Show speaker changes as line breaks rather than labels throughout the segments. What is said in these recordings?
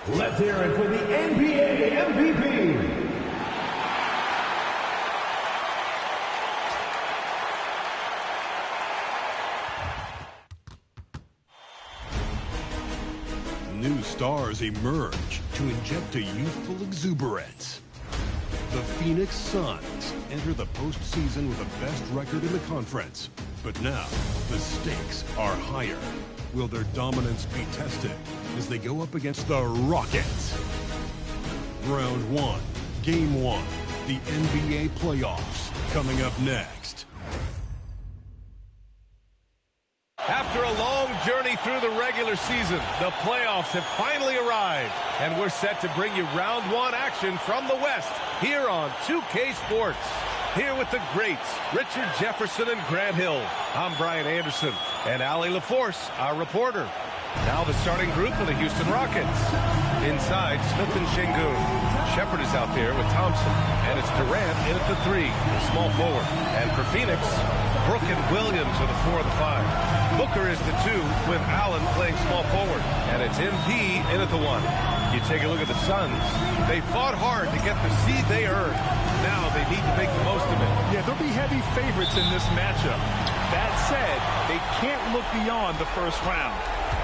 Let's hear it for the NBA MVP.
New stars emerge to inject a youthful exuberance. The Phoenix Suns enter the postseason with the best record in the conference. But now, the stakes are higher. Will their dominance be tested as they go up against the Rockets? Round 1, Game 1, the NBA playoffs, coming up next.
After a long journey through the regular season, the playoffs have finally arrived. And we're set to bring you round 1 action from the West here on 2K Sports. Here with the greats, Richard Jefferson and Grant Hill. I'm Brian Anderson, and Allie LaForce, our reporter. Now the starting group for the Houston Rockets. Inside, Smith and Şengün. Shepherd is out there with Thompson, and it's Durant in at the 3, the small forward. And for Phoenix, Brook and Williams are the 4 and the 5. Booker is the 2, with Allen playing small forward. And it's MP in at the 1. You take a look at the Suns. They fought hard to get the seed they earned. Now they need to make the most of it.
Yeah, they'll be heavy favorites in this matchup. That said, they can't look beyond the first round.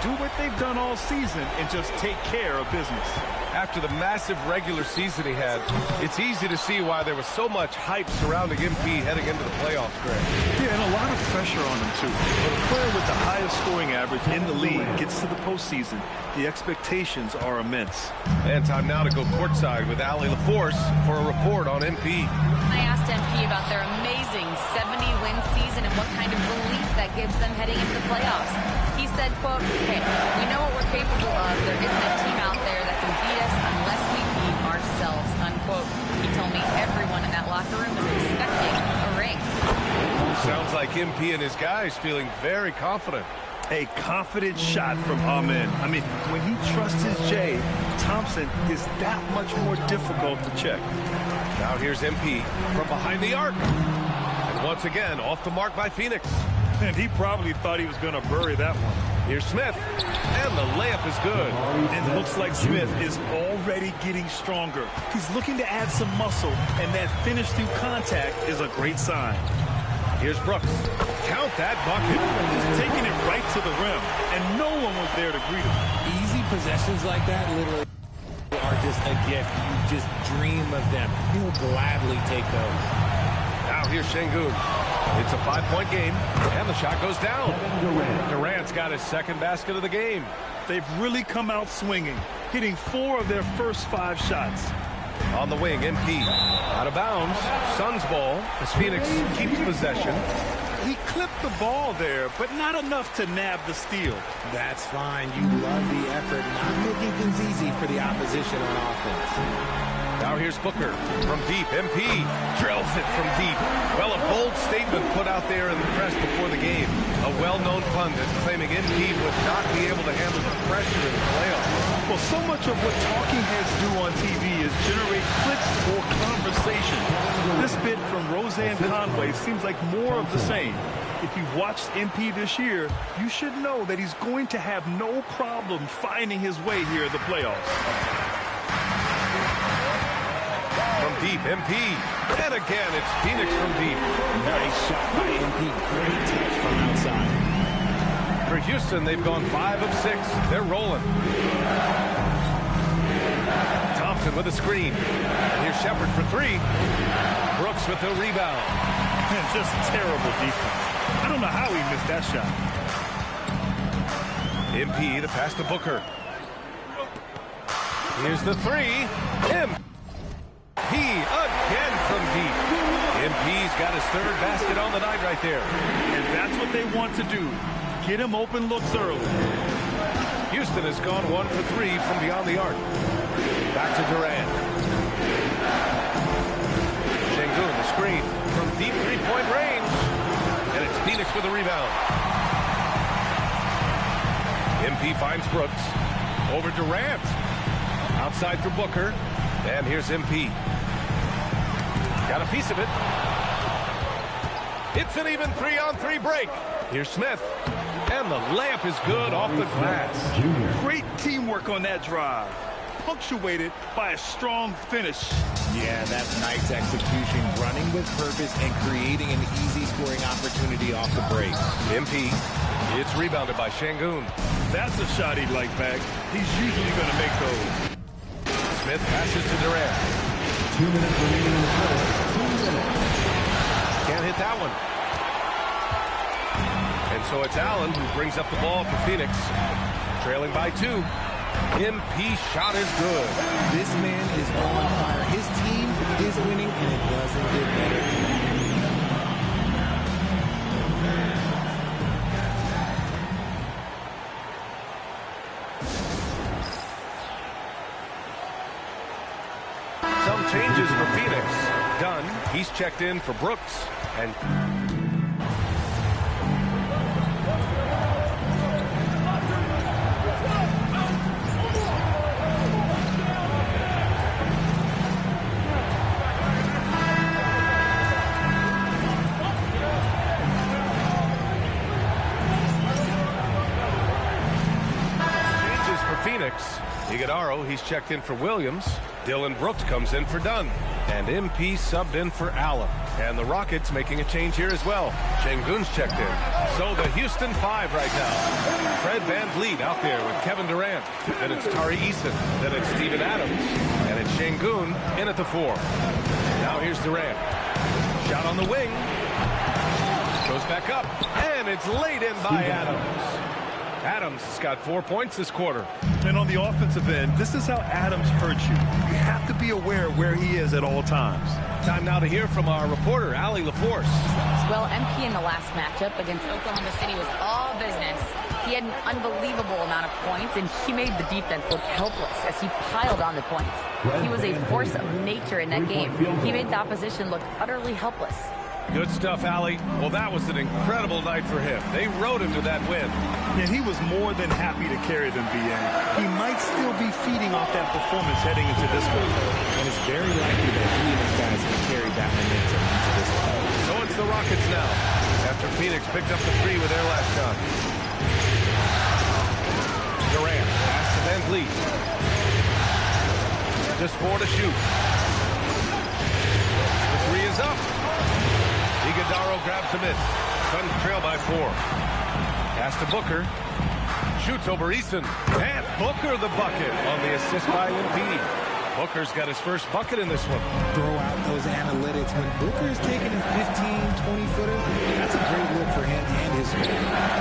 Do what they've done all season and just take care of business.
After the massive regular season he had, it's easy to see why there was so much hype surrounding MP heading into the playoffs, Greg.
Yeah, and a lot of pressure on him, too. When a player with the highest scoring average in the league gets to the postseason, the expectations are immense.
And time now to go courtside with Allie LaForce for a report on MP.
I asked MP about their amazing 70-win season and what kind of relief that gives them heading into the playoffs. He said, quote, "Hey, we know what we're capable of. There isn't a team out there that can beat us unless we beat ourselves," unquote. He told me everyone in that locker room is expecting a ring.
Sounds like MP and his guys feeling very confident.
A confident shot from Amen. I mean, when he trusts his J, Thompson is that much more difficult to check.
Now here's MP from behind the arc. And once again, off the mark by Phoenix.
And he probably thought he was going to bury that one.
Here's Smith, and the layup is good.
It looks like Smith is already getting stronger. He's looking to add some muscle, and that finish through contact is a great sign.
Here's Brooks. Count that bucket.
Just taking it right to the rim, and no one was there to greet him.
Easy possessions like that literally are just a gift. You just dream of them. He'll gladly take those.
Now here's Şengün. It's a 5-point game, and the shot goes down. Durant's got his second basket of the game.
They've really come out swinging, hitting 4 of their first 5 shots.
On the wing, MP. Out of bounds. Suns ball as Phoenix keeps possession.
He clipped the ball there, but not enough to nab the steal.
That's fine. You love the effort, not making things easy for the opposition on offense.
Now here's Booker from deep. MP drills it from deep. Well, a bold statement put out there in the press before the game. A well-known pundit claiming MP would not be able to handle the pressure in the playoffs.
Well, so much of what talking heads do on TV is generate clicks or conversation. This bit from Roseanne Conway seems like more of the same. If you've watched MP this year, you should know that he's going to have no problem finding his way here in the playoffs.
From deep, MP. And again, it's Phoenix from deep.
Nice shot by MP. Great touch from outside.
For Houston, they've gone 5 of 6. They're rolling. Thompson with a screen. And here's Shepherd for 3. Brooks with the rebound.
And just terrible defense. I don't know how he missed that shot.
MP, the pass to Booker. Here's the 3. MP again from deep. MP's got his 3rd basket on the night right there.
And that's what they want to do. Get him open looks early.
Houston has gone 1 for 3 from beyond the arc. Back to Durant. Şengün, the screen. three-point range. And it's Phoenix with a rebound. MP finds Brooks. Over Durant. Outside for Booker. And here's MP. Got a piece of it. It's an even 3-on-3 break. Here's Smith. And the layup is good off the glass.
Great teamwork on that drive. Punctuated by a strong finish.
Yeah, that's nice execution, running with purpose and creating an easy scoring opportunity off the break.
MP, it's rebounded by Şengün.
That's a shot he'd like back. He's usually going to make those.
Smith passes to Durant.
2 minutes remaining in the quarter. 2 minutes.
Can't hit that one. And so it's Allen who brings up the ball for Phoenix. Trailing by 2. MP shot is good.
This man is on fire. His team is winning, and it doesn't get better than that.
Some changes for Phoenix. Dunn, he's checked in for Brooks. And Iguodaro, he's checked in for Williams. Dylan Brooks comes in for Dunn. And MP subbed in for Allen. And the Rockets making a change here as well. Şengün's checked in. So the Houston 5 right now. Fred VanVleet out there with Kevin Durant. Then it's Tari Eason. Then it's Steven Adams. And it's Şengün in at the 4. Now here's Durant. Shot on the wing. Goes back up. And it's laid in by Adams. Adams has got 4 points this quarter.
And on the offensive end, this is how Adams hurts you. You have to be aware of where he is at all times.
Time now to hear from our reporter, Allie LaForce.
Well, MP in the last matchup against Oklahoma City was all business. He had an unbelievable amount of points, and he made the defense look helpless as he piled on the points. He was a force of nature in that game. He made the opposition look utterly helpless.
Good stuff, Allie. Well, that was an incredible night for him. They rode him to that win.
And he was more than happy to carry them, B.A. He might still be feeding off that performance heading into this one.
And it's very likely that he and his guys can carry that momentum into this one.
So it's the Rockets now, after Phoenix picked up the 3 with their last shot. Durant, pass to VanVleet. Just 4 to shoot. The 3 is up. Iguodaro grabs a miss. Suns trail by 4. Pass to Booker. Shoots over Eason. And Booker the bucket on the assist by MP. Booker's got his first bucket in this one.
Throw out those analytics. When Booker is taking a 15, 20-footer, that's a great look for him and his squad.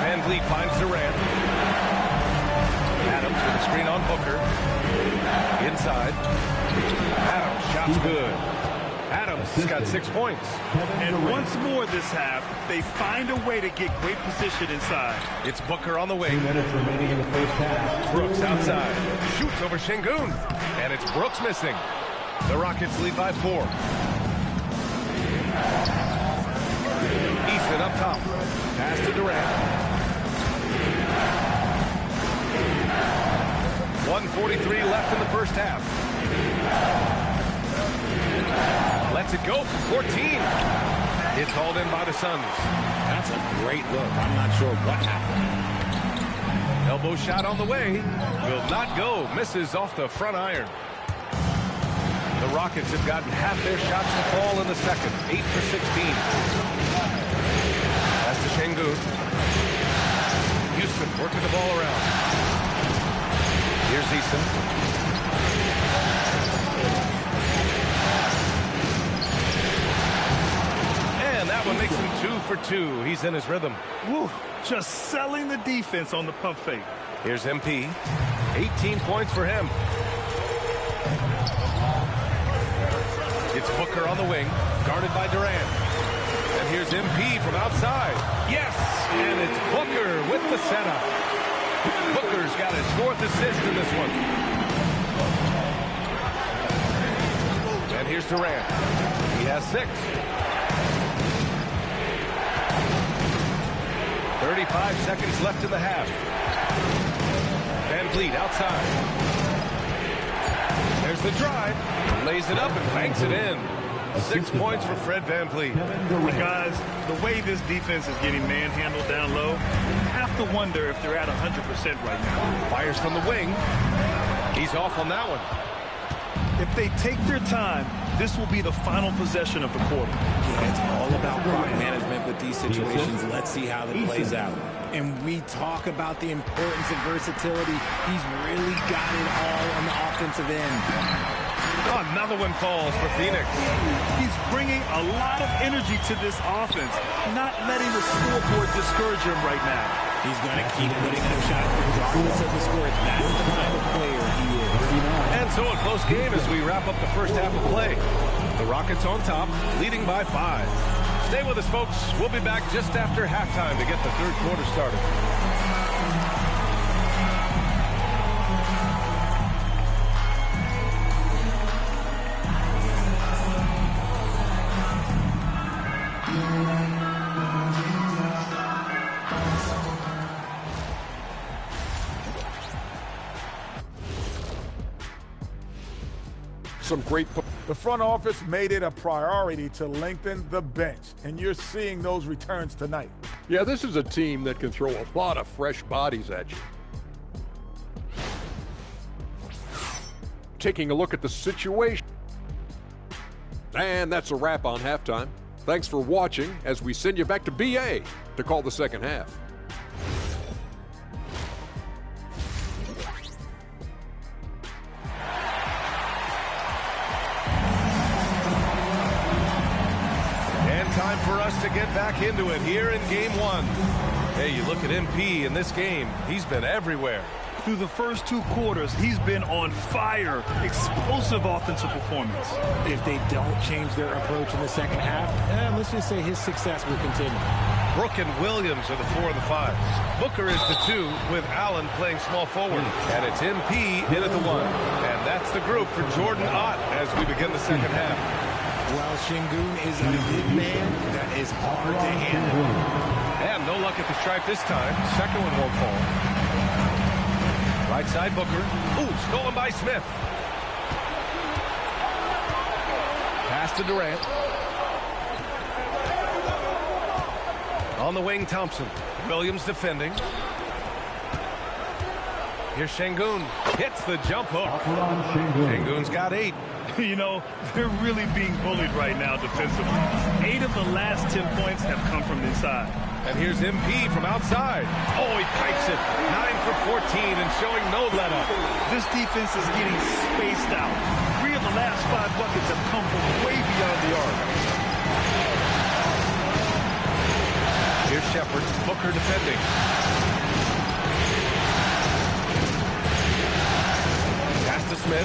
VanVleet finds Durant. Adams with a screen on Booker. Inside. Adams, shot's good. Adams has got 6 points.
And once more this half, they find a way to get great position inside.
It's Booker on the wing.
2 minutes remaining in the first half.
Brooks outside. Shoots over Şengün. And it's Brooks missing. The Rockets lead by 4. Eason up top. Pass to Durant. 1:43 left in the first half. Lets it go for 14. It's hauled in by the Suns.
That's a great look. I'm not sure what happened.
Elbow shot on the way. Will not go. Misses off the front iron. The Rockets have gotten half their shots to fall in the second. 8 for 16. Pass to Şengün. Houston working the ball around. Here's Eason. And that one makes him 2 for 2. He's in his rhythm.
Woo, just selling the defense on the pump fake.
Here's MP. 18 points for him. It's Booker on the wing, guarded by Durant. And here's MP from outside. Yes! And it's Booker with the setup. Booker's got his 4th assist in this one. And here's Durant. He has 6. 35 seconds left in the half. Van Vliet outside. There's the drive. Lays it up and banks it in. 6 points for Fred Van Vliet.
Guys, the way this defense is getting manhandled down low, you have to wonder if they're at 100% right now.
Fires from the wing. He's off on that one.
If they take their time, this will be the final possession of the quarter.
Yeah, it's all about clock management with these situations. Let's see how it plays out. And we talk about the importance of versatility. He's really got it all on the offensive end.
Oh, another one falls for Phoenix.
He's bringing a lot of energy to this offense, not letting the scoreboard discourage him right now.
He's going to keep putting up shots regardless of the score. That's the kind of player he is.
And so a close game as we wrap up the first half of play. The Rockets on top, leading by 5. Stay with us, folks. We'll be back just after halftime to get the third quarter started.
The front office made it a priority to lengthen the bench, and you're seeing those returns tonight.
Yeah, this is a team that can throw a lot of fresh bodies at you. Taking a look at the situation. And that's a wrap on halftime. Thanks for watching as we send you back to BA to call the second half.
Time for us to get back into it here in game 1. Hey, you look at MP in this game, he's been everywhere.
Through the first 2 quarters, he's been on fire. Explosive offensive performance.
If they don't change their approach in the second half, let's just say his success will continue.
Brook and Williams are the 4 and the 5. Booker is the 2 with Allen playing small forward. And it's MP in at the 1. And that's the group for Jordan Ott as we begin the second half.
Well, Şengün is a big man that is hard to handle.
And no luck at the stripe this time. Second one won't fall. Right side Booker. Ooh, stolen by Smith. Pass to Durant. On the wing, Thompson. Williams defending. Here's Şengün. Hits the jump hook. Şengün's got 8.
You know, they're really being bullied right now defensively. 8 of the last 10 points have come from inside.
And here's MP from outside. Oh, he pipes it. 9 for 14 and showing no let-up.
This defense is getting spaced out. 3 of the last 5 buckets have come from way beyond the arc.
Here's Shepherd. Booker defending. Pass to Smith.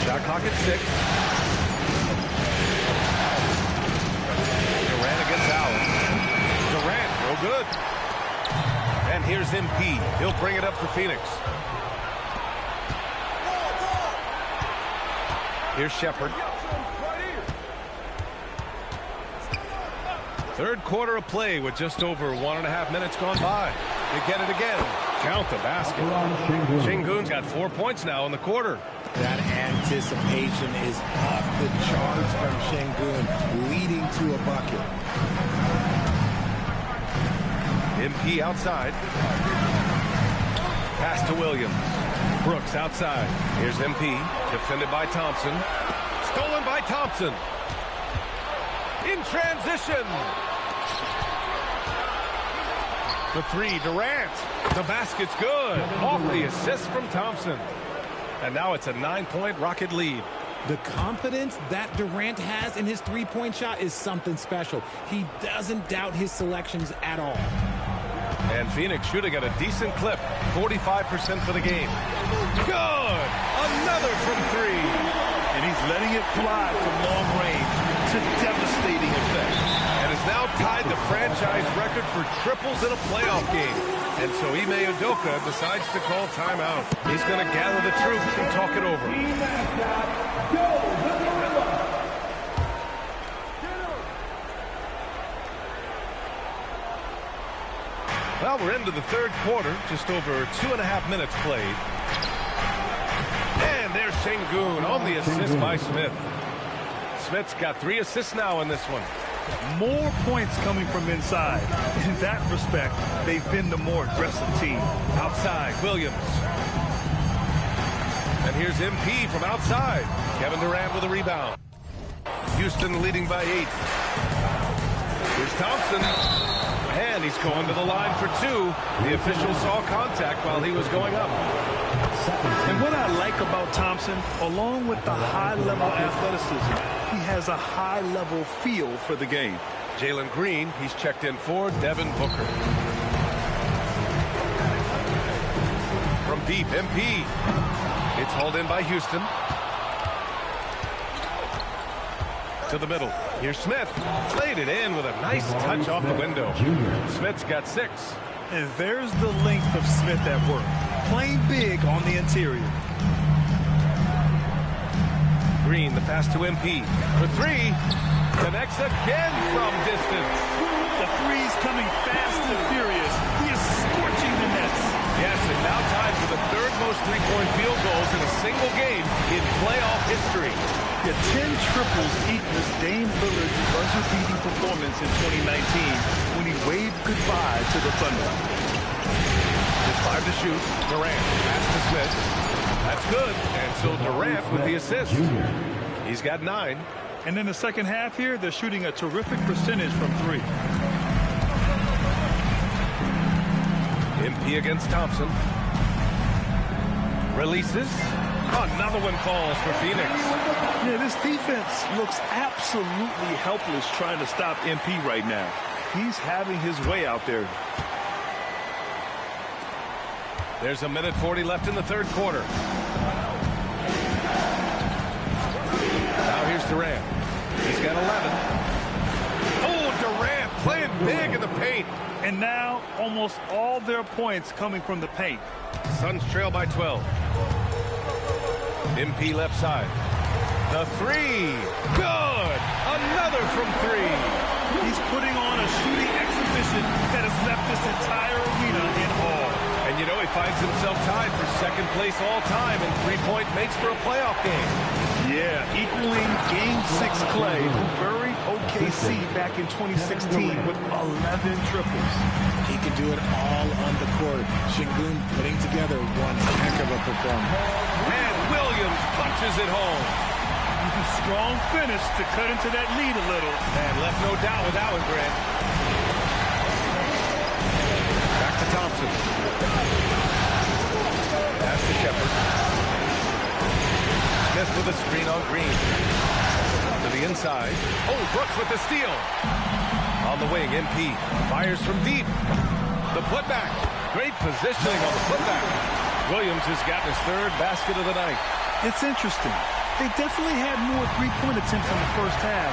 Shot clock at 6. Durant against Allen. Durant, no good. And here's MP. He'll bring it up for Phoenix. Here's Shepherd. Third quarter of play with just over 1.5 minutes gone by. They get it again. Count the basket. Şengün's got 4 points now in the quarter.
That anticipation is off the charts from Şengün, leading to a bucket.
MP outside. Pass to Williams. Brooks outside. Here's MP. Defended by Thompson. Stolen by Thompson. In transition. The 3, Durant. The basket's good. Off the assist from Thompson. And now it's a 9-point Rocket lead.
The confidence that Durant has in his three-point shot is something special. He doesn't doubt his selections at all.
And Phoenix shooting at a decent clip. 45% for the game. Good! Another from 3.
And he's letting it fly from long range to devastating effect.
And has now tied the franchise record for triples in a playoff game. And so Ime Udoka decides to call timeout. He's going to gather the troops and talk it over. Well, we're into the third quarter, just over 2.5 minutes played. And there's Sengun on the assist by Smith. Smith's got 3 assists now in this one.
More points coming from inside. In that respect, they've been the more aggressive team.
Outside, Williams. And here's MP from outside. Kevin Durant with a rebound. Houston leading by 8. Here's Thompson. And he's going to the line for 2. The official saw contact while he was going up.
And what I like about Thompson, along with the high-level athleticism, he has a high-level feel for the game.
Jalen Green, he's checked in for Devin Booker. From deep, MP. It's hauled in by Houston. To the middle. Here's Smith. Played it in with a nice touch off the window. Smith's got 6.
And there's the length of Smith at work. Playing big on the interior.
Green, the pass to MP. For 3. Connects again from distance.
The three's coming fast and furious. He is scorching the nets.
Yes, and now tied for the 3rd most three-point field goals in a single game in playoff history.
The 10 triples equals Dame Lillard's buzzer-beating performance in 2019 when he waved goodbye to the Thunder.
Just 5 to shoot. Durant, pass to Smith. That's good. And so Durant with the assist. He's got 9.
And in the second half here, they're shooting a terrific percentage from 3.
MP against Thompson. Releases. Another one falls for Phoenix.
Yeah, this defense looks absolutely helpless trying to stop MP right now. He's having his way out there.
There's 1:40 left in the third quarter. Now here's Durant. He's got 11. Oh, Durant playing big in the paint.
And now almost all their points coming from the paint.
Suns trail by 12. MP left side. The 3. Good. Another from 3.
He's putting on a shooting exhibition that has left this entire arena in awe.
And you know he finds himself tied for second place all time in three-point makes for a playoff game.
Yeah, equaling Game 6 Clay, who buried OKC back in 2016 with 11 triples.
He can do it all on the court. Sengun putting together one heck of a performance.
And Williams punches it home.
Strong finish to cut into that lead a little.
And left no doubt with that one, Grant. Back to Thompson. Pass to Shepard. Smith with a screen on Green. To the inside. Oh, Brooks with the steal. On the wing, MP. Fires from deep. The putback. Great positioning on the putback. Williams has gotten his 3rd basket of the night.
It's interesting. They definitely had more three-point attempts in the first half.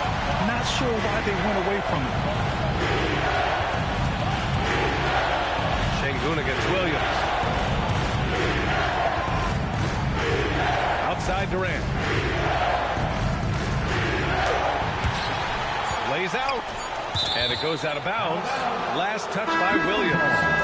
Not sure why they went away from it.
Sengun against Williams. Outside Durant. Lays out. And it goes out of bounds. Last touch by Williams.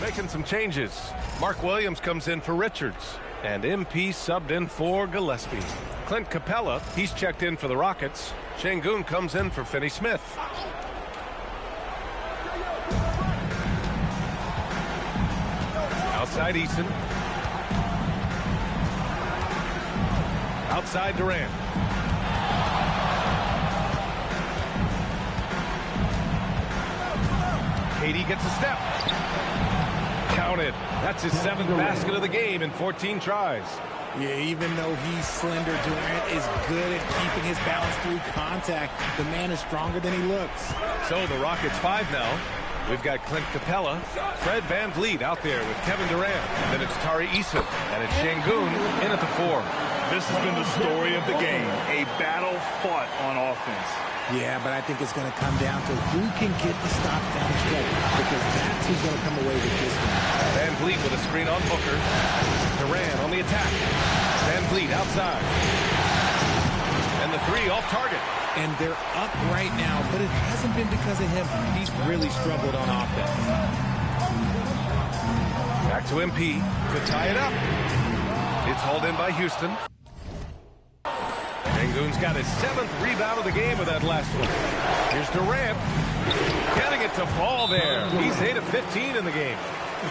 Making some changes. Mark Williams comes in for Richards. And MP subbed in for Gillespie. Clint Capella, he's checked in for the Rockets. Sengun comes in for Finney Smith. Outside Eason. Outside Durant. KD gets a step. Counted. That's his 7th basket of the game in 14 tries.
Yeah, even though he's slender, Durant is good at keeping his balance through contact. The man is stronger than he looks.
So the Rockets 5 now. We've got Clint Capella, Fred VanVleet out there with Kevin Durant. And then it's Tari Eason. And it's Sengun in at the 4.
This has been the story of the game. A battle fought on offense.
Yeah, but I think it's going to come down to who can get the stops down the stretch, because that's who's going to come away with this one.
Van Vliet with a screen on Booker. Durant on the attack. Van Vliet outside. And the three off target.
And they're up right now, but it hasn't been because of him. He's really struggled on offense.
Back to MP to tie it up. It's hauled in by Houston. Sengun's got his 7th rebound of the game with that last one. Here's Durant. Getting it to fall there. He's 8 of 15 in the game.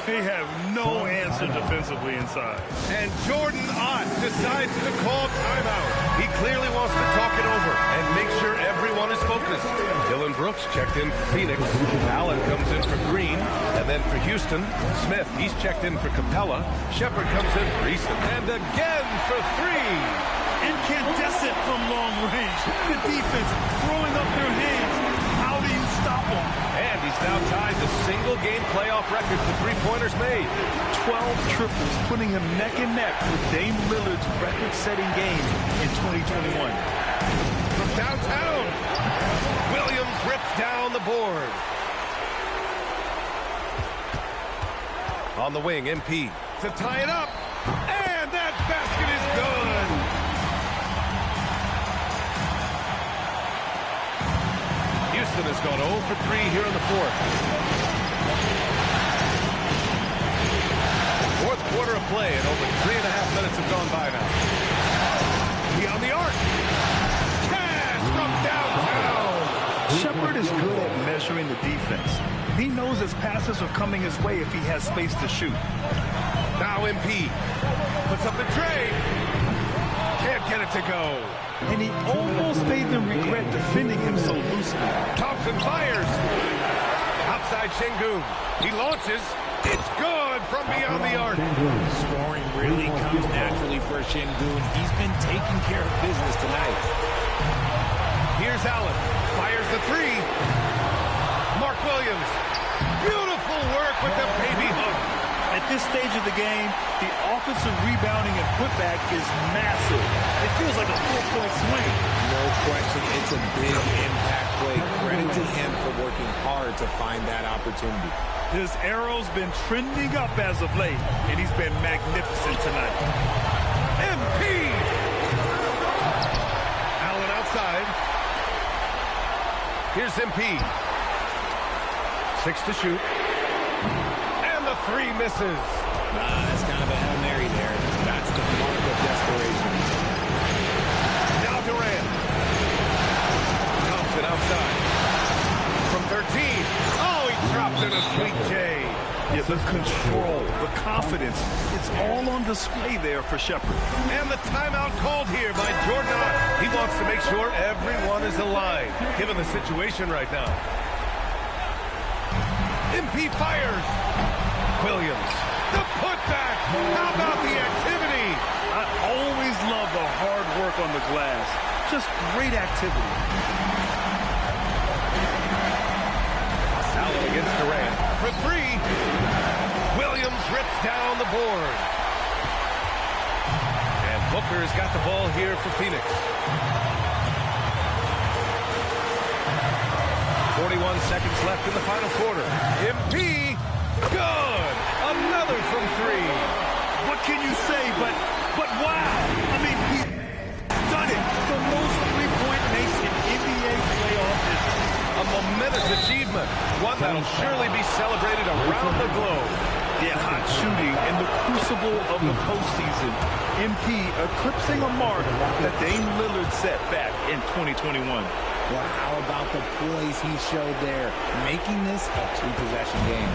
They have no answer defensively inside.
And Jordan Ott decides to call timeout. He clearly wants to talk it over and make sure everyone is focused. Dillon Brooks checked in for Phoenix. Allen comes in for Green. And then for Houston, Smith, he's checked in for Capella. Shepherd comes in for Easton. And again for 3.
Incandescent from long range. The defense throwing up their hands. How do you stop them?
And he's now tied the single-game playoff record for three-pointers made.
12 triples, putting him neck and neck with Dame Lillard's record-setting game in 2021.
From downtown, Williams rips down the board. On the wing, MP to tie it up. And that basket is good. Houston has gone 0 for 3 here in the fourth. Fourth quarter of play, and over 3.5 minutes have gone by now. Beyond the arc. Cash from downtown.
Shepherd is good at measuring the defense. He knows his passes are coming his way if he has space to shoot.
Now MP puts up the tray. Can't get it to go.
And he almost made them regret defending him so loosely.
Thompson fires. Outside Sengun. He launches. It's good from beyond the arc.
Scoring really comes naturally for Sengun. He's been taking care of business tonight.
Here's Allen. Fires the 3. Mark Williams. Beautiful work with the baby hook.
At this stage of the game, the offensive rebounding and putback is massive. It feels like a 4-point swing.
No question, it's a big impact play. Credit to him for working hard to find that opportunity.
His arrow's been trending up as of late, and he's been magnificent tonight.
MP! Allen outside. Here's MP. 6 to shoot. 3 misses.
That's kind of a Hail Mary there. That's the mark of desperation.
Now Durant. Thompson outside. From 13. Oh, he dropped in a sweet J.
Yeah, the control, the confidence, it's all on display there for Shepherd.
And the timeout called here by Jordan Ott. He wants to make sure everyone is aligned, given the situation right now. MP fires. Williams, the putback. How about the activity?
I always love the hard work on the glass. Just great activity.
Allen against Durant for 3. Williams rips down the board. And Booker has got the ball here for Phoenix. 41 seconds left in the final quarter. MP. Good! Another from 3.
What can you say but wow? I mean, he's done it. The most three-point makes in NBA playoff history.
A momentous achievement. One that'll surely be celebrated around the globe.
Yeah, hot shooting in the crucible of the postseason. MP eclipsing a mark that Dame Lillard set back in 2021.
Well, how about the poise he showed there, making this a 2-possession game?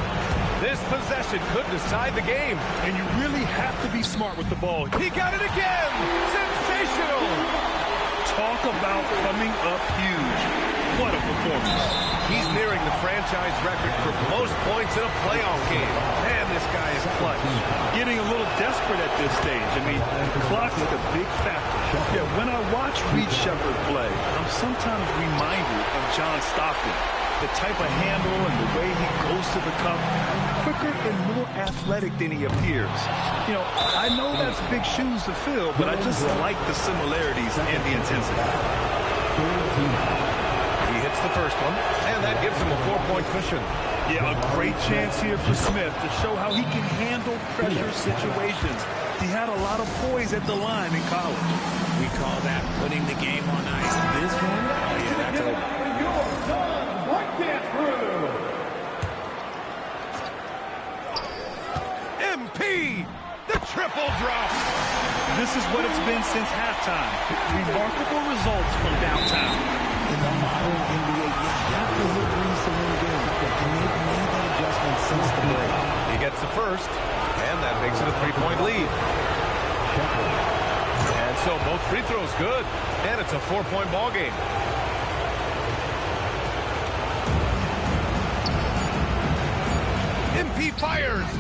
This possession could decide the game.
And you really have to be smart with the ball.
He got it again! Sensational!
Talk about coming up huge. What a performance.
He's nearing the franchise record for most points in a playoff game. Man, this guy is clutch.
Getting a little desperate at this stage. I mean, the clock's like a big factor. Yeah, when I watch Reed Shepherd play, I'm sometimes reminded of John Stockton. The type of handle and the way he goes to the cup, quicker and more athletic than he appears. You know, I know that's big shoes to fill, but I just like the similarities and the intensity.
He hits the first one, and that gives him a 4-point cushion.
Yeah, a great chance here for Smith to show how he can handle pressure situations. He had a lot of poise at the line in college.
We call that putting the game on ice. This one, oh yeah, that's over.
MP, the triple drop.
This is what it's been since halftime. Remarkable results from downtown.
In the modern NBA, you have to hit threes to win games, and they've made that adjustment since the break.
He gets the first, and that makes it a 3-point lead. And so both free throws good, and it's a 4-point ball game. MP fires.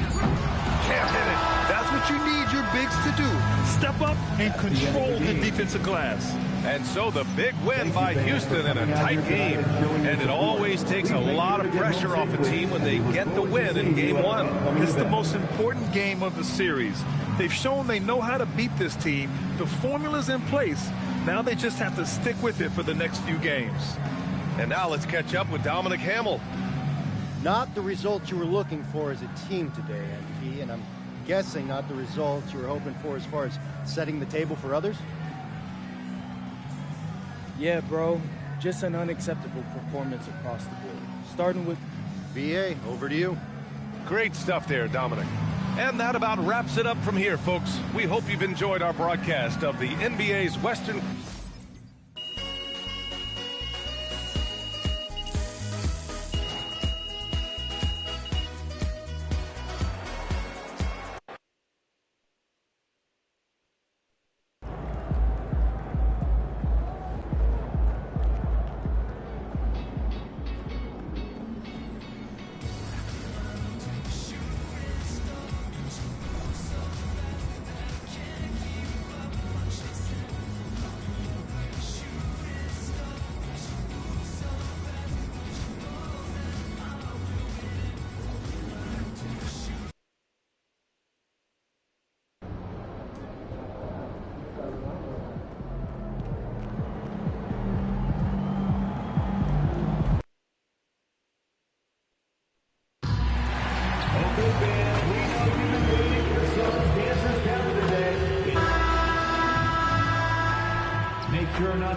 Can't hit it.
That's what you need your bigs to do. Step up and control the defensive glass.
And so the big win by Houston in a tight game. And it always takes a lot of pressure off a team when they get the win in Game 1.
It's the most important game of the series. They've shown they know how to beat this team. The formula's in place. Now they just have to stick with it for the next few games.
And now let's catch up with Dominic Hamel.
Not the results you were looking for as a team today, MP, and I'm guessing not the results you were hoping for as far as setting the table for others?
Yeah, bro. Just an unacceptable performance across the board. Starting with...
BA, over to you.
Great stuff there, Dominic. And that about wraps it up from here, folks. We hope you've enjoyed our broadcast of the NBA's Western...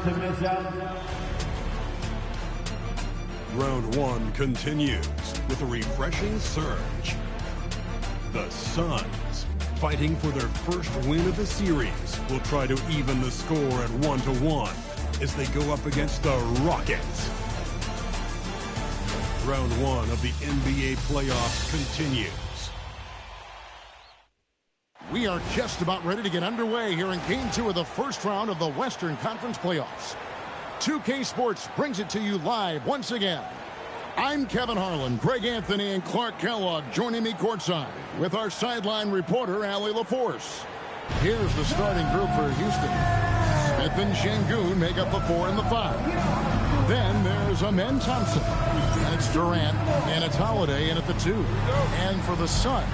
To miss out.
Round 1 continues with a refreshing surge. The Suns, fighting for their first win of the series, will try to even the score at 1-1 as they go up against the Rockets. Round 1 of the NBA playoffs continues.
We are just about ready to get underway here in Game 2 of the first round of the Western Conference Playoffs. 2K Sports brings it to you live once again. I'm Kevin Harlan, Greg Anthony, and Clark Kellogg joining me courtside with our sideline reporter, Allie LaForce. Here's the starting group for Houston. Smith and Şengün make up the 4 and the 5. Then there's Amen Thompson. And it's Durant, and it's Holiday in at the 2. And for the Suns,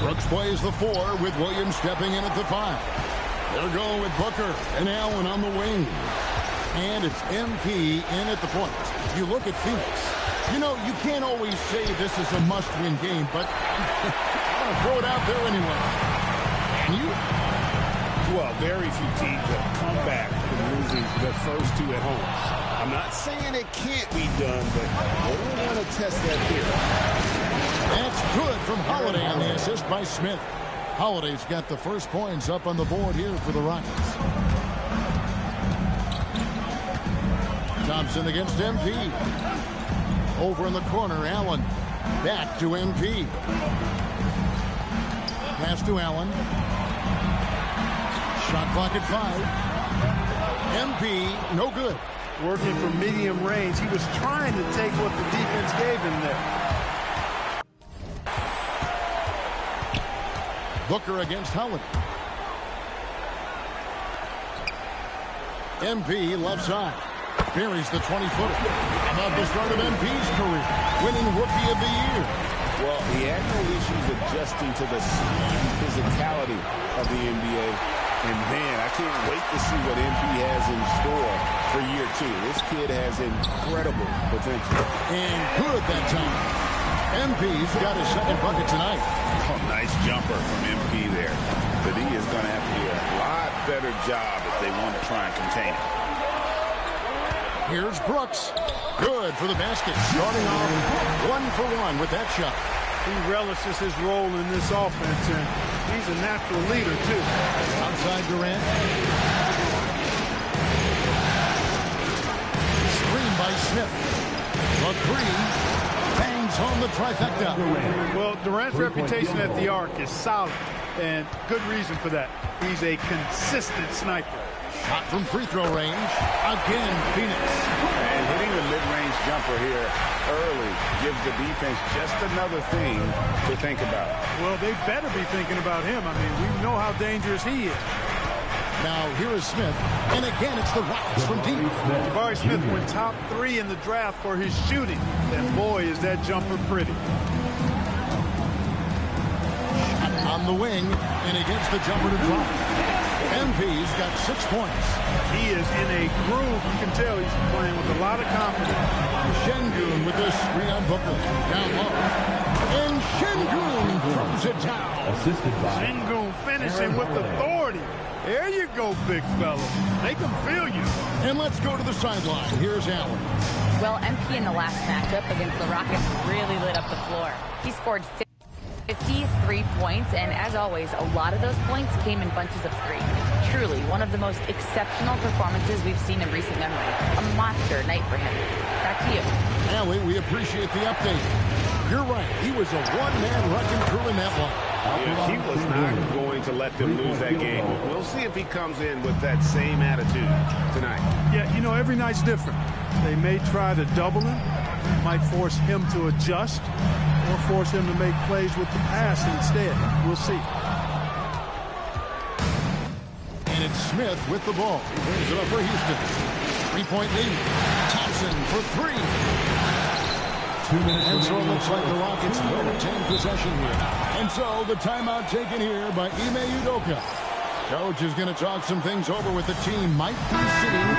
Brooks plays the 4 with Williams stepping in at the 5. They'll go with Booker and Allen on the wing. And it's MP in at the point. You look at Phoenix. You know, you can't always say this is a must-win game, but I'm going to throw it out there anyway.
Well, very few teams have come back from losing the first 2 at home. I'm not saying it can't be done, but we want to test that theory.
That's good from Holiday on the assist by Smith. Holiday's got the first points up on the board here for the Rockets. Thompson against MP. Over in the corner, Allen. Back to MP. Pass to Allen. Shot clock at 5. MP, no good.
Working from medium range. He was trying to take what the defense gave him there.
Booker against Holiday. MP left side. Buries the 20-footer. About the start of MP's career. Winning Rookie of the Year.
Well, he had no issues adjusting to the speed and physicality of the NBA. And, man, I can't wait to see what MP has in store for year too. This kid has incredible potential.
And good that time. MP's got his second bucket tonight.
Oh, nice jumper from MP there. But he is going to have to do a lot better job if they want to try and contain it.
Here's Brooks. Good for the basket. Starting off 1 for 1 with that shot.
He relishes his role in this offense, and he's a natural leader, too.
Outside Durant. Screen by Smith. The three bangs home the trifecta.
Well, Durant's reputation at the arc is solid, and good reason for that. He's a consistent sniper.
Shot from free throw range. Again, Phoenix.
And hitting the mid-range jumper here early gives the defense just another thing to think about.
Well, they better be thinking about him. I mean, we know how dangerous he is.
Now, here is Smith. And again, it's the Rockets from deep.
Jabari Smith went top 3 in the draft for his shooting. And boy, is that jumper pretty.
Shot on the wing. And he gets the jumper to drop. MP's got 6 points.
He is in a groove. You can tell he's playing with a lot of confidence.
Şengün with the screen on Booker. Down low. And Şengün throws it down.
Assisted by Şengün finishing with authority. There you go, big fella. Make them feel you.
And let's go to the sideline. Here's Allen.
Well, MP in the last matchup against the Rockets really lit up the floor. He scored 53 points, and as always, a lot of those points came in bunches of 3. Truly, one of the most exceptional performances we've seen in recent memory. A monster night for him. Back to you.
Allie, we appreciate the update. You're right. He was a one-man wrecking crew in that one.
Yeah, he was not going to let them lose that game. We'll see if he comes in with that same attitude tonight.
Yeah, you know, every night's different. They may try to double him, might force him to adjust, or force him to make plays with the pass instead. We'll see.
And it's Smith with the ball. He brings it up for Houston. 3-point lead. Thompson for 3. 2 minutes. And so it looks like the Rockets will retain possession here. And so the timeout taken here by Ime Udoka. Coach is going to talk some things over with the team. Might be sitting.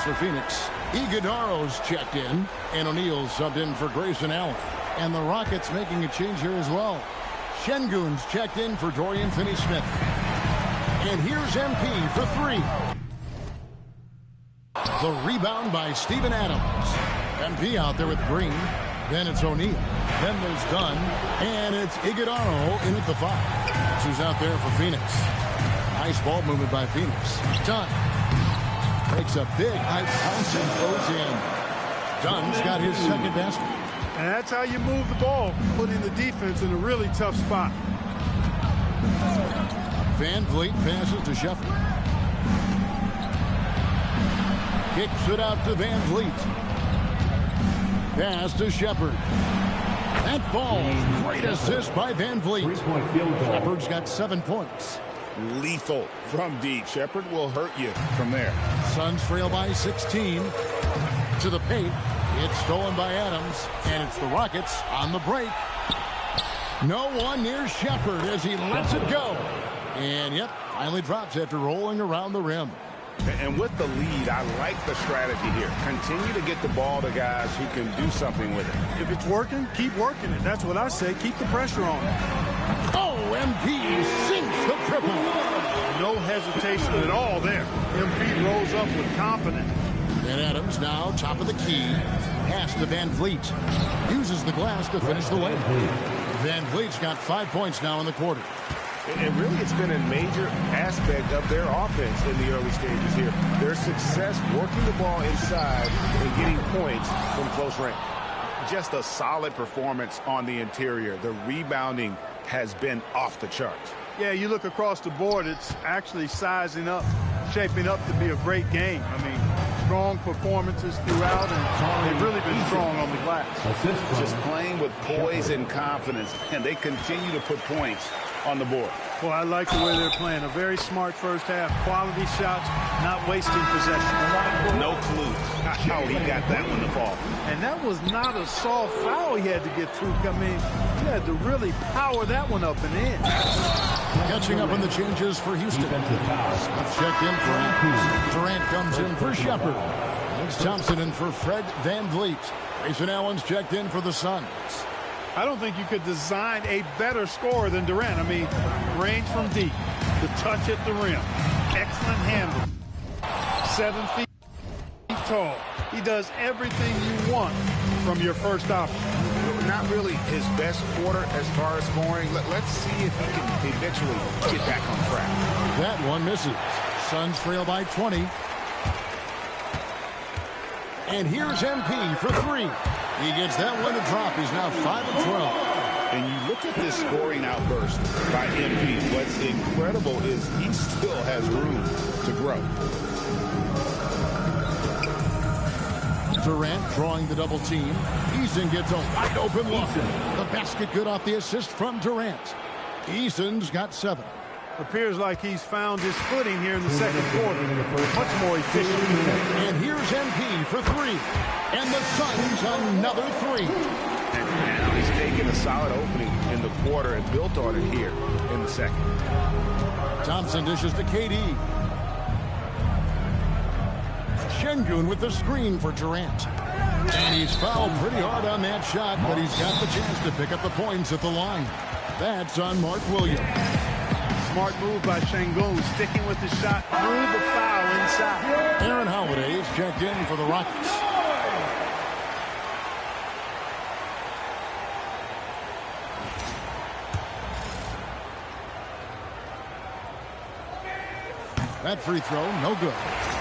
For Phoenix, Iguodaro's checked in, and O'Neal's subbed in for Grayson Allen. And the Rockets making a change here as well. Şengün's checked in for Dorian Finney-Smith. And here's MP for 3. The rebound by Steven Adams. MP out there with Green. Then it's O'Neal. Then there's Dunn. And it's Iguodaro in at the 5. That's who's out there for Phoenix. Nice ball movement by Phoenix. Dunn. Makes a big high bounce and goes in. Dunn's got his second basket.
And that's how you move the ball, putting the defense in a really tough spot.
Van Vliet passes to Shepherd. Kicks it out to Van Vliet. Pass to Shepherd. That falls. Great assist by Van Vliet. Shepherd's got 7 points.
Lethal from deep. Shepherd will hurt you from there.
Suns trail by 16. To the paint. It's stolen by Adams. And it's the Rockets on the break. No one near Shepherd as he lets it go. And yep, finally drops after rolling around the rim.
And with the lead, I like the strategy here. Continue to get the ball to guys who can do something with it.
If it's working, keep working it. That's what I say. Keep the pressure on.
Oh, MP sinks the triple.
No hesitation at all there. MP rolls up with confidence.
And Adams now top of the key. Pass to Van Vliet. Uses the glass to finish the layup. Van Vliet's got 5 points now in the quarter.
And really, it's been a major aspect of their offense in the early stages here. Their success working the ball inside and getting points from close range. Just a solid performance on the interior. The rebounding has been off the charts.
Yeah, you look across the board, it's actually sizing up, shaping up to be a great game. I mean, strong performances throughout, and they've really been strong on the glass.
Just playing with poise and confidence, and they continue to put points on the board.
Well, I like the way they're playing. A very smart first half. Quality shots, not wasting possession.
No clue how he got that one to fall.
And that was not a soft foul he had to get through. I mean, he had to really power that one up and in.
Catching up on the changes for Houston. Smith checked in for Adams. Durant comes in for Shepard. It's Thompson in for Fred VanVleet. Grayson Allen's checked in for the Suns.
I don't think you could design a better scorer than Durant. I mean, range from deep, the touch at the rim, excellent handle, 7 feet tall. He does everything you want from your first option.
Not really his best quarter as far as scoring. Let's see if he can eventually get back on track.
That one misses. Suns trail by 20. And here's MP for 3. He gets that one to drop. He's now 5 of 12.
And you look at this scoring outburst by MP. What's incredible is he still has room to grow.
Durant drawing the double team. Eason gets a wide open look. The basket good off the assist from Durant. Eason's got 7.
Appears like he's found his footing here in the second quarter. Much more efficient.
And here's MP for 3. And the Suns another 3.
And now he's taken a solid opening in the quarter and built on it here in the second.
Thompson dishes to KD. Şengün with the screen for Durant. And he's fouled pretty hard on that shot, but he's got the chance to pick up the points at the line. That's on Mark Williams.
Smart move by Şengün, sticking with the shot through the foul inside.
Aaron Holiday is checked in for the Rockets. That free throw, no good.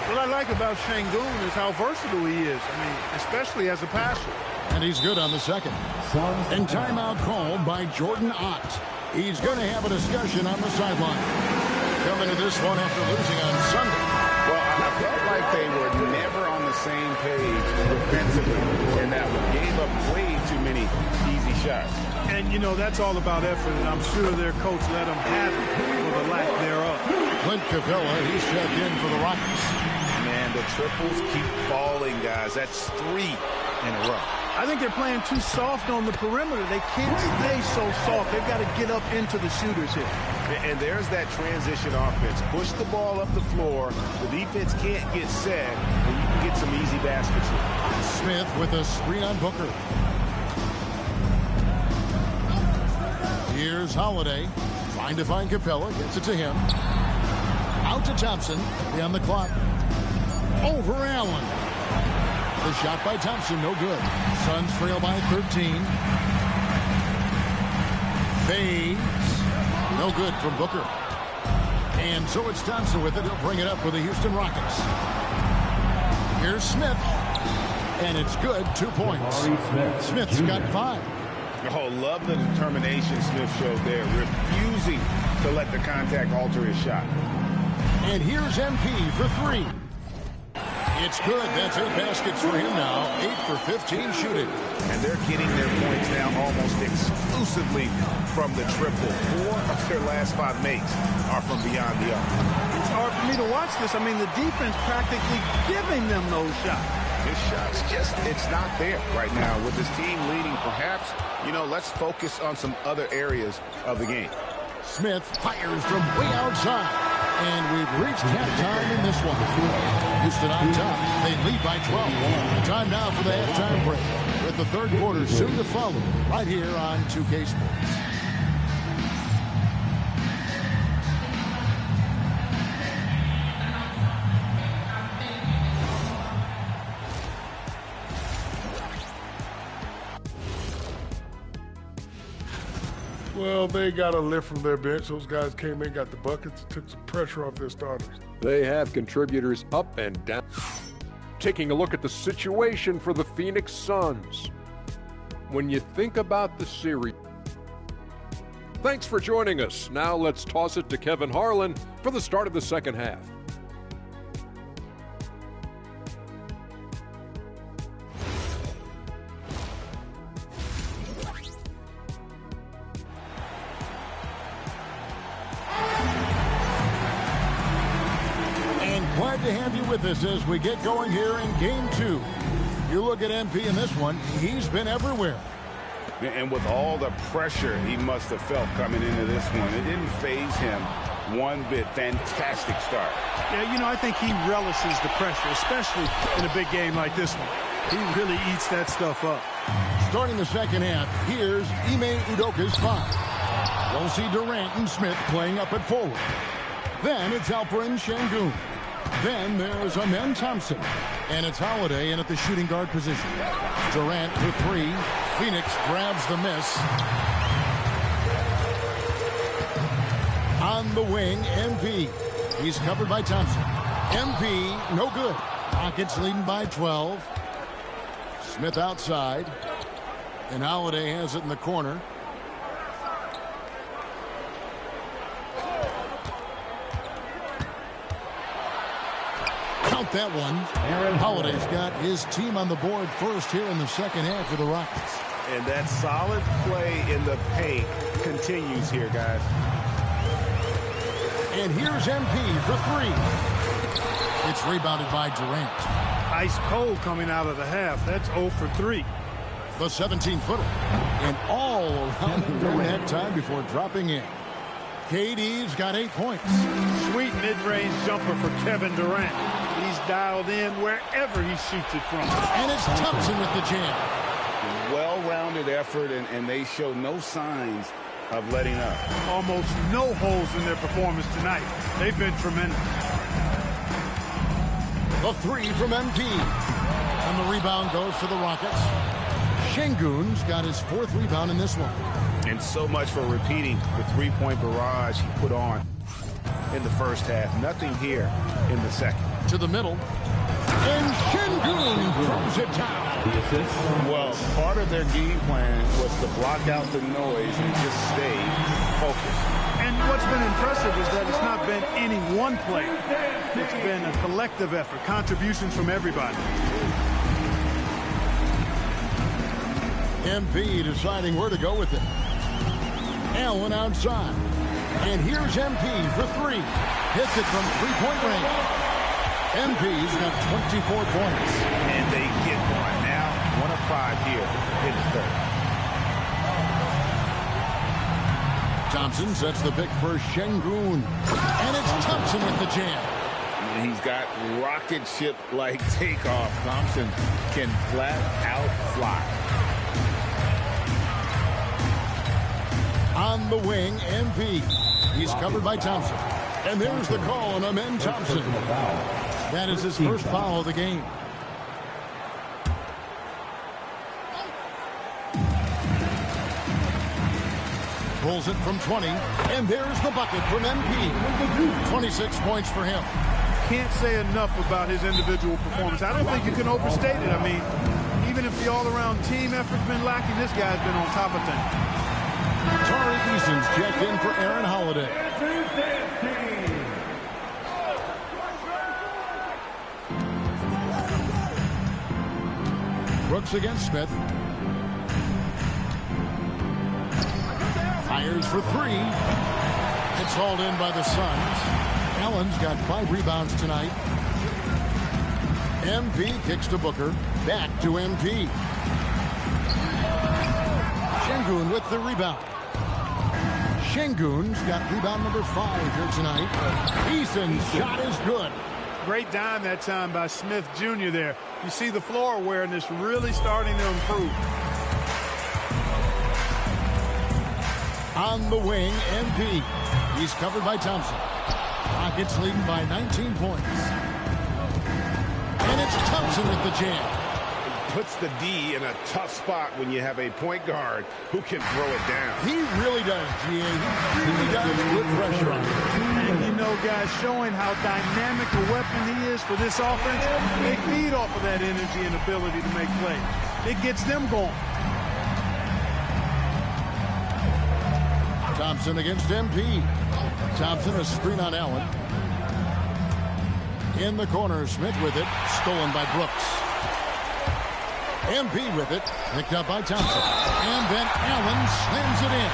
What I like about Şengün is how versatile he is. I mean, especially as a passer.
And he's good on the second. And timeout called by Jordan Ott. He's going to have a discussion on the sideline. Coming to this one after losing on Sunday.
Well, I felt like they were never on the same page defensively in that one. Gave up way too many easy shots.
And, you know, that's all about effort, and I'm sure their coach let them have it for the lack thereof.
Clint Capella, he's checked in for the Rockets.
Man, the triples keep falling, guys. That's 3 in a row.
I think they're playing too soft on the perimeter. They can't stay so soft. They've got to get up into the shooters here.
And there's that transition offense. Push the ball up the floor. The defense can't get set, and you can get some easy baskets here.
Smith with a screen on Booker. Here's Holiday. Trying to find Capella. Gets it to him. Out to Thompson. On the clock. Over Allen. The shot by Thompson, no good. Suns trail by 13. Fades. No good from Booker. And so it's Thompson with it. He'll bring it up for the Houston Rockets. Here's Smith. And it's good. 2 points. Smith's got 5.
Oh, love the determination Smith showed there. Refusing to let the contact alter his shot.
And here's MP for 3. It's good. That's 8 baskets for him now. 8 for 15 shooting.
And they're getting their points now almost exclusively from the triple. 4 of their last 5 makes are from beyond the arc.
It's hard for me to watch this. I mean, the defense practically giving them those shots.
His shots it's not there right now. With this team leading, perhaps, let's focus on some other areas of the game.
Smith fires from way outside. And we've reached halftime in this one. Houston on top. They lead by 12. Time now for the halftime break. With the third quarter soon to follow right here on 2K Sports.
Well, they got a lift from their bench. Those guys came in, got the buckets, took some pressure off their starters.
They have contributors up and down. Taking a look at the situation for the Phoenix Suns. When you think about the series. Thanks for joining us. Now let's toss it to Kevin Harlan for the start of the second half.
Glad to have you with us as we get going here in Game 2. You look at MP in this one, he's been everywhere.
And with all the pressure he must have felt coming into this one, it didn't faze him one bit. Fantastic start.
Yeah, you know, I think he relishes the pressure, especially in a big game like this one. He really eats that stuff up.
Starting the second half, here's Ime Udoka's 5. We'll see Durant and Smith playing up at forward. Then it's Alperen Sengun. Then there's Amen Thompson. And it's Holiday in at the shooting guard position. Durant to 3. Phoenix grabs the miss. On the wing, MP. He's covered by Thompson. MP, no good. Rockets leading by 12. Smith outside. And Holiday has it in the corner. Count that one. Holiday's got his team on the board first here in the second half for the Rockets.
And that solid play in the paint continues here, guys.
And here's MP for 3. It's rebounded by Durant.
Ice cold coming out of the half. That's 0 for 3.
The 17-footer. And all around during that time before dropping in. KD's got 8 points.
Sweet mid-range jumper for Kevin Durant. He's dialed in wherever he shoots it from.
And it's Thompson with the jam.
Well-rounded effort, and they show no signs of letting up.
Almost no holes in their performance tonight. They've been tremendous.
The 3 from MP. And the rebound goes to the Rockets. Sengun's got his 4th rebound in this one.
And so much for repeating the three-point barrage he put on in the first half. Nothing here in the second.
To the middle. And Sengun throws it down.
Well, part of their game plan was to block out the noise and just stay focused.
And what's been impressive is that it's not been any one player. It's been a collective effort, contributions from everybody.
MP deciding where to go with it. Allen outside. And here's MP for 3. Hits it from three-point range. MP's got 24 points.
And they get one now. 1 of 5 here in the third.
Thompson sets the pick for Sengun. And it's Thompson with the jam.
And he's got rocket ship-like takeoff. Thompson can flat out fly.
On the wing, MP. He's covered by Thompson. And there's the call on Amen Thompson. That is his first foul of the game. Pulls it from 20. And there's the bucket from MP. 26 points for him.
Can't say enough about his individual performance. I don't think you can overstate it. I mean, even if the all-around team effort's been lacking, this guy's been on top of things.
Tari Eason's checked in for Aaron Holiday. Brooks against Smith. Fires for 3. It's hauled in by the Suns. Allen's got 5 rebounds tonight. MP kicks to Booker. Back to MP. Sengun with the rebound. Sengun's got rebound number 5 here tonight. Eason's shot is good.
Great dime that time by Smith Jr. there. You see the floor awareness really starting to improve.
On the wing, MP. He's covered by Thompson. Rockets leading by 19 points. And it's Thompson with the jam.
Puts the D in a tough spot when you have a point guard who can throw it down.
He really does, G.A. He really does put pressure on him.
And you know, guys, showing how dynamic a weapon he is for this offense, they feed off of that energy and ability to make plays. It gets them going.
Thompson against MP. Thompson a screen on Allen. In the corner, Smith with it. Stolen by Brooks. MP with it. Picked up by Thompson. And then Allen slams it in.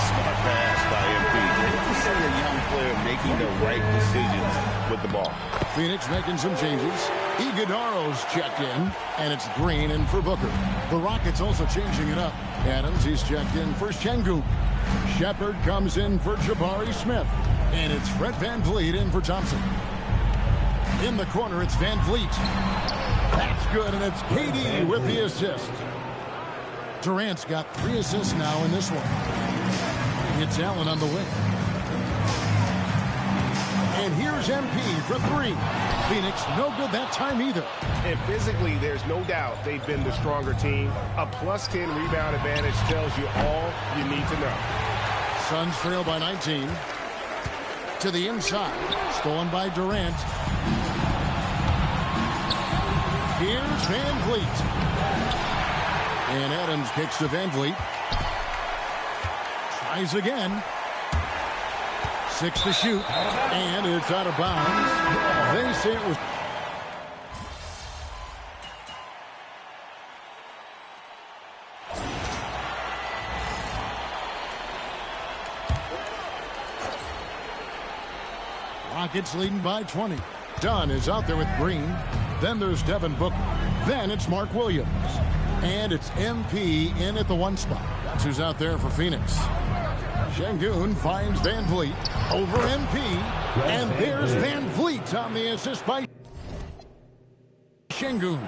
Smart pass by MP. Good to see a young player making the right decisions with the ball.
Phoenix making some changes. Iguodala's checked in, and it's Green in for Booker. The Rockets also changing it up. Adams, he's checked in for Şengün. Shepard comes in for Jabari Smith, and it's Fred VanVleet in for Thompson. In the corner, it's VanVleet. That's good, and it's KD with the assist. Durant's got 3 assists now in this one. It's Allen on the wing. And here's MP for 3. Phoenix, no good that time either.
And physically, there's no doubt they've been the stronger team. A +10 rebound advantage tells you all you need to know.
Suns trail by 19. To the inside. Stolen by Durant. Here's VanVleet. And Adams kicks to VanVleet. Tries again. 6 to shoot. And it's out of bounds. They say it was... Rockets leading by 20. Dunn is out there with Green. Then there's Devin Booker. Then it's Mark Williams. And it's MP in at the 1 spot. That's who's out there for Phoenix. Şengün finds VanVleet over MP. And there's VanVleet on the assist by Şengün.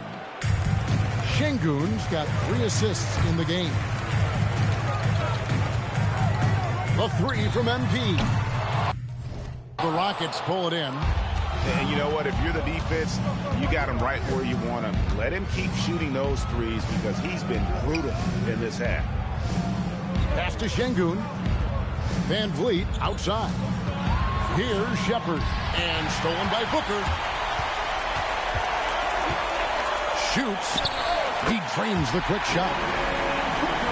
Şengün's got 3 assists in the game. The 3 from MP. The Rockets pull it in.
And you know what? If you're the defense, you got him right where you want him. Let him keep shooting those threes because he's been brutal in this half.
Pass to Şengün. VanVleet outside. Here's Shepard. And stolen by Booker. Shoots. He trains the quick shot.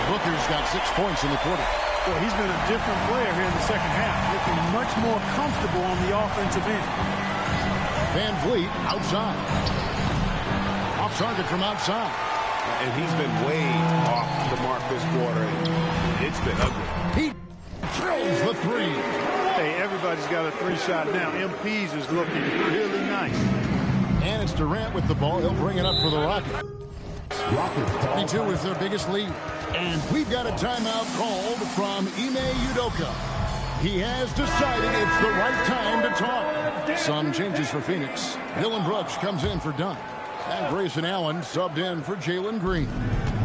Booker's got 6 points in the quarter.
Well, he's been a different player here in the second half, looking much more comfortable on the offensive end.
VanVleet outside. Off target from outside.
And he's been way off the mark this quarter. It's been ugly.
He drills the 3.
Hey, everybody's got a 3-shot now. MP's is looking really nice.
And it's Durant with the ball. He'll bring it up for the Rockets. 22 is their biggest lead. And we've got a timeout called from Ime Udoka. He has decided it's the right time to talk. Some changes for Phoenix. Dylan Brooks comes in for Dunn. And Grayson Allen subbed in for Jalen Green.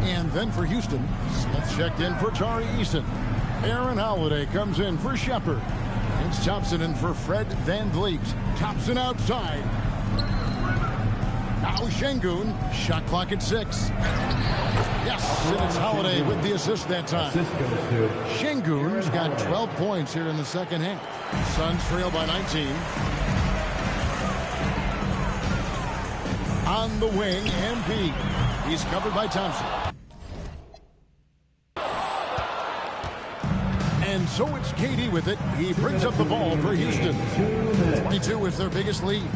And then for Houston, Smith checked in for Tari Eason. Aaron Holiday comes in for Shepard. It's Thompson in for Fred VanVleet. Thompson outside. Now Şengün. Shot clock at 6. Yes, and it's Holiday with the assist that time. Şengün's got 12 points here in the second half. Suns trail by 19. On the wing, MP. He's covered by Thompson. And so it's KD with it. He brings up the ball for Houston. 22 is their biggest lead.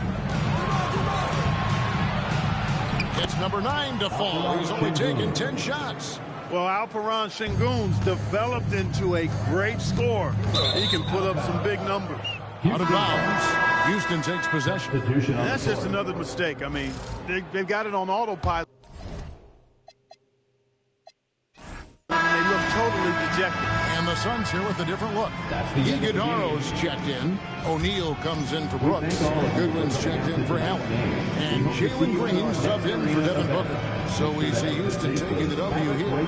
It's number 9 to fall. He's only taken 10 shots.
Well, Alperen Şengün's developed into a great scorer. He can put up some big numbers.
Out of bounds. Houston takes possession.
And that's just another mistake. I mean, they've got it on autopilot. And they look totally dejected.
And the Suns here with a different look. Iguodala's checked in. O'Neal comes in for Brooks. Goodwin's checked in for Allen. And Jalen Green subbed in for Devin Booker. So we see Houston taking the W here.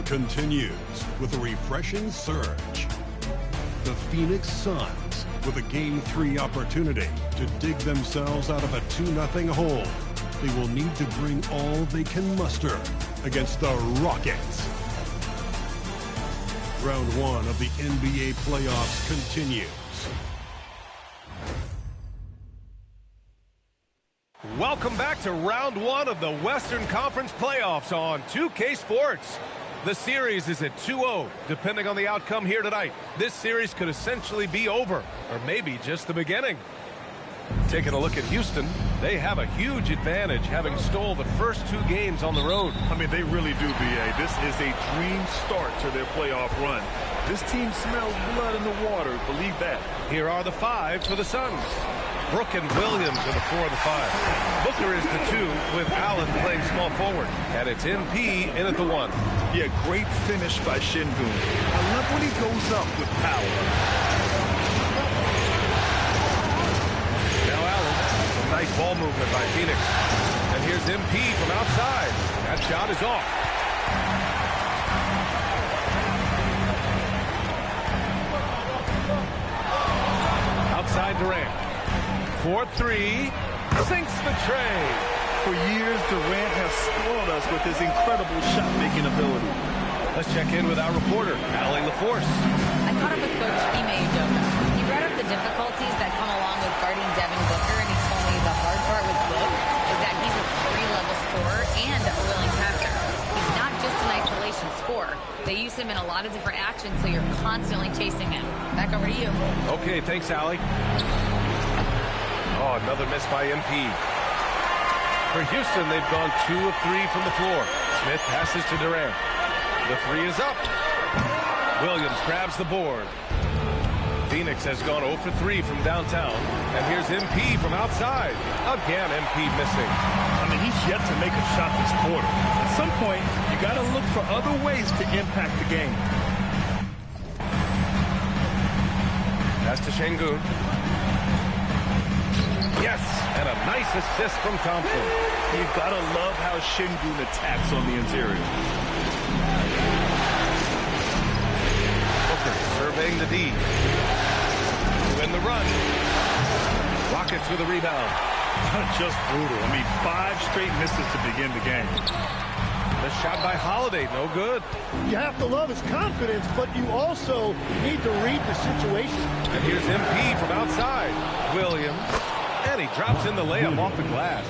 continues with a refreshing surge. The Phoenix Suns with a Game 3 opportunity to dig themselves out of a 2-0 hole. They will need to bring all they can muster against the Rockets. Round 1 of the NBA playoffs continues.
Welcome back to round 1 of the Western Conference playoffs on 2K Sports. The series is at 2-0. Depending on the outcome here tonight, this series could essentially be over, or maybe just the beginning. Taking a look at Houston, they have a huge advantage having stole the first 2 games on the road.
I mean, they really do, B.A. This is a dream start to their playoff run. This team smells blood in the water, believe that.
Here are the 5 for the Suns. Brook and Williams are the 4 of the 5. Booker is the 2 with Allen playing small forward. And it's MP in at the 1.
Yeah, great finish by Şengün. I love when he goes up with power.
Now Allen, some nice ball movement by Phoenix. And here's MP from outside. That shot is off. Outside Durant. 4-3. Sinks the tray.
For years, Durant has spoiled us with his incredible shot-making ability.
Let's check in with our reporter, Allie LaForce.
I caught up with Coach Ime Udoka. He brought up the difficulties that come along with guarding Devin Booker, and he told me the hard part with Book is that he's a 3-level scorer and a willing passer. He's not just an isolation scorer. They use him in a lot of different actions, so you're constantly chasing him. Back over to you.
Okay, thanks, Allie. Oh, another miss by MP. For Houston, they've gone 2 of 3 from the floor. Smith passes to Durant. The 3 is up. Williams grabs the board. Phoenix has gone 0 for 3 from downtown. And here's MP from outside. Again, MP missing.
I mean, he's yet to make a shot this quarter. At some point, you got to look for other ways to impact the game.
Pass to Şengün. Yes, and a nice assist from Thompson.
You've got to love how Şengün attacks on the interior.
Booker surveying the D. To win the run. Rockets with a rebound.
Just brutal. I mean, 5 straight misses to begin the game.
The shot by Holiday, no good.
You have to love his confidence, but you also need to read the situation.
And here's MP from outside. Williams. And he drops in the layup off the glass.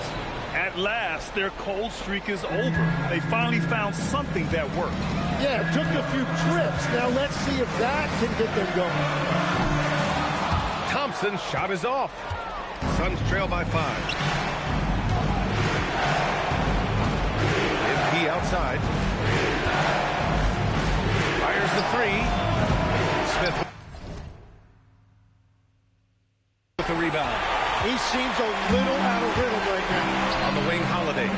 At last, their cold streak is over. They finally found something that worked.
Yeah, it took a few trips. Now let's see if that can get them going.
Thompson's shot is off. Suns trail by 5. MP outside. Fires the 3. Smith with the rebound.
He seems a little out of rhythm right now.
On the wing, Holiday.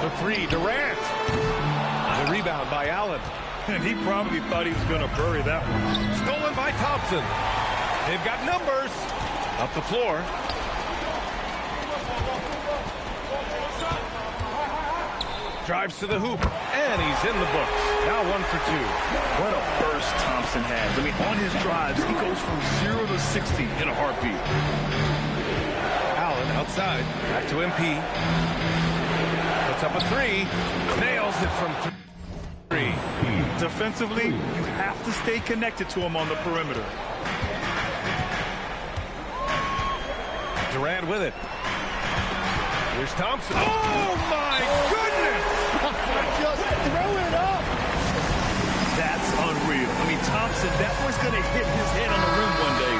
The 3, Durant. The rebound by Allen.
And he probably thought he was going to bury that one.
Stolen by Thompson. They've got numbers. Up the floor. Drives to the hoop. And he's in the books. Now 1 for 2.
What a burst Thompson has. I mean, on his drives, he goes from 0 to 60 in a heartbeat.
Allen outside. Back to MP. Puts up a 3. Nails it from 3.
Defensively, you have to stay connected to him on the perimeter.
Durant with it. Here's Thompson. Oh, my goodness!
Just throw it up.
That's unreal. I mean, Thompson, that was going to hit his head on the rim one day.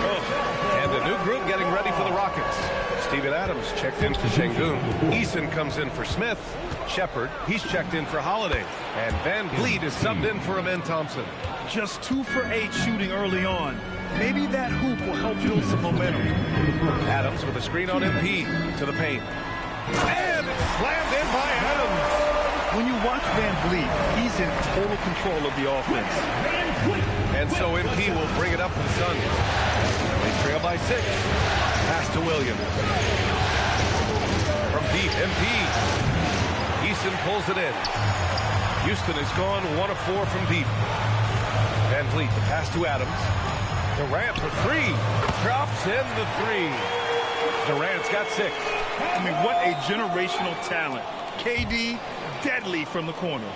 Oh. And the new group getting ready for the Rockets. Steven Adams checked in for Şengün. Eason comes in for Smith. Shepard, he's checked in for Holiday. And Van Vliet is subbed in for Amen Thompson.
Just 2 for 8 shooting early on. Maybe that hoop will help build some momentum.
Adams with a screen on MP to the paint. And it's slammed in by Adams.
When you watch Van Vliet, he's in total control of the offense.
And so MP will bring it up for the Suns. They trail by 6. Pass to Williams. From deep, MP. He Houston pulls it in. Houston has gone 1 of 4 from deep. Van Vliet, the pass to Adams. Durant for 3. Drops in the 3. Durant's got 6.
I mean, what a generational talent. KD, deadly from the corner.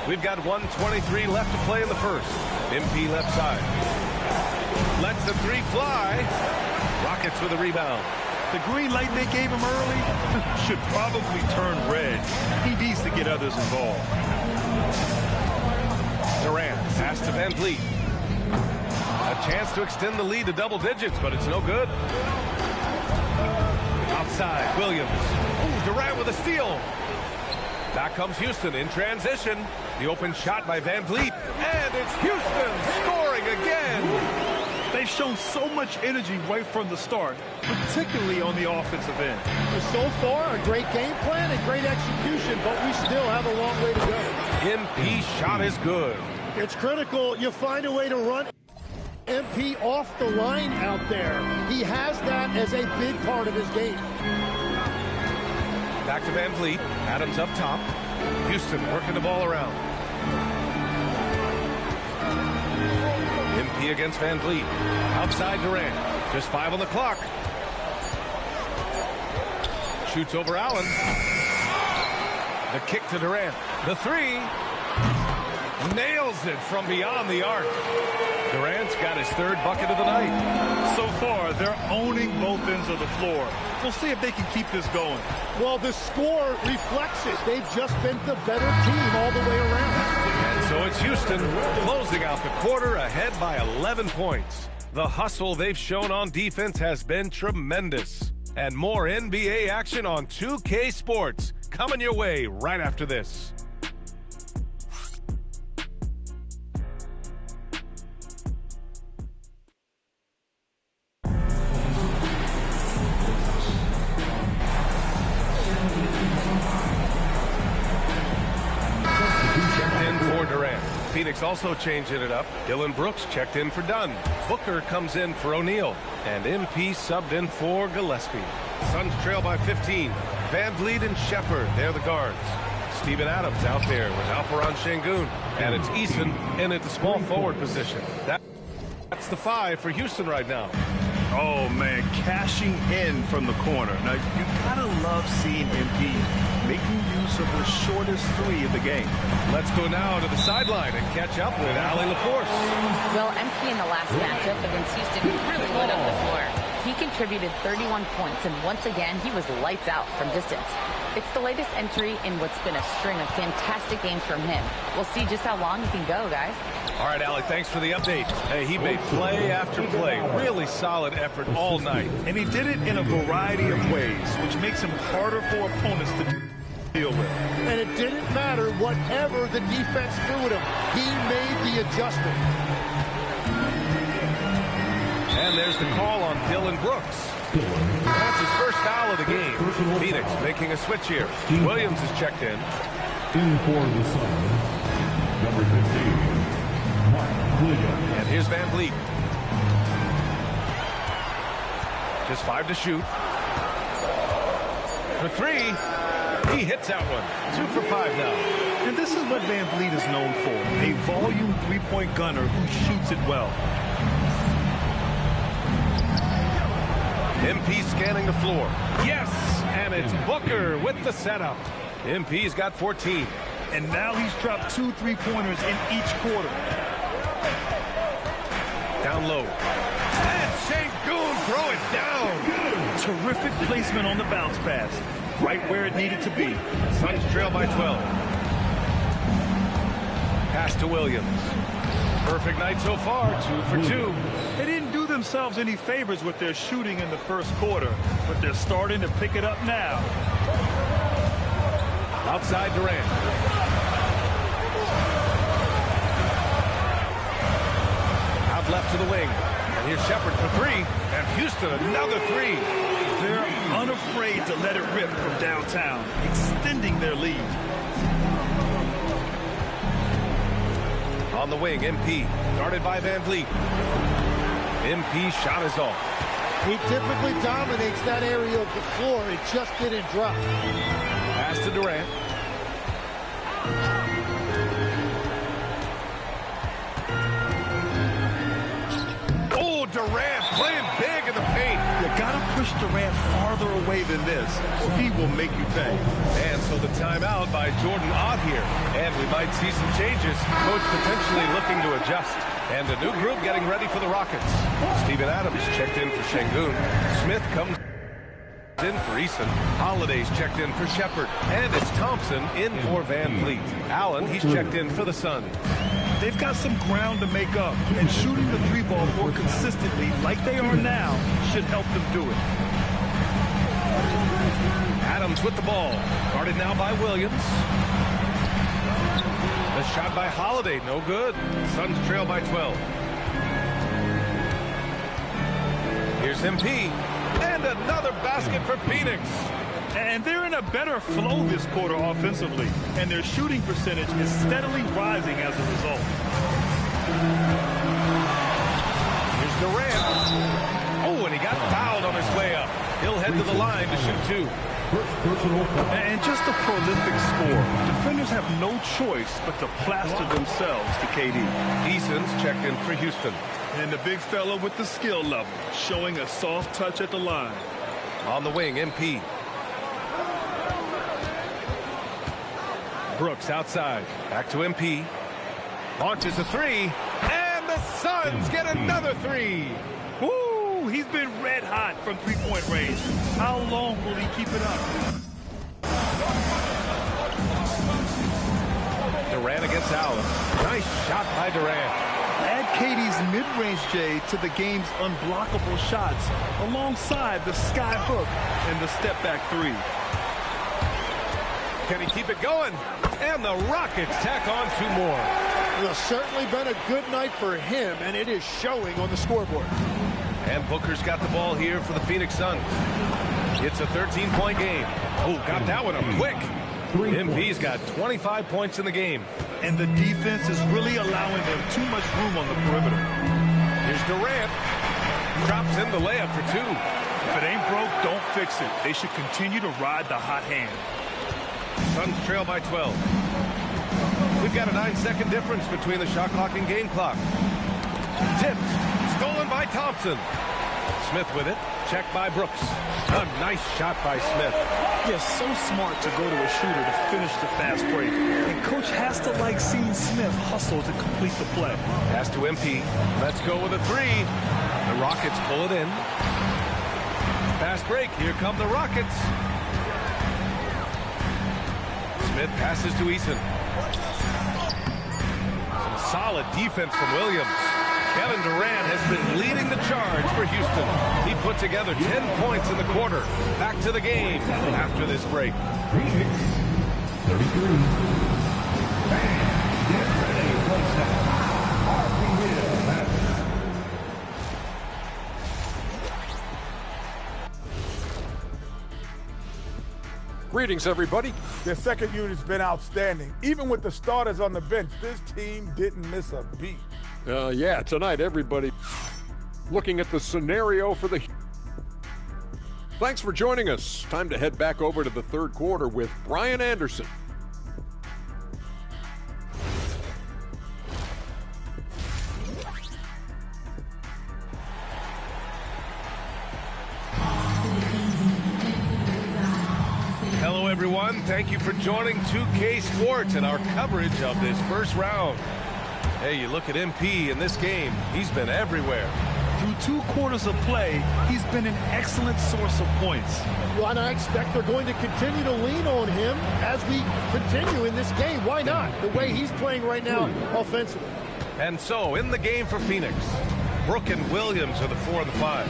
We've got 1:23 left to play in the first. MP left side. Lets the 3 fly. Rockets with a rebound.
The green light they gave him early should probably turn red. He needs to get others involved.
Durant, pass to Van Vliet. A chance to extend the lead to double digits, but it's no good. Outside, Williams. Ooh, Durant with a steal. Back comes Houston in transition. The open shot by Van Vliet. And it's Houston scoring again.
They've shown so much energy right from the start, particularly on the offensive end.
So far, a great game plan and great execution, but we still have a long way to go.
MP's shot is good.
It's critical you find a way to run MP off the line out there. He has that as a big part of his game.
Back to Van Vliet. Adams up top. Houston working the ball around. MP against Van Vliet. Outside Durant. Just 5 on the clock. Shoots over Allen. The kick to Durant. The 3. Nails it from beyond the arc. Durant's got his 3rd bucket of the night.
So far, they're owning both ends of the floor. We'll see if they can keep this going.
Well, the score reflects it. They've just been the better team all the way around.
And so it's Houston closing out the quarter ahead by 11 points. The hustle they've shown on defense has been tremendous. And more NBA action on 2K Sports coming your way right after this. Phoenix also changing it up. Dylan Brooks checked in for Dunn. Booker comes in for O'Neal. And MP subbed in for Gillespie. Suns trail by 15. Van Vliet and Shepard, they're the guards. Steven Adams out there with Alperon Şengün. And it's Eason in at the small forward position. That's the 5 for Houston right now.
Oh, man, cashing in from the corner. Now, you gotta love seeing MP making use of the shortest 3 of the game.
Let's go now to the sideline and catch up with Allie LaForce.
Well, MP in the last matchup against Houston really lit up the floor. He contributed 31 points, and once again, he was lights out from distance. It's the latest entry in what's been a string of fantastic games from him. We'll see just how long he can go, guys.
All right, Allie, thanks for the update. Hey, he made play after play. Really solid effort all night.
And he did it in a variety of ways, which makes him harder for opponents to deal with.
And it didn't matter whatever the defense threw at him. He made the adjustment.
And there's the call on Dylan Brooks. That's his first foul of the game. Phoenix making a switch here. Williams is checked in.
In for the Suns, number 15, Mark Williams.
And here's Van Vliet. Just 5 to shoot. For 3. He hits that one. 2 for 5 now.
And this is what Van Vliet is known for. A volume 3-point gunner who shoots it well.
MP scanning the floor. Yes! And it's Booker with the setup. MP's got 14.
And now he's dropped 2 3-pointers in each quarter.
Down low. And Şengün throw it down.
Terrific placement on the bounce pass. Right where it needed to be.
Suns trail by 12. Pass to Williams. Perfect night so far, 2 for 2.
They didn't do themselves any favors with their shooting in the first quarter, but they're starting to pick it up now.
Outside Durant. Out left to the wing. And here's Shepard for 3. And Houston another 3.
They're unafraid to let it rip from downtown, extending their lead.
On the wing, MP. Guarded by Van Vliet. MP shot is off.
He typically dominates that area of the floor. It just didn't drop.
Pass to Durant. Oh, Durant playing big in the paint.
You got to push Durant farther away than this, or he will make you pay.
And so the timeout by Jordan Ott here. And we might see some changes. Coach potentially looking to adjust. And a new group getting ready for the Rockets. Steven Adams checked in for Şengün. Smith comes in for Eason. Holiday's checked in for Shepherd. And it's Thompson in for Van Fleet. Allen, he's checked in for the Suns.
They've got some ground to make up, and shooting the three ball more consistently like they are now should help them do it.
Adams with the ball. Guarded now by Williams. The shot by Holiday, no good. Suns trail by 12. Here's MP. And another basket for Phoenix.
And they're in a better flow this quarter offensively, and their shooting percentage is steadily rising as a result.
Here's Durant. Oh, and he got fouled on his way up. He'll head to the line to shoot two.
And just a prolific score. Defenders have no choice but to plaster themselves to KD.
Eason's checked in for Houston.
And the big fella with the skill level, showing a soft touch at the line.
On the wing, MP. Brooks outside. Back to MP. Launches a three. And the Suns get another three.
Woo! He's been red hot from three-point range. How long will he keep it up?
Durant against Allen. Nice shot by Durant.
Add KD's mid-range J to the game's unblockable shots alongside the sky hook and the step-back three.
Can he keep it going? And the Rockets tack on two more.
It's certainly been a good night for him, and it is showing on the scoreboard.
And Booker's got the ball here for the Phoenix Suns. It's a 13-point game. Oh, got that one up quick. MP's got 25 points in the game.
And the defense is really allowing them too much room on the perimeter.
Here's Durant. Drops in the layup for two.
If it ain't broke, don't fix it. They should continue to ride the hot hand.
Suns trail by 12. We've got a 9-second difference between the shot clock and game clock. Tipped. Stolen by Thompson. Smith with it. Checked by Brooks. A nice shot by Smith.
Yeah, so smart to go to a shooter to finish the fast break. And coach has to like seeing Smith hustle to complete the play.
Pass to MP. Let's go with a three. The Rockets pull it in. Fast break. Here come the Rockets. Smith passes to Eason. Some solid defense from Williams. Kevin Durant has been leading the charge for Houston. He put together 10 points in the quarter. Back to the game after this break.
Phoenix, 33. Fans, get ready, place now.
Greetings, everybody.
Their second unit's been outstanding. Even with the starters on the bench, this team didn't miss a beat.
Yeah, tonight, everybody looking at the scenario for the... Thanks for joining us. Time to head back over to the third quarter with Brian Anderson.
Hello, everyone. Thank you for joining 2K Sports and our coverage of this first round. Hey, you look at MP in this game, he's been everywhere.
Through 2 quarters of play, he's been an excellent source of points.
Well, and I expect they're going to continue to lean on him as we continue in this game. Why not? The way he's playing right now offensively.
And so, in the game for Phoenix, Brook and Williams are the 4 and the 5.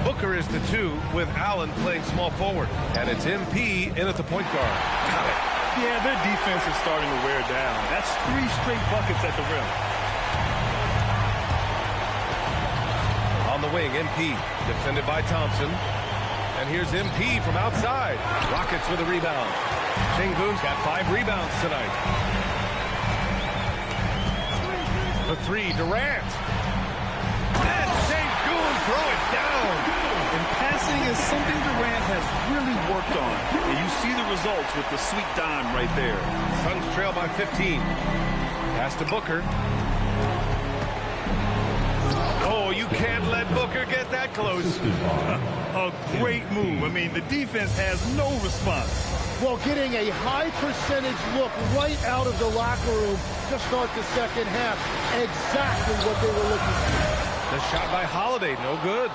Booker is the 2, with Allen playing small forward. And it's MP in at the point guard. Got it.
Yeah, their defense is starting to wear down. That's 3 straight buckets at the rim.
On the wing, MP, defended by Thompson. And here's MP from outside. Rockets with a rebound. Şengün's got 5 rebounds tonight. The 3, Durant. And Şengün throw it down. And
something Durant has really worked on, and you see the results with the sweet dime right there.
Suns trail by 15. Pass to Booker. Oh, you can't let Booker get that close.
A great move. I mean, the defense has no response.
Well, getting a high percentage look right out of the locker room to start the second half. Exactly what they were looking for.
The shot by Holiday, no good.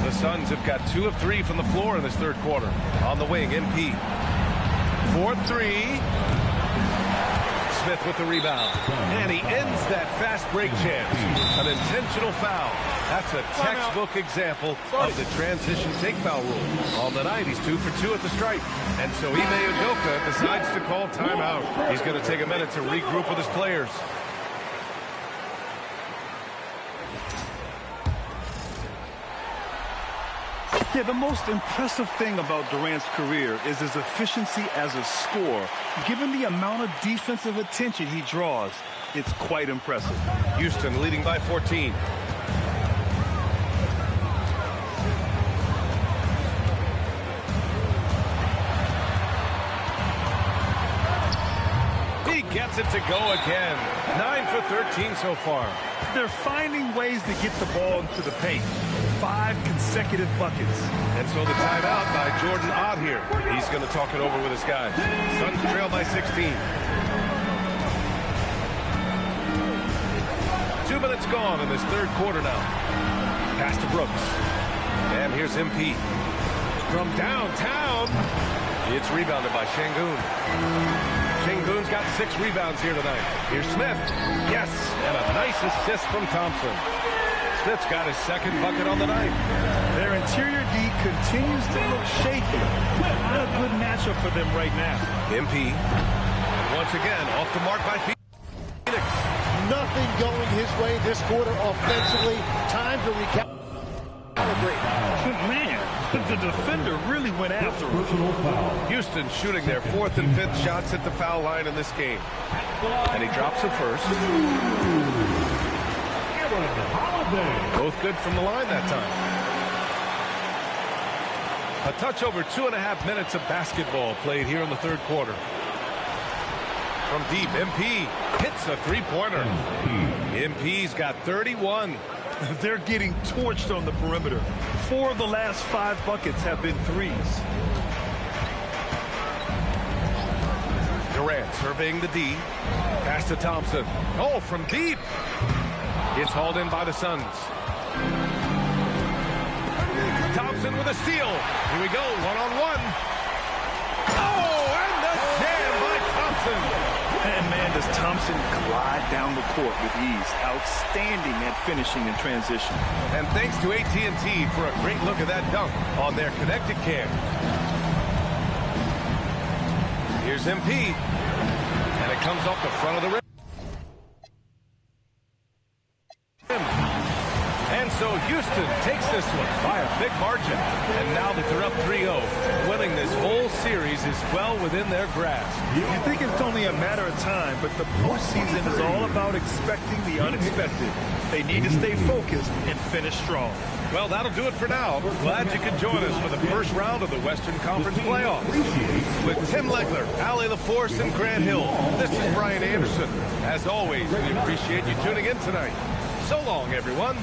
The Suns have got 2 of 3 from the floor in this third quarter. On the wing, MP. 4-3. Smith with the rebound. And he ends that fast break chance. An intentional foul. That's a textbook example of the transition take foul rule. On the night, he's 2 for 2 at the stripe. And so Ime Udoka decides to call timeout. He's going to take a minute to regroup with his players.
Yeah, the most impressive thing about Durant's career is his efficiency as a scorer. Given the amount of defensive attention he draws, it's quite impressive.
Houston leading by 14. He gets it to go again. 9 for 13 so far.
They're finding ways to get the ball into the paint. 5 consecutive buckets.
And so the timeout by Jordan Ott here. He's going to talk it over with his guys. Suns trail by 16. 2 minutes gone in this third quarter now. Pass to Brooks. And here's MP. From downtown, it's rebounded by Şengün. Şengün's got 6 rebounds here tonight. Here's Smith. Yes, and a nice assist from Thompson. Smith's got his second bucket on the night.
Their interior D continues to look shaky. Not a good matchup for them right now.
MP. Once again, off the mark by Phoenix.
Nothing going his way this quarter offensively. Time to recalibrate.
Man, the defender really went after him.
Houston shooting their 4th and 5th shots at the foul line in this game. And he drops it first. Both good from the line that time. A touch over 2.5 minutes of basketball played here in the third quarter. From deep, MP hits a three-pointer. MP's got 31.
They're getting torched on the perimeter. 4 of the last 5 buckets have been threes.
Durant surveying the D. Pass to Thompson. Oh, from deep. It's hauled in by the Suns. Thompson with a steal. Here we go, one-on-one. Oh, and the jam by Thompson.
And man, does Thompson glide down the court with ease. Outstanding at finishing in transition.
And thanks to AT&T for a great look at that dunk on their connected cam. Here's MP. And it comes off the front of the rim. And so Houston takes this one by a big margin. And now that they're up 3-0, winning this whole series is well within their grasp.
You think it's only a matter of time, but the postseason is all about expecting the unexpected. They need to stay focused and finish strong.
Well, that'll do it for now. Glad you could join us for the first round of the Western Conference playoffs. With Tim Legler, Allie LaForce, and Grant Hill, this is Brian Anderson. As always, we appreciate you tuning in tonight. So long, everyone.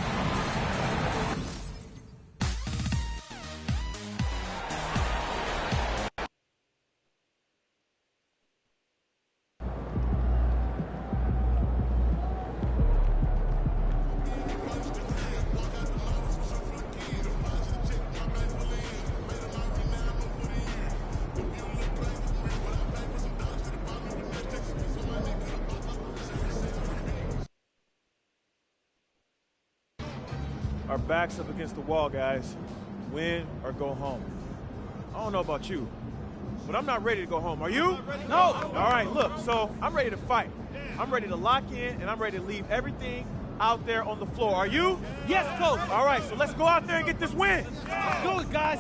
Our backs up against the wall, guys. Win or go home. I don't know about you, but I'm not ready to go home. Are you? No. All right, look, so I'm ready to fight. I'm ready to lock in, and I'm ready to leave everything out there on the floor. Are you? Yes, coach. All right, so let's go out there and get this win. Let's do it, guys.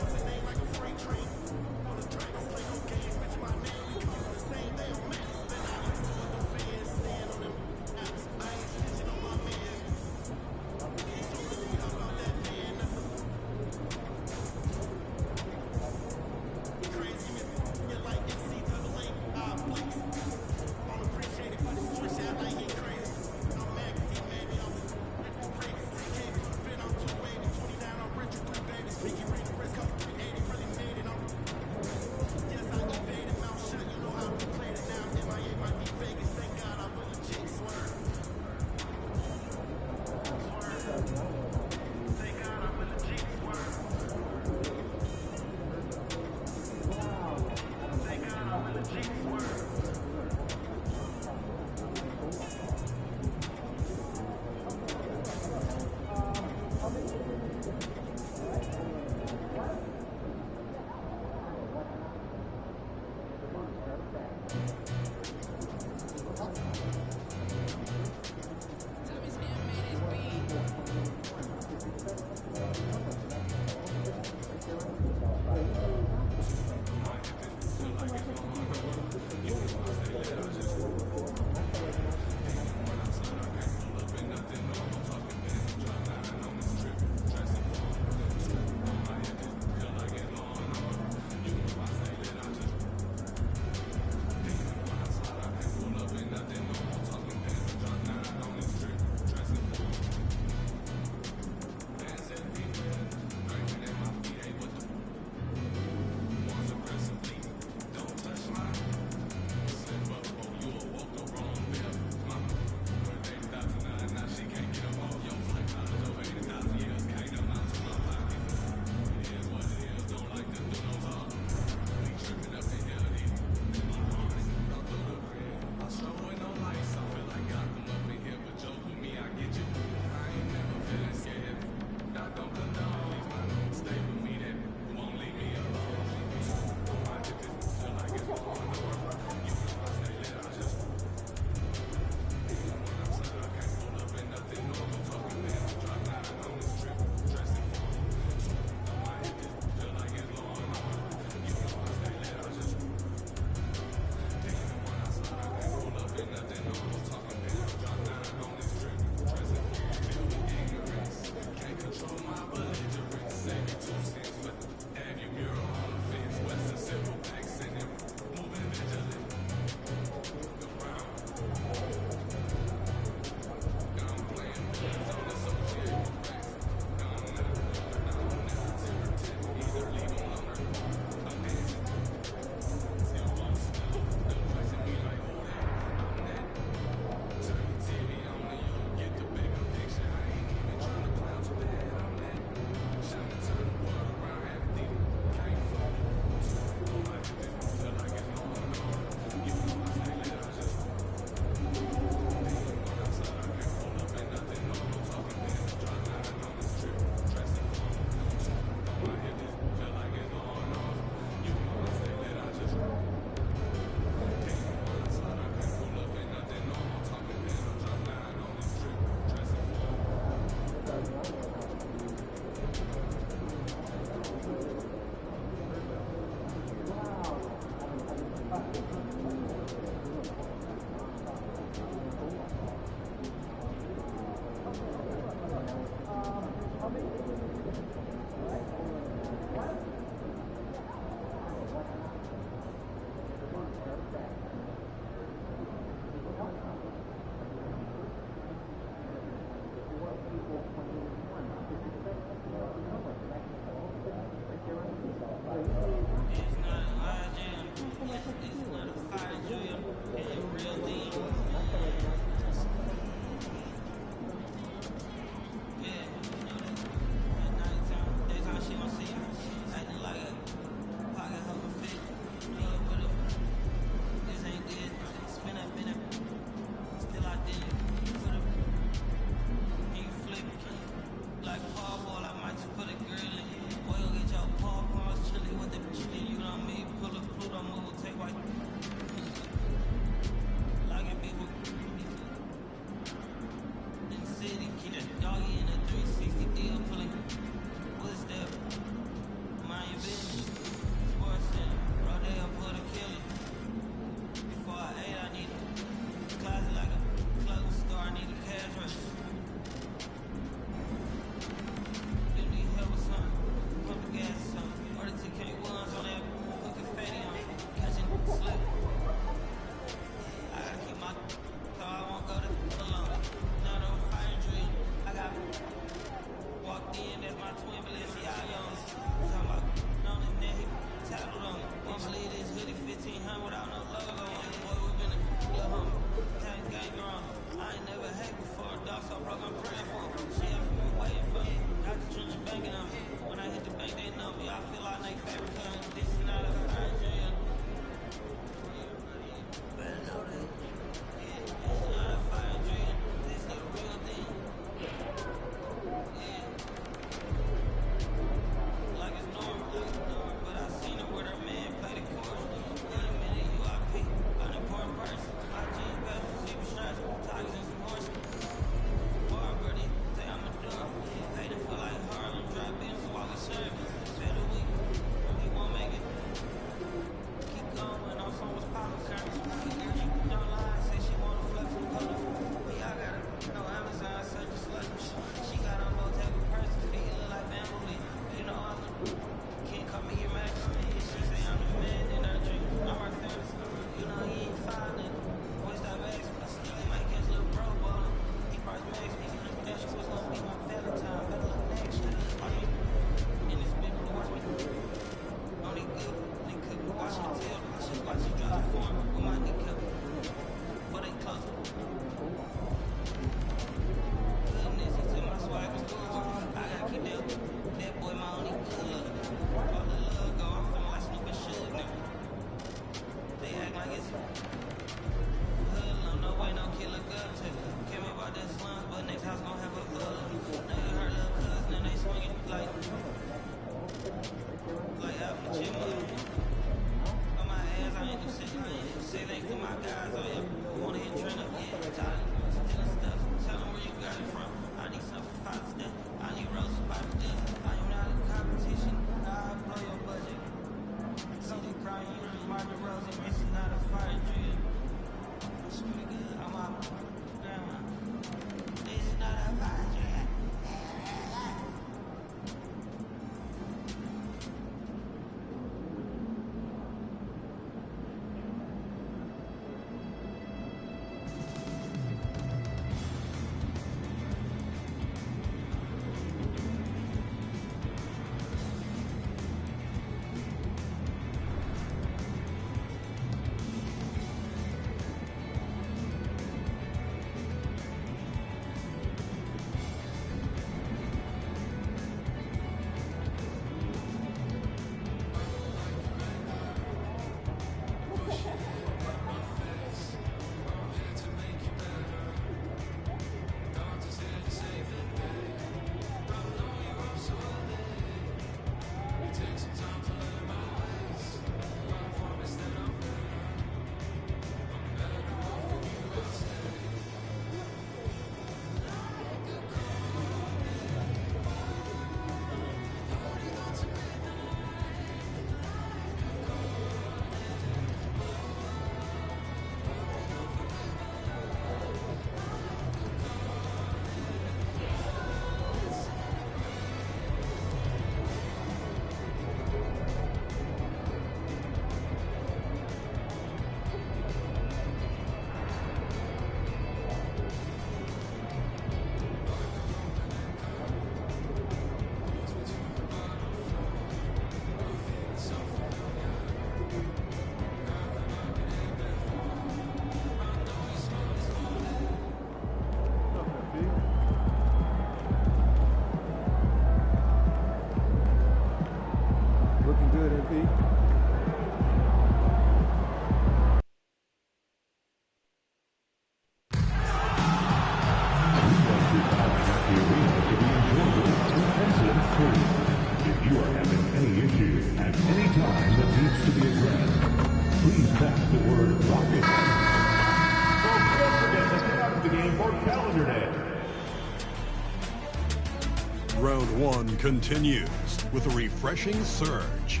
round one continues with a refreshing surge.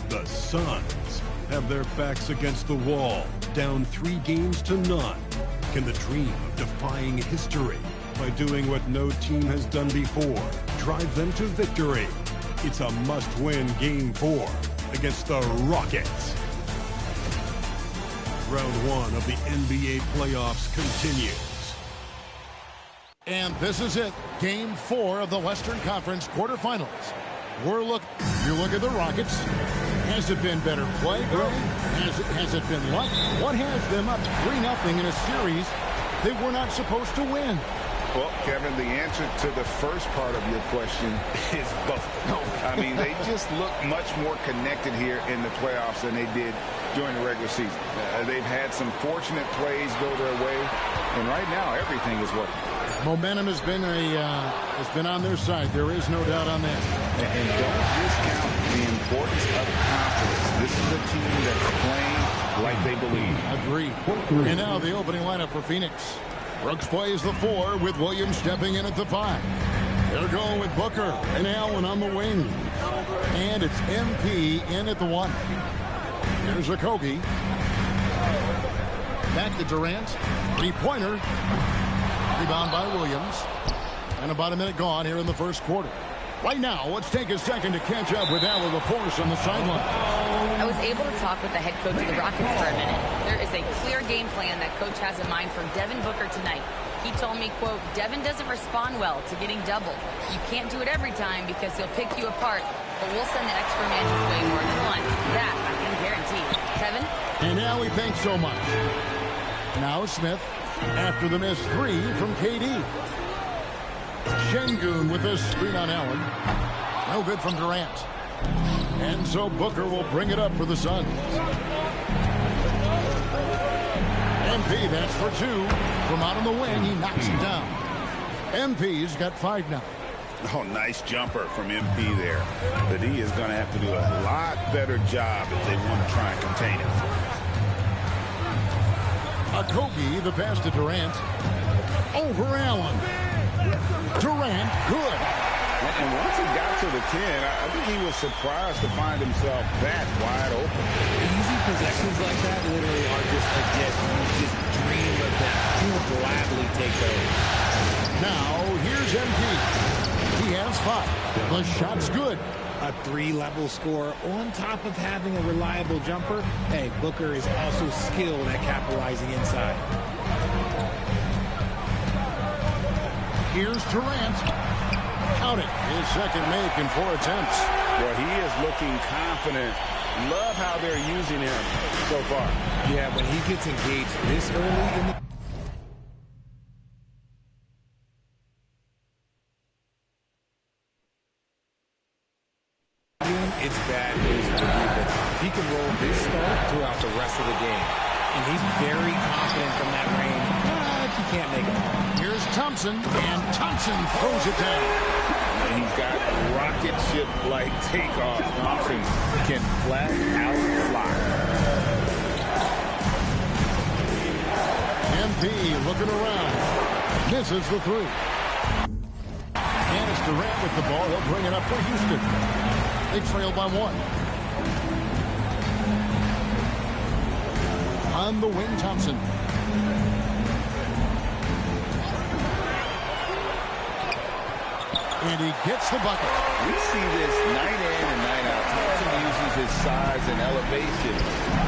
The Suns have their backs against the wall, down 3 games to none. Can the dream of defying history by doing what no team has done before drive them to victory? It's a must-win Game 4 against the Rockets. Round one of the NBA playoffs continues.
And this is it, Game 4 of the Western Conference quarterfinals. You look at the Rockets. Has it been better play, Greg? Has it been luck? What has them up 3-0 in a series they were not supposed to win?
Well, Kevin, the answer to the first part of your question is both. I mean, they just look much more connected here in the playoffs than they did during the regular season. They've had some fortunate plays go their way, and right now everything is working.
Momentum has been on their side. There is no doubt on that.
And don't discount the importance of confidence. This is a team that's playing like they believe.
Agreed. And now the opening lineup for Phoenix. Brooks plays the 4 with Williams stepping in at the 5. They're going with Booker and Allen on the wing. And it's MP in at the 1. Here's Okogie. Back to Durant. 3-pointer. Rebound by Williams. And about a minute gone here in the first quarter. Right now, let's take a second to catch up with Al LaForce on the sideline.
I was able to talk with the head coach of the Rockets for a minute. There is a clear game plan that coach has in mind for Devin Booker tonight. He told me, quote, Devin doesn't respond well to getting doubled. You can't do it every time because he'll pick you apart, but we'll send the extra man his way more than once. That I can guarantee. Kevin?
And now we thanks so much. Now Smith after the missed 3 from KD. Şengün with a screen on Allen. No good from Durant. And so Booker will bring it up for the Suns. MP, that's for 2. From out on the wing, he knocks it down. MP's got 5 now.
Oh, nice jumper from MP there. The D is going to have to do a lot better job if they want to try and contain him.
Okogie, the pass to Durant. Over Allen. Durant, good.
And once he got to the 10, I think he was surprised to find himself that wide open.
Easy possessions like that literally are just a gift. You just dream of that. He will gladly take those.
Now, here's MP. He has 5. The shot's good.
A 3-level score on top of having a reliable jumper. Hey, Booker is also skilled at capitalizing inside.
Here's Durant. Count it. His second make in 4 attempts.
Well, he is looking confident. Love how they're using him so far.
Yeah, when he gets engaged this early in the it's bad news for the defense. He can roll this start throughout the rest of the game. And he's very confident from that range, but you can't make him.
Here's Thompson, and Thompson throws it down.
And he's got rocket ship-like takeoff. Thompson can flat out fly.
MP looking around. Misses the 3. And it's Durant with the ball. He'll bring it up for Houston. They trail by 1. On the wing, Thompson. And he gets the bucket.
We see this night in and night out. Thompson uses his size and elevation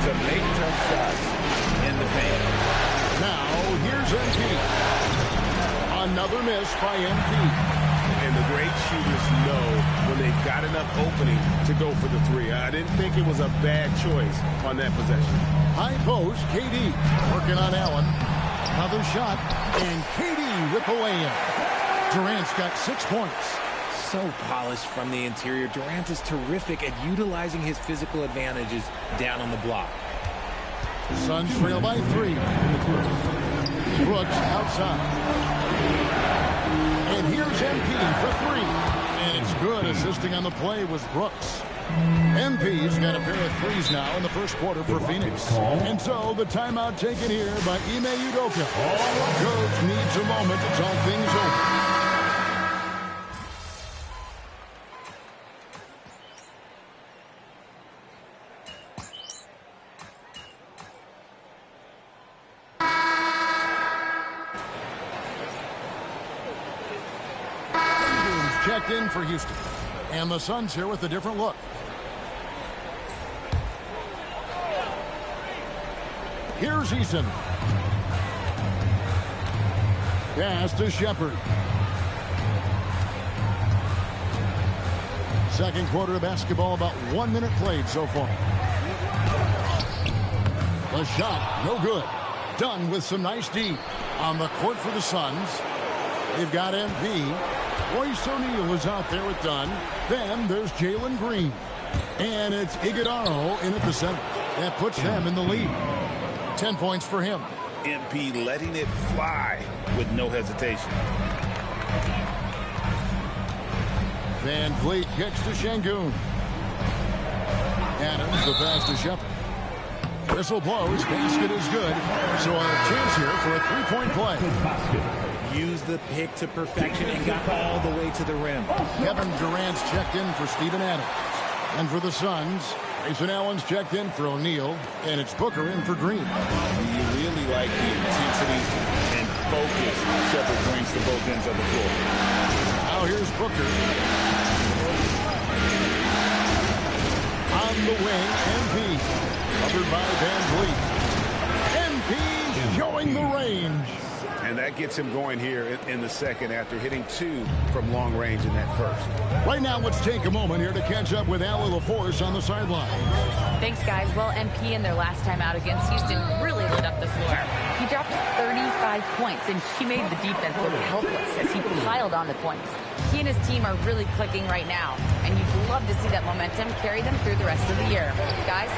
to make tough shots in the paint.
Now, here's MP. Another miss by MP.
And the great shooters know when they've got enough opening to go for the 3. I didn't think it was a bad choice on that possession.
High post, KD working on Allen. Another shot, and KD with the layup. Durant's got 6 points.
So polished from the interior. Durant is terrific at utilizing his physical advantages down on the block.
Suns trail by 3. Brooks outside. And here's MP for 3. And it's good. Assisting on the play was Brooks. MP's got a pair of 3s now in the first quarter for Phoenix. And so the timeout taken here by Ime Udoka. Coach needs a moment to talk things over. checked in for Houston. And the Suns here with a different look. Here's Eason. Pass to Shepard. Second quarter of basketball, about 1 minute played so far. The shot, no good. Dunn with some nice D on the court for the Suns. They've got MP. Royce O'Neal is out there with Dunn. Then there's Jalen Green. And it's Iguodala in at the center. That puts them in the lead. 10 points for him.
MP letting it fly with no hesitation.
Van Vliet kicks to Şengün. Adams, the pass to Shepard. Whistle blows, basket is good. So a chance here for a three-point play.
Used the pick to perfection and got all the way to the rim.
Kevin Durant's checked in for Steven Adams. And for the Suns, Grayson Allen's checked in for O'Neal, and it's Booker in for Green.
You really like the intensity and focus Shepard brings to both ends of the floor.
Now here's Booker. On the wing, MP. Covered by Van Vliet. MP showing the range.
And that gets him going here in the second after hitting 2 from long range in that first.
Right now, let's take a moment here to catch up with Allie LaForce on the sideline.
Thanks, guys. Well, MP in their last time out against Houston really lit up the floor. He dropped 35 points, and he made the defense look helpless as he piled on the points. He and his team are really clicking right now, and you'd love to see that momentum carry them through the rest of the year. Guys?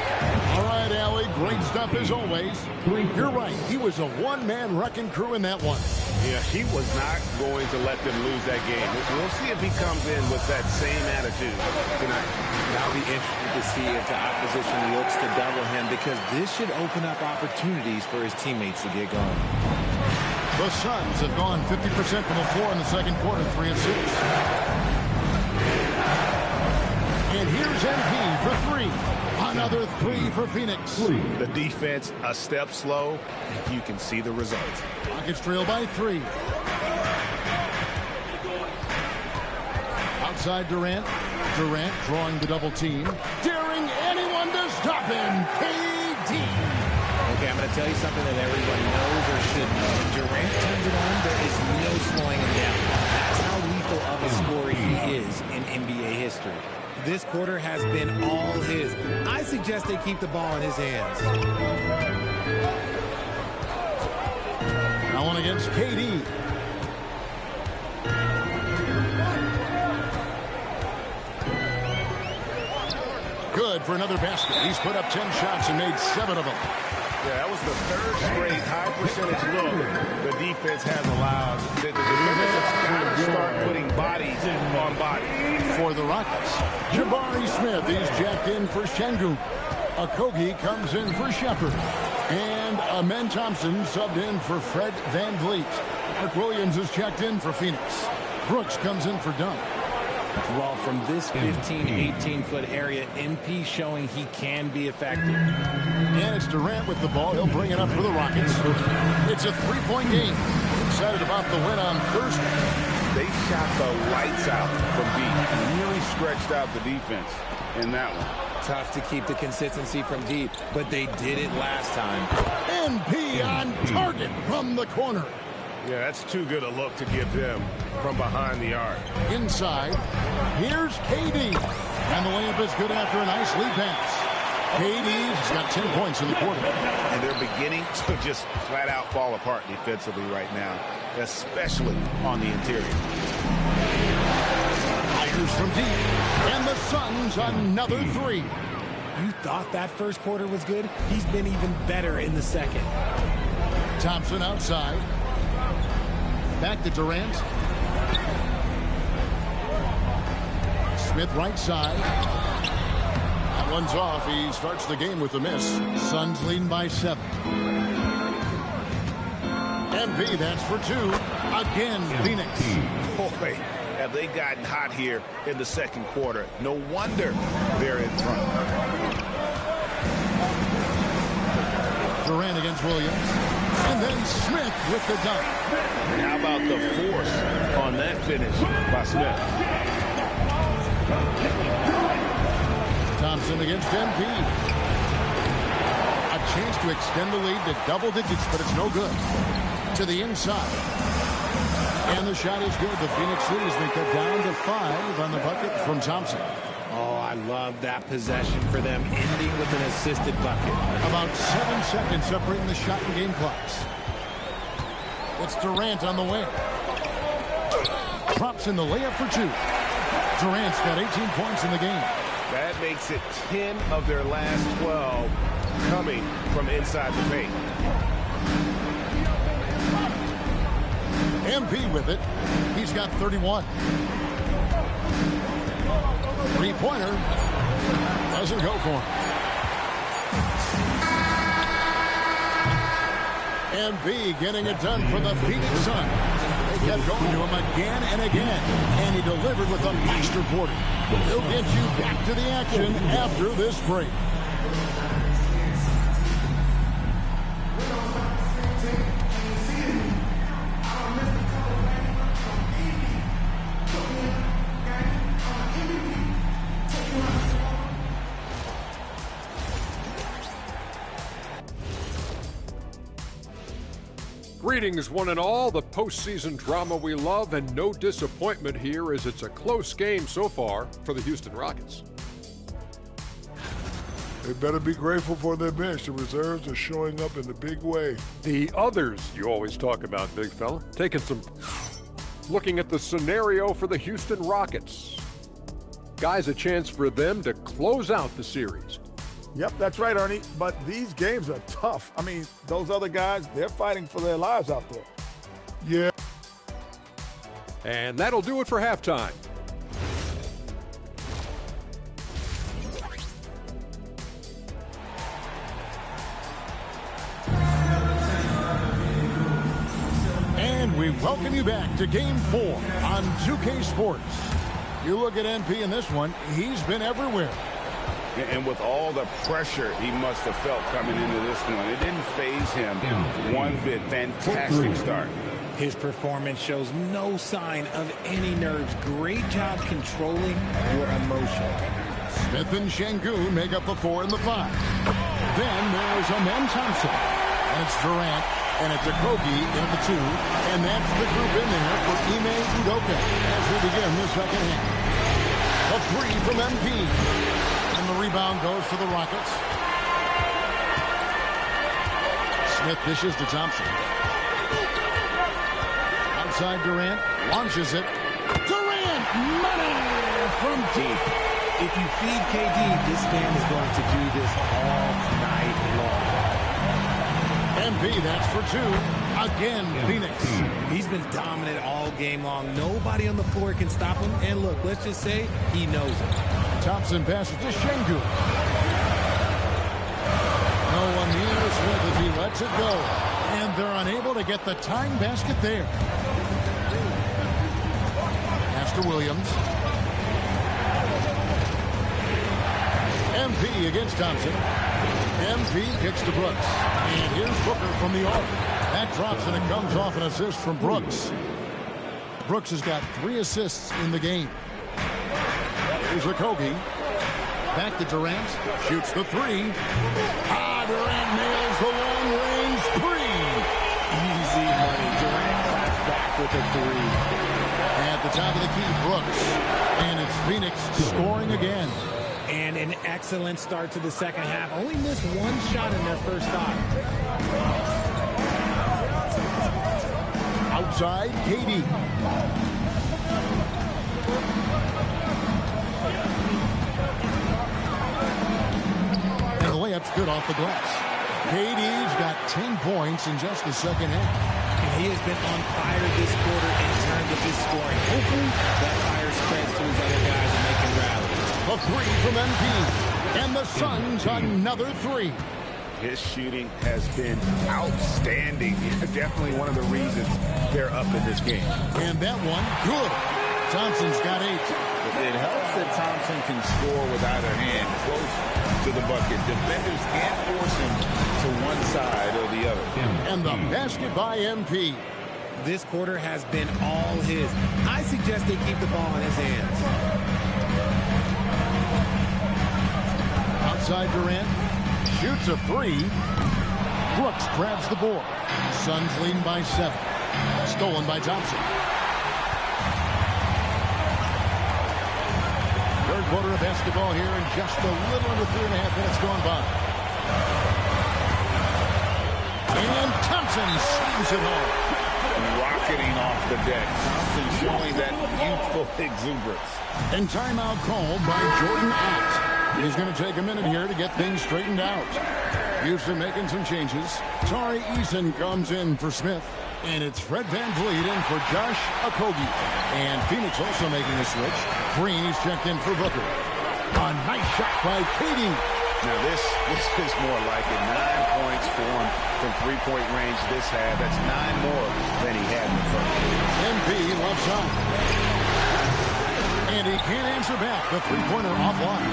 All right, Allie, great stuff as always. You're right. He was a one-man wrecking crew in that one.
Yeah, he was not going to let them lose that game. We'll see if he comes in with that same attitude tonight.
I'll be interested to see if the opposition looks to double him, because this should open up opportunities for his teammates to get going.
The Suns have gone 50% from the floor in the second quarter, 3 of 6. And here's MP for 3. Another 3 for Phoenix.
The defense a step slow. You can see the results.
Rockets trail by 3. Outside Durant. Durant drawing the double team. Daring anyone to stop him. KD.
Okay, I'm going to tell you something that everyone knows or should know. When Durant turns it on, there is no slowing him down. That's how lethal of a scorer he is in NBA history. This quarter has been all his. I suggest they keep the ball in his hands.
Now on against KD. Good for another basket. He's put up 10 shots and made 7 of them.
Yeah, that was the third straight high percentage look the defense has allowed. The defense has got to start putting bodies on bodies.
For the Rockets, Jabari Smith is jacked in for Şengün. Okogie comes in for Shepard. And Amen Thompson subbed in for Fred Van Vliet. Mark Williams is checked in for Phoenix. Brooks comes in for Dunn.
Well, from this 15, 18-foot area, MP showing he can be effective.
And it's Durant with the ball. He'll bring it up for the Rockets. It's a 3-point game. Excited about the win on Thursday.
They shot the lights out from deep. Really stretched out the defense in that one.
Tough to keep the consistency from deep, but they did it last time.
MP on target from the corner.
Yeah, that's too good a look to give them from behind the arc.
Inside, here's KD. And the layup is good after a nice lead pass. KD's got 10 points in the quarter.
And they're beginning to just flat out fall apart defensively right now, especially on the interior.
Fires from deep. And the Suns another 3.
You thought that first quarter was good? He's been even better in the second.
Thompson outside. Back to Durant. Smith right side. That one's off. He starts the game with a miss. Suns leading by 7. MP, that's for 2. Again, Phoenix.
Boy, have they gotten hot here in the second quarter. No wonder they're in front.
Durant against Williams. And then Smith with the dunk.
And how about the force on that finish by Smith?
Thompson against MP. A chance to extend the lead to double digits, but it's no good. To the inside. And the shot is good. The Phoenix Suns they cut down to 5 on the bucket from Thompson.
Oh, I love that possession for them, ending with an assisted bucket.
About 7 seconds separating the shot and game clocks. It's Durant on the wing. Drops in the layup for 2. Durant's got 18 points in the game.
That makes it 10 of their last 12 coming from inside the paint.
MP with it. He's got 31. Three-pointer. Doesn't go for him. MP getting it done for the Phoenix Suns. They kept going to him again and again. And he delivered with a master quarter. He'll get you back to the action after this break.
Greetings, one and all. The postseason drama we love, and no disappointment here as it's a close game so far for the Houston Rockets.
They better be grateful for their bench. The reserves are showing up in a big way.
The others you always talk about, big fella. Taking some... Looking at the scenario for the Houston Rockets. Guys, a chance for them to close out the series.
Yep, that's right, Ernie. But these games are tough. I mean, those other guys, they're fighting for their lives out there.
Yeah.
And that'll do it for halftime.
And we welcome you back to Game 4 on 2K Sports. You look at MP in this one, he's been everywhere.
And with all the pressure he must have felt coming into this one, it didn't faze him one bit. Fantastic start.
His performance shows no sign of any nerves. Great job controlling your emotion.
Smith and Şengün make up the 4 and the 5. Then there's Amen Thompson. And it's Durant. And it's Okogie in the 2. And that's the group in there for Ime Udoka as we begin the second half. A 3 from MP. And the rebound goes to the Rockets. Smith dishes to Thompson. Outside Durant. Launches it. Durant! Money from deep.
If you feed KD, this man is going to do this all night long.
MP, that's for 2. Again, Phoenix.
He's been dominant all game long. Nobody on the floor can stop him. And look, let's just say he knows it.
Thompson passes to Şengün. No one near Smith as he lets it go. And they're unable to get the tying basket there. Pass to Williams. MP against Thompson. MP kicks to Brooks. And here's Booker from the arc. That drops and it comes off an assist from Brooks. Brooks has got 3 assists in the game. Here's Okogie. Back to Durant. Shoots the 3. Durant nails the long-range 3.
Easy money. Durant claps back with a 3.
At the top of the key, Brooks. And it's Phoenix scoring again.
And an excellent start to the second half. Only missed 1 shot in their first 5.
Outside, KD. And the layup's good off the glass. KD's got 10 points in just the second half.
And he has been on fire this quarter in terms of his scoring. Hopefully, that fire spreads to his other guys and they can rally.
A 3 from MP. And the Suns another 3.
His shooting has been outstanding. Definitely one of the reasons they're up in this game.
And that one, good. Thompson's got 8.
It helps that Thompson can score with either hand close to the bucket. Defenders can't force him to one side or the other.
And the basket by MP.
This quarter has been all his. I suggest they keep the ball in his hands.
Outside Durant. Shoots a 3. Brooks grabs the board. Suns leading by 7. Stolen by Thompson. Third quarter of basketball here, and just a little under 3.5 minutes gone by. And Thompson slams it home.
Rocketing off the deck. Thompson showing that youthful exuberance.
And timeout called by Jordan Act. He's going to take a minute here to get things straightened out. Houston making some changes. Tari Eason comes in for Smith. And it's Fred VanVleet in for Josh Okogie. And Phoenix also making a switch. Green is checked in for Booker. A nice shot by Katie.
Now this is more like it. 9 points for him from three-point range this half. That's 9 more than he had in the first.
MP left side. And he can't answer back. The three-pointer offline.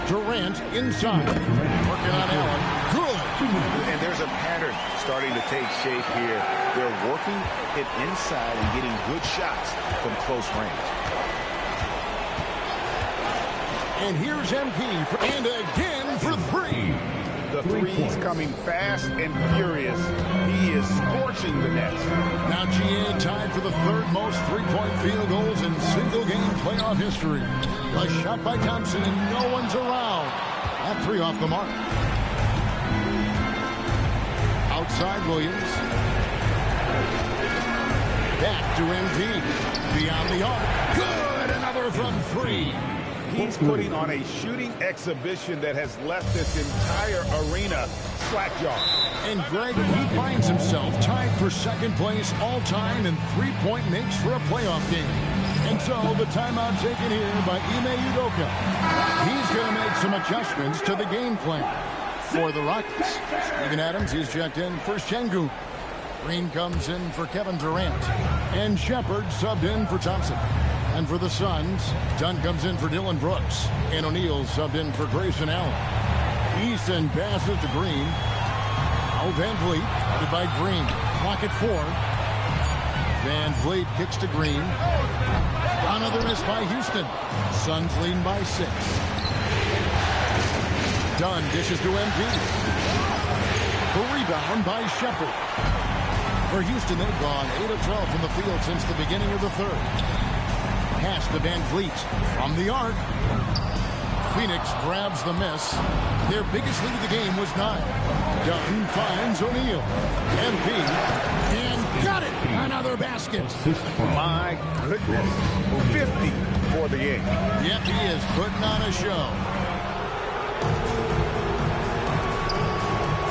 Durant inside. Working on Allen. Good.
And there's a pattern starting to take shape here. They're working it inside and getting good shots from close range.
And here's MP, and again for 3.
The three's coming fast and furious. He is scorching the nets.
Now GA tied for the 3rd most three-point field goals in single-game playoff history. A shot by Thompson, and no one's around. That 3 off the mark. Outside Williams. Back to MP. Beyond the arc. Good! Another from 3.
He's putting on a shooting exhibition that has left this entire arena slack-jawed.
And Greg, he finds himself tied for 2nd place all-time in three-point makes for a playoff game. And so the timeout taken here by Ime Udoka. He's going to make some adjustments to the game plan for the Rockets. Steven Adams is checked in for Şengün. Green comes in for Kevin Durant. And Shepard subbed in for Thompson. And for the Suns, Dunn comes in for Dylan Brooks. And O'Neal subbed in for Grayson Allen. Easton passes to Green. Now VanVleet, headed by Green. Clock at 4. VanVleet kicks to Green. Another miss by Houston. Suns leading by 6. Dunn dishes to MP. The rebound by Shepard. For Houston, they've gone 8 of 12 from the field since the beginning of the 3rd. Pass to VanVleet from the arc. Phoenix grabs the miss. Their biggest lead of the game was 9. Dunn finds O'Neal. MP and got it. Another basket.
My goodness. 50 for the game.
Yep, he is putting on a show.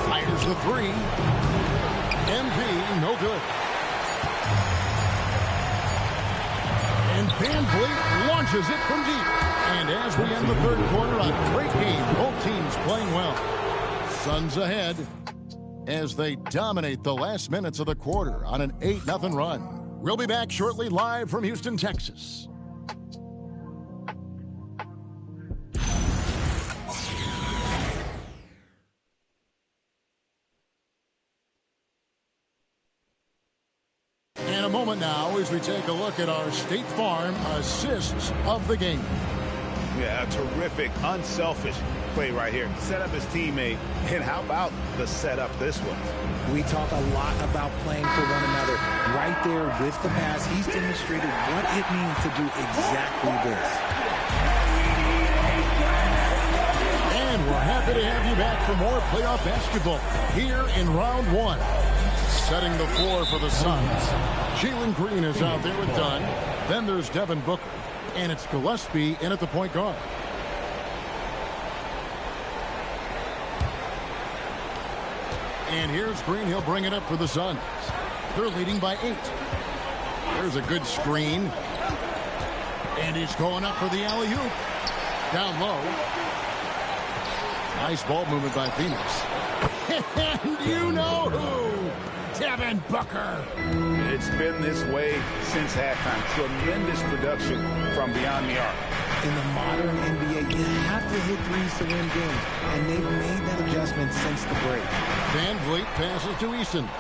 Fires the 3. MP, no good. And VanVleet launches it from deep. And as we end the 3rd quarter, a great game. Both teams playing well. Suns ahead as they dominate the last minutes of the quarter on an 8-0 run. We'll be back shortly live from Houston, Texas. In a moment now as we take a look at our State Farm assists of the game.
Yeah, a terrific, unselfish play right here. Set up his teammate, and how about the setup this was?
We talk a lot about playing for one another. Right there with the pass, he's demonstrated what it means to do exactly this.
And we're happy to have you back for more playoff basketball here in round 1. Setting the floor for the Suns. Jalen Green is out there with Dunn. Then there's Devin Booker. And it's Gillespie in at the point guard. And here's Green. He'll bring it up for the Suns. They're leading by 8. There's a good screen. And he's going up for the alley-oop. Down low. Nice ball movement by Phoenix. And you know who? Devin Booker.
It's been this way since halftime. Tremendous production from beyond the arc.
In the modern NBA, you have to hit threes to win games, and they've made that adjustment since the break.
Van Vliet passes to Easton.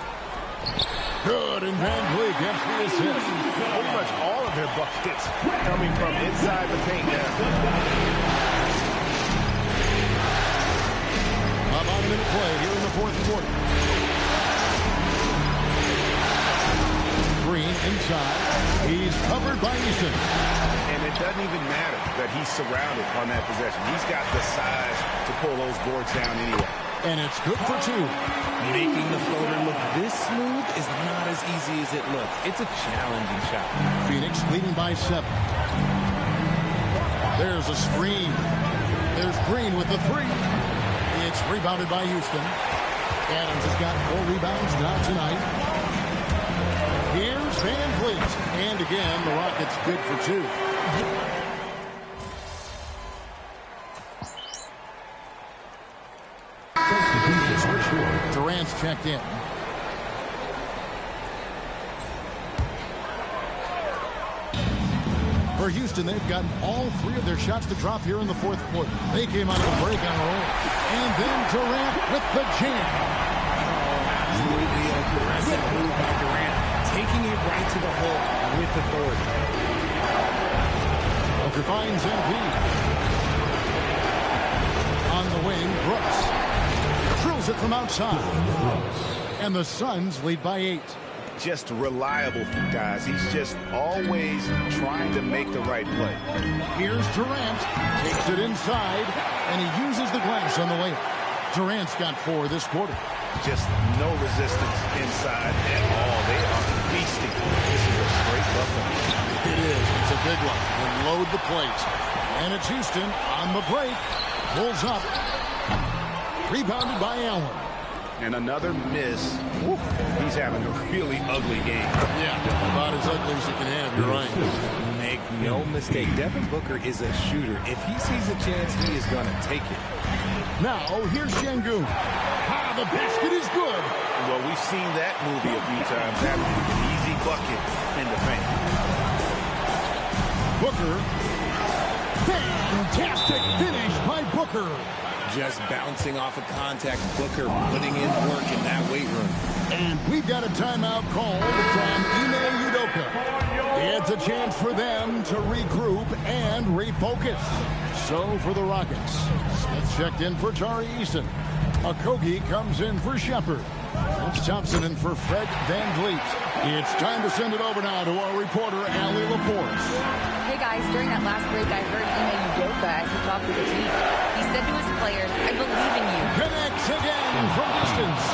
Good, and Van Vliet gets the assist.
Pretty much all of their buckets coming from inside the paint now.
About a minute play here in the fourth quarter. Green inside. He's covered by Easton.
And it doesn't even matter that he's surrounded on that possession. He's got the size to pull those boards down anyway.
And it's good for two.
Making the floater look this smooth is not as easy as it looks. It's a challenging shot.
Phoenix leading by 7. There's a screen. There's Green with the 3. It's rebounded by Houston. Adams has got 4 rebounds now tonight. Here's Van Vliet. And again, the Rockets good for 2. Durant's checked in. For Houston, they've gotten all 3 of their shots to drop here in the fourth quarter. They came out of the break on a roll. And then Durant with the jam.
Absolutely aggressive move by Durant, taking it right to the hole with authority.
Booker finds Embiid. On the wing, Brooks drills it from outside. And the Suns lead by 8.
Just reliable, guys. He's just always trying to make the right play.
Here's Durant. Takes it inside, and he uses the glass on the way. Durant's got 4 this quarter.
Just no resistance inside at all. They are feasting. This is a straight buffet.
It is. It's a big one. And load the plate. And it's Houston on the break. Pulls up. Rebounded by Allen.
And another miss. Woo. He's having a really ugly game.
Yeah, about as ugly as you can have. You're right.
Make no mistake, Devin Booker is a shooter. If he sees a chance, he is going to take it.
Now, here's Şengün. Ah, the basket is good.
Well, we've seen that movie a few times. Having an easy bucket in the paint.
Booker. Fantastic finish by Booker.
Just bouncing off of contact. Booker putting in work in that weight room.
And we've got a timeout called from Ime Udoka. It's a chance for them to regroup and refocus. So for the Rockets, Smith checked in for Tari Eason. Okogie comes in for Shepard. It's Thompson in for Fred Van Vliet. It's time to send it over now to our reporter, Allie LaForce.
Hey guys, during that last break, I heard Ime Udoka as he talked with the team. He said to his players, "I believe in you."
Connects again from distance.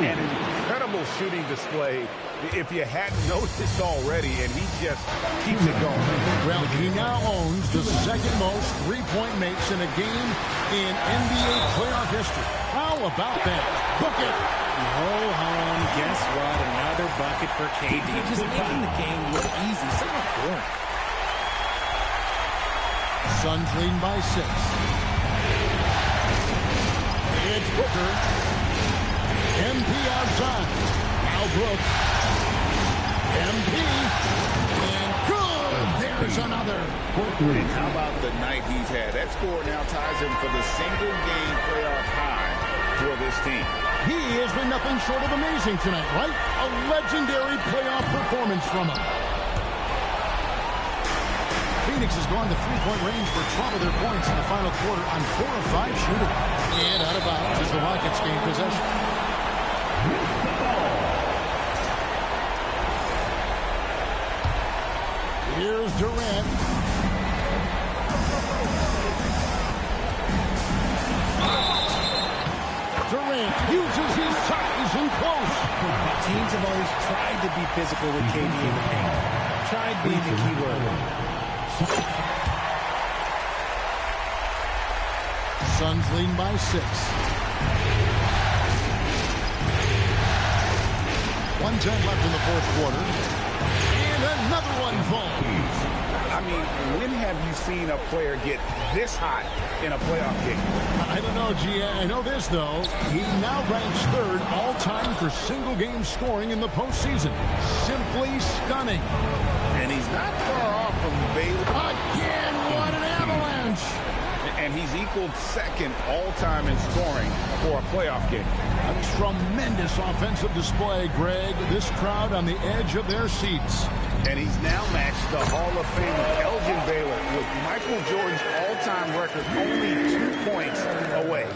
An incredible shooting display, if you hadn't noticed already, and he just keeps it going.
Well, he now owns the second most three-point makes in a game in NBA playoff history. How about that? Book it.
Ho-hum, guess what? Another bucket for KD. Just making the game look easy. So boring.
Suns leading by 6. It's Booker. MP outside. Now Brooks. MP. And good. There's another.
And how about the night he's had? That score now ties him for the single-game playoff high for this team.
He has been nothing short of amazing tonight, right? A legendary playoff performance from him. Phoenix has gone to three-point range for 12 of their points in the final quarter on 4 of 5 shooting. And out of bounds as the Rockets gain possession. Here's Durant. Durant uses his size and close.
Teams have always tried to be physical with KD in the paint. Tried being the key word.
Suns leading by 6. 1:10 left in the fourth quarter. And another one falls.
I mean, when have you seen a player get this hot in a playoff game?
I don't know, G. I know this, though. He now ranks 3rd all-time for for single-game scoring in the postseason. Simply stunning.
And he's not far off from Baylor.
Again, what an avalanche.
And he's equaled second all-time in scoring for a playoff game.
A tremendous offensive display, Greg. This crowd on the edge of their seats.
And he's now matched the Hall of Famer Elgin Baylor with Michael Jordan's all-time record only 2 points away.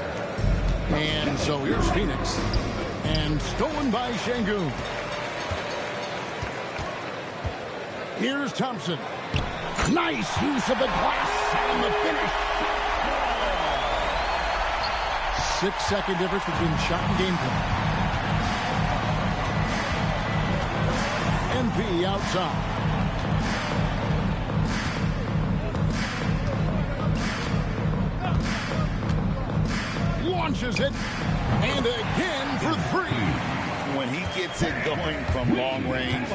And so here's Phoenix. And stolen by Şengün. Here's Thompson. Nice use of the glass and the finish. 6-second difference between shot and game time. MP outside. Launches it. And again for three.
When he gets it going from long range,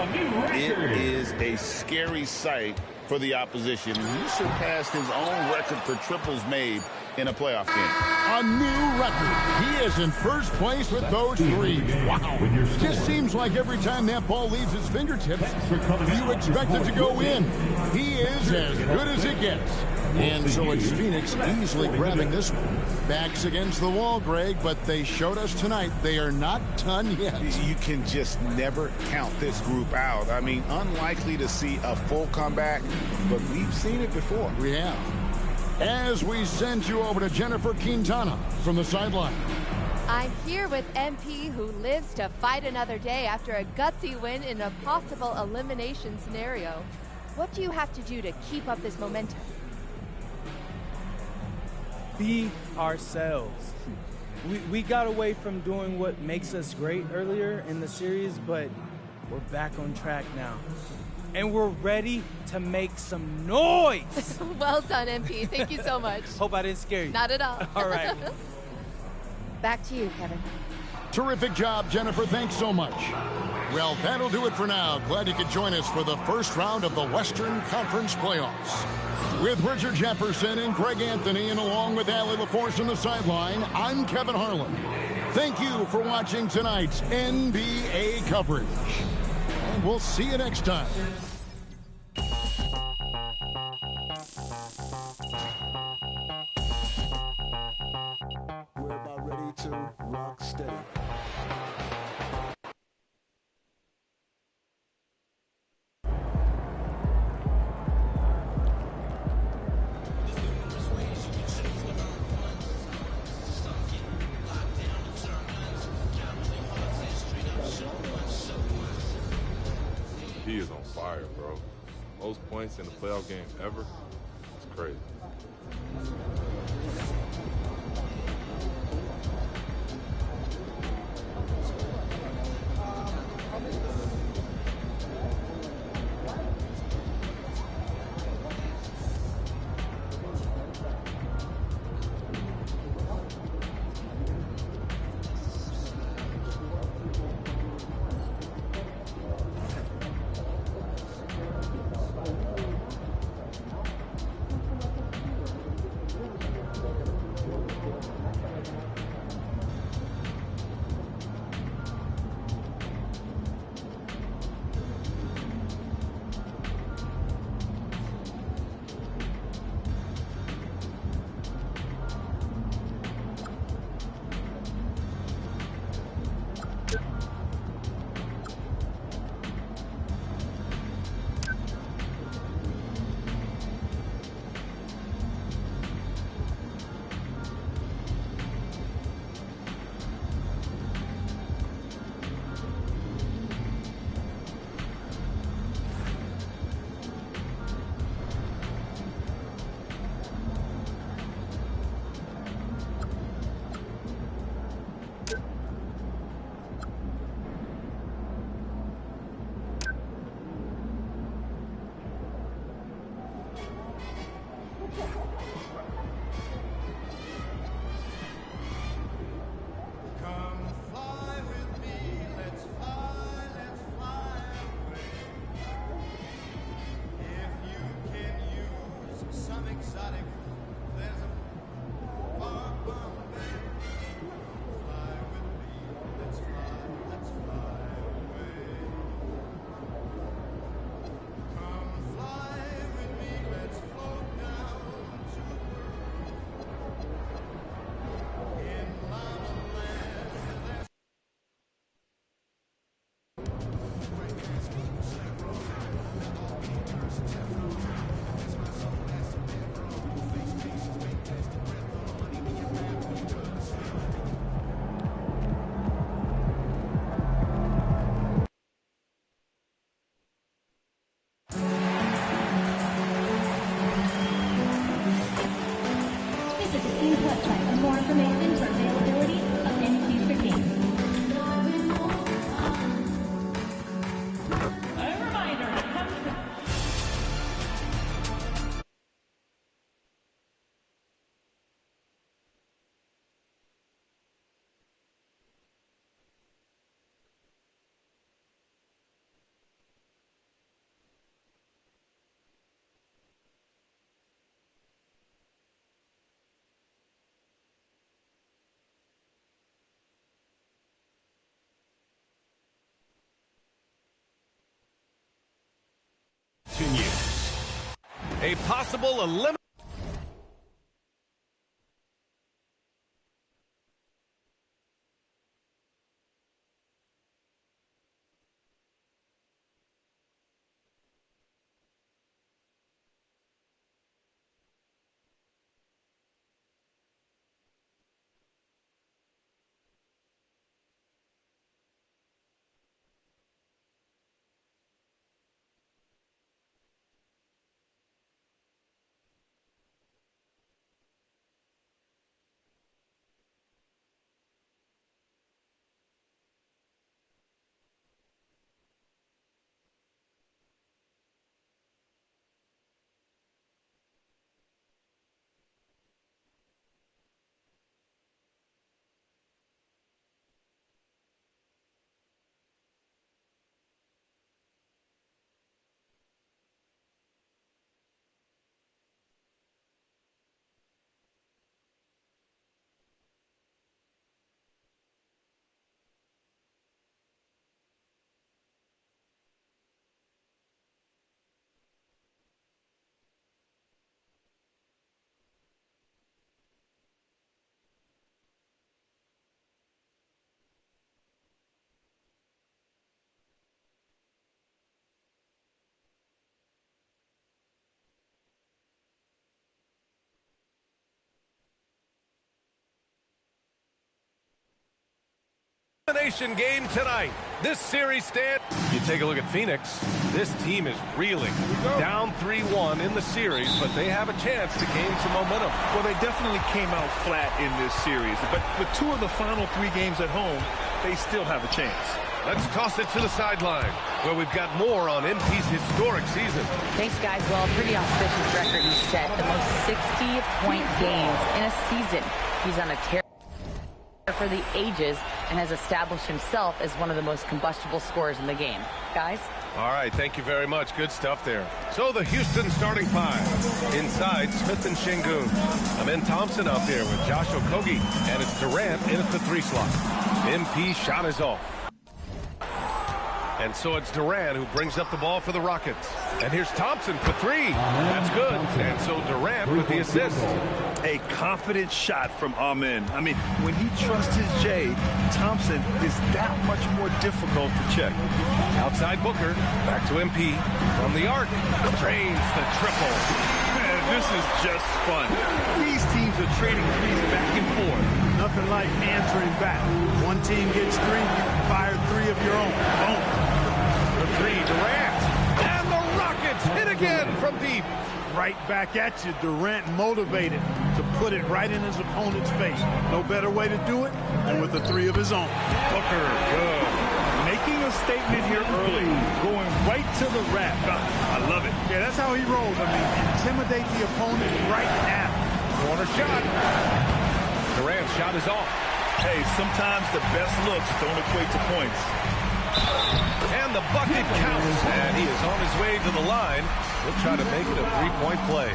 it is a scary sight for the opposition. He surpassed his own record for triples made in a playoff game.
A new record. He is in first place with those threes. Wow. Just seems like every time that ball leaves his fingertips, you expect it to go in. He is as good as it gets. And so it's Phoenix easily grabbing this one. Backs against the wall, Greg, but they showed us tonight they are not done yet.
You can just never count this group out. I mean, unlikely to see a full comeback, but we've seen it before.
We have. As we send you over to Jennifer Quintana from the sideline.
I'm here with MP, who lives to fight another day after a gutsy win in a possible elimination scenario. What do you have to do to keep up this momentum?
Be ourselves. We got away from doing what makes us great earlier in the series, but we're back on track now. And we're ready to make some noise.
Well done, MP. Thank you so much.
Hope I didn't scare you.
Not at all.
All right.
Back to you, Kevin.
Terrific job, Jennifer. Thanks so much. Well, that'll do it for now. Glad you could join us for the first round of the Western Conference Playoffs. With Richard Jefferson and Greg Anthony, and along with Allie LaForce on the sideline, I'm Kevin Harlan. Thank you for watching tonight's NBA coverage. And we'll see you next time.
We're about ready to rock steady.
He is on fire, bro. Most points in a playoff game ever. It's crazy.
a possible elimination. Elimination game tonight. This series stand. You take a look at Phoenix. This team is reeling. Down 3-1 in the series, but they have a chance to gain some momentum.
Well, they definitely came out flat in this series, but with 2 of the final 3 games at home, they still have a chance.
Let's toss it to the sideline, where we've got more on MP's historic season.
Thanks, guys. Well, a pretty auspicious record he's set. The most 60-point games in a season. He's on a tear for the ages and has established himself as one of the most combustible scorers in the game. Guys?
All right, thank you very much. Good stuff there. So the Houston starting 5. Inside, Smith and Şengün. Amen Thompson out there with Josh Okogie, and it's Durant in at the 3 slot. MP shot is off. And so it's Durant who brings up the ball for the Rockets. And here's Thompson for 3. That's good. And so Durant with the assist.
A confident shot from Amen. I mean, when he trusts his J, Thompson is that much more difficult to check.
Outside Booker. Back to MP. From the arc. Drains the triple.
Man, this is just fun. These teams are trading threes back and forth.
Nothing like answering back. One team gets 3, you fire 3 of your own. Boom.
The 3, Durant. And the Rockets hit again from deep.
Right back at you. Durant motivated to put it right in his opponent's face. No better way to do it than with the 3 of his own.
Booker, good.
Making a statement here early. Going right to the rack. I love it.
Yeah, that's how he rolls. I mean, intimidate the opponent right now.
Corner shot. Durant's shot is off.
Hey, sometimes the best looks don't equate to points.
And the bucket counts. And he is on his way to the line. He'll try to make it a 3-point play.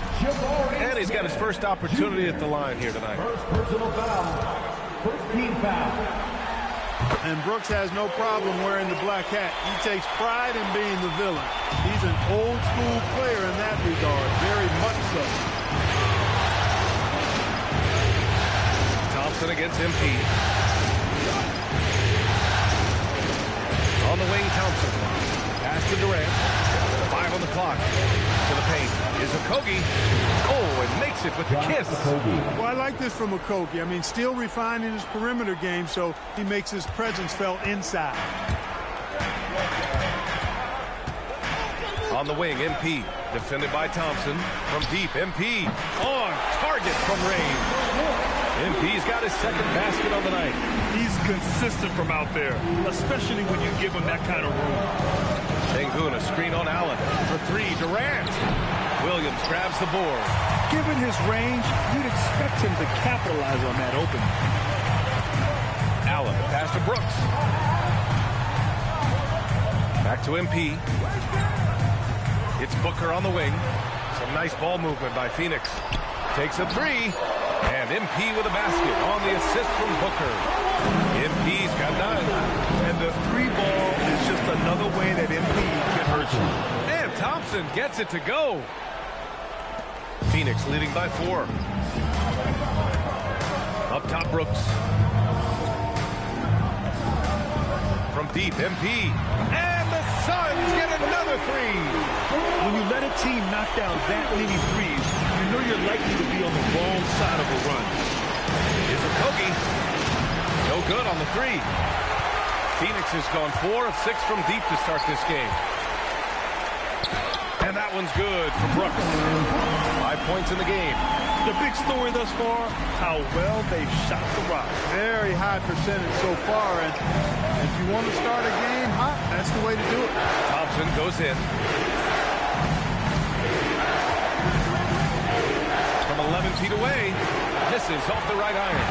And he's got his first opportunity at the line here tonight.
First personal foul. First team foul.
And Brooks has no problem wearing the black hat. He takes pride in being the villain. He's an old school player in that regard, very much so.
Thompson against MP. On the wing, Thompson. Pass to Durant. 5 on the clock. To the paint is Okogie. Oh, and makes it with the kiss.
Well, I like this from Okogie. I mean, still refining his perimeter game, so he makes his presence felt inside.
On the wing, MP. Defended by Thompson. From deep, MP. On target from range. MP's got his second basket on the night.
He's consistent from out there, especially when you give him that kind of room.
Şengün, a screen on Allen. For 3, Durant. Williams grabs the board.
Given his range, you'd expect him to capitalize on that opening.
Allen, pass to Brooks. Back to MP. It's Booker on the wing. Some nice ball movement by Phoenix. Takes a 3. And MP with a basket on the assist from Booker. MP's got 9.
And the 3 ball is just another way that MP can hurt you.
And Thompson gets it to go. Phoenix leading by 4. Up top, Brooks. From deep, MP. And the Suns get another 3.
When you let a team knock down that many threes, you know you're likely to be on the wrong side of a run.
Here's Okogie. No good on the 3. Phoenix has gone 4 of 6 from deep to start this game. And that one's good for Brooks. 5 points in the game.
The big story thus far, how well they shot the rock.
Very high percentage so far, and if you want to start a game hot, that's the way to do it.
Thompson goes in. From 11 feet away, misses off the right iron.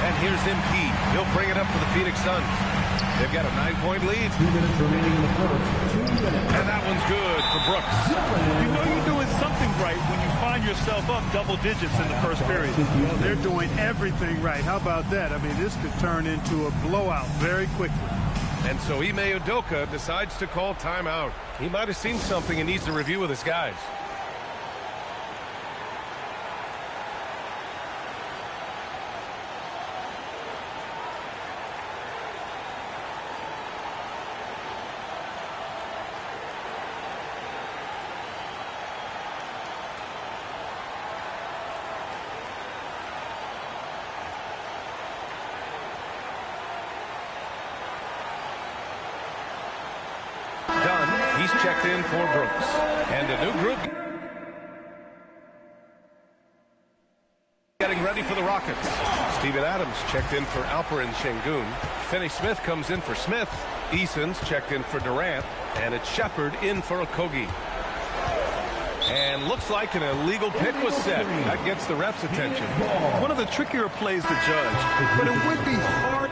And here's MP. He'll bring it up for the Phoenix Suns. They've got a 9-point lead.
2 minutes remaining in the quarter. 2 minutes.
And that one's good for Brooks.
You know you're doing something right when you find yourself up double digits in the first period.
Well, they're doing everything right. How about that? I mean, this could turn into a blowout very quickly.
And so Ime Udoka decides to call timeout. He might have seen something and needs to review with his guys. He's checked in for Brooks. And a new group getting ready for the Rockets. Steven Adams checked in for Alperen Şengün. Finney Smith comes in for Smith. Eason's checked in for Durant. And it's Shepard in for Okogie. And looks like an illegal pick was set. That gets the ref's attention.
One of the trickier plays to judge, but it would be hard.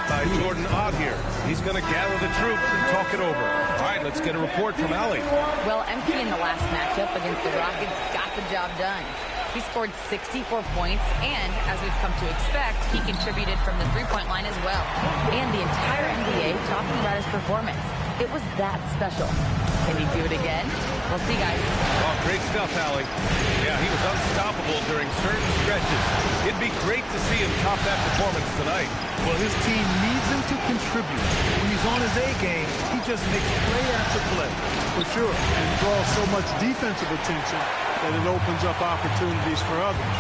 By Jordan Ott here. He's going to gather the troops and talk it over. All right, let's get a report from Allie.
Well, MP in the last matchup against the Rockets got the job done. He scored 64 points, and as we've come to expect, he contributed from the three-point line as well. And the entire NBA talking about his performance. It was that special. Can he do it again? We'll see, guys.
Oh, great stuff, Allie. Yeah, he was unstoppable during certain stretches. It'd be great to see him top that performance tonight.
Well, his team needs him to contribute. When he's on his A game, he just makes play after play.
For sure. And draws so much defensive attention that it opens up opportunities for others.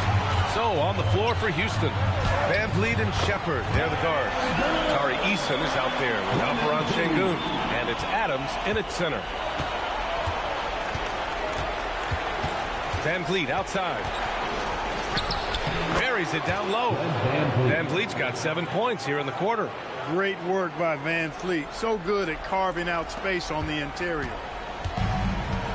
So, on the floor for Houston, Van Vliet and Shepard, they're the guards. Tari Eason is out there with Alperen Şengün, and it's Adams in at center. Van Vliet outside. Buries it down low. Van Vliet's got 7 points here in the quarter.
Great work by Van Vliet. So good at carving out space on the interior.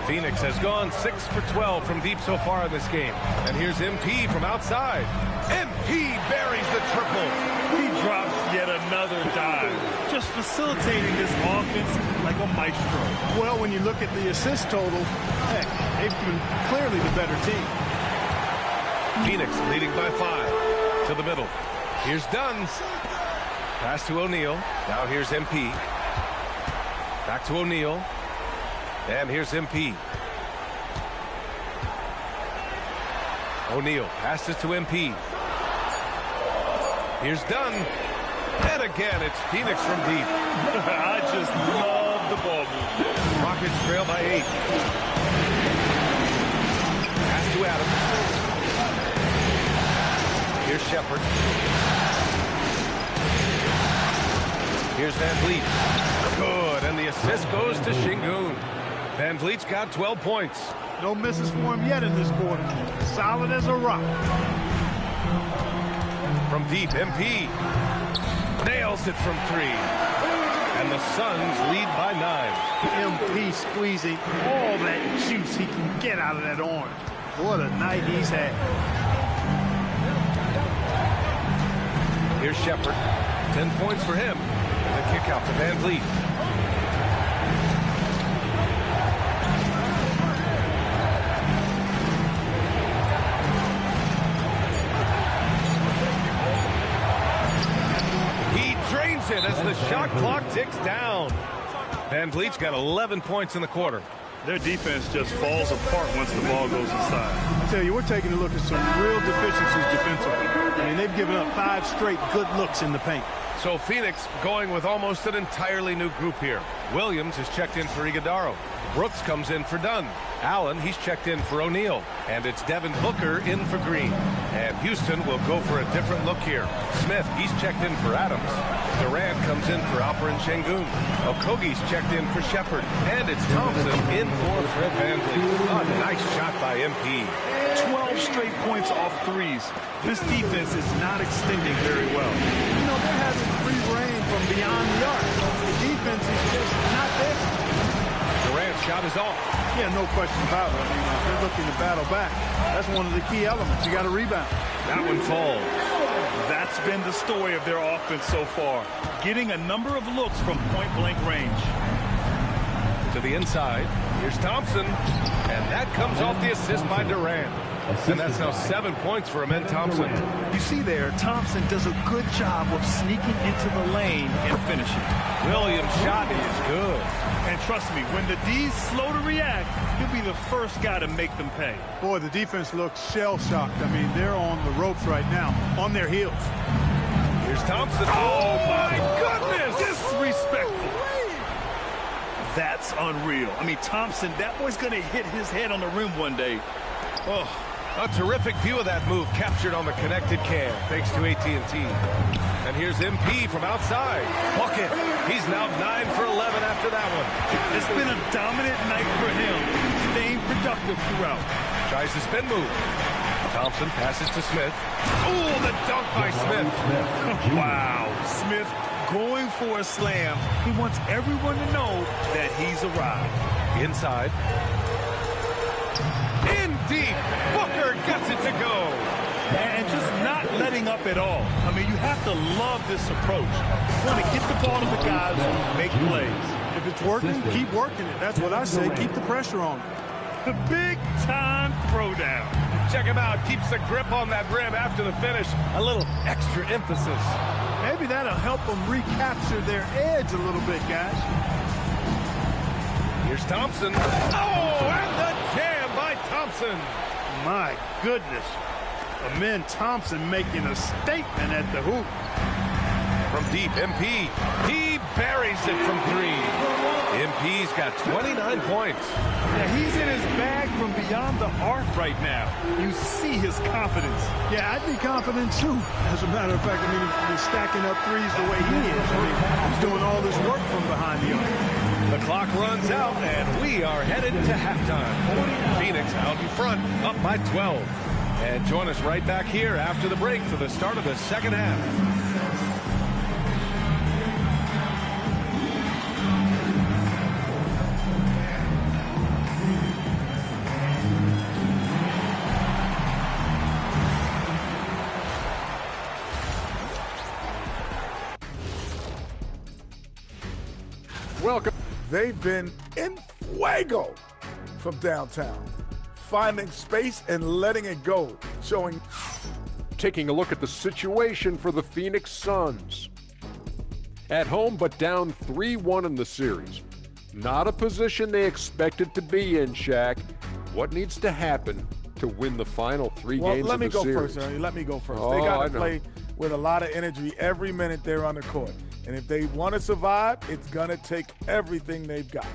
Phoenix has gone 6 for 12 from deep so far in this game. And here's MP from outside. MP buries the triple.
He drops yet another dive. Just facilitating this offense like a maestro.
Well, when you look at the assist totals, heck, they've been clearly the better team.
Phoenix leading by 5 to the middle. Here's Dunn. Pass to O'Neal. Now here's MP. Back to O'Neal. And here's MP. O'Neal passes to MP. Here's Dunn. And again, it's Phoenix from deep.
I just love the ball movement.
Rockets trail by 8. Pass to Adams. Here's Shepard. Here's Van Vliet. Good, and the assist goes to Şengün. Van Vliet's got 12 points.
No misses for him yet in this quarter. Solid as a rock.
From deep, MP. Nails it from 3. And the Suns lead by 9.
MP squeezing all that juice he can get out of that orange. What a night he's had.
Here's Shepard. 10 points for him. The kick out to Van Vliet. He drains it as the shot clock ticks down. Van Vliet's got 11 points in the quarter.
Their defense just falls apart once the ball goes inside.
I tell you, we're taking a look at some real deficiencies defensively. I mean, they've given up 5 straight good looks in the paint.
So Phoenix going with almost an entirely new group here. Williams is checked in for Iguodaro. Brooks comes in for Dunn. Allen, he's checked in for O'Neal. And it's Devin Booker in for Green. And Houston will go for a different look here. Smith, he's checked in for Adams. Durant comes in for Alperen Şengün. Okogie's checked in for Shepard. And it's Thompson in for Fred VanVleet. A nice shot by MP.
12 straight points off threes. This defense is not extending very well.
You know, they're having free reign from beyond the arc. The defense is just not there.
Durant's shot is off.
Yeah, no question about it. I mean, if they're looking to battle back, that's one of the key elements. You got to rebound.
That one falls.
That's been the story of their offense so far. Getting a number of looks from point-blank range.
To the inside. Here's Thompson. And that comes off the assist by Durant. And that's now 7 points for Amen Thompson.
You see there, Thompson does a good job of sneaking into the lane and finishing.
Williams' shot is good.
And trust me, when the D's slow to react, he'll be the first guy to make them pay.
Boy, the defense looks shell-shocked. I mean, they're on the ropes right now, on their heels.
Here's Thompson. Oh, my goodness!
Disrespectful. That's unreal. I mean, Thompson, that boy's going to hit his head on the rim one day.
Oh, a terrific view of that move captured on the connected cam, thanks to AT&T. And here's MP from outside. Bucket. He's now 9 for 11 after that one.
It's been a dominant night for him, staying productive throughout.
Tries the spin move. Thompson passes to Smith. Oh, the dunk by Smith.
Wow. Smith going for a slam. He wants everyone to know that he's arrived.
Inside. In deep. Booker gets it to go.
And just not letting up at all. I mean, you have to love this approach. You want to get the ball to the guys who make plays.
If it's working, keep working it. That's what I say. Keep the pressure on.
The big-time throwdown.
Check him out. Keeps the grip on that rim after the finish. A little extra emphasis.
Maybe that'll help them recapture their edge a little bit, guys.
Here's Thompson. Oh, and the jam by Thompson.
My goodness. Amen Thompson making a statement at the hoop.
From deep, MP. He buries it from 3. MP's got 29 points.
Yeah, he's in his bag from beyond the arc right now. You see his confidence.
Yeah, I'd be confident too. As a matter of fact, I mean, he's stacking up threes the way he is. I mean, he's doing all this work from behind the arc.
The clock runs out, and we are headed to halftime. Phoenix out in front, up by 12. And join us right back here after the break for the start of the second half.
Welcome. They've been in fuego from downtown, finding space and letting it go, showing.
Taking a look at the situation for the Phoenix Suns. At home, but down 3-1 in the series. Not a position they expected to be in, Shaq. What needs to happen to win the final 3 games of the series?
Let me go first, Ernie. Let me go first. They got to play with a lot of energy every minute they're on the court. And if they want to survive, it's going to take everything they've got.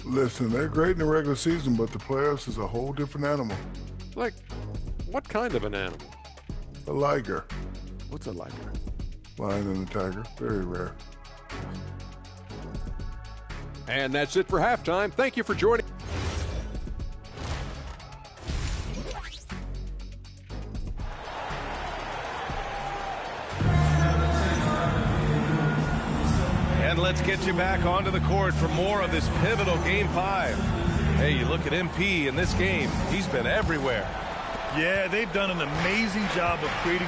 Listen, they're great in the regular season, but the playoffs is a whole different animal.
Like, what kind of an animal?
A liger.
What's a liger?
Lion and a tiger. Very rare.
And that's it for halftime. Thank you for joining.
And let's get you back onto the court for more of this pivotal Game 5. Hey, you look at MP in this game. He's been everywhere.
Yeah, they've done an amazing job of creating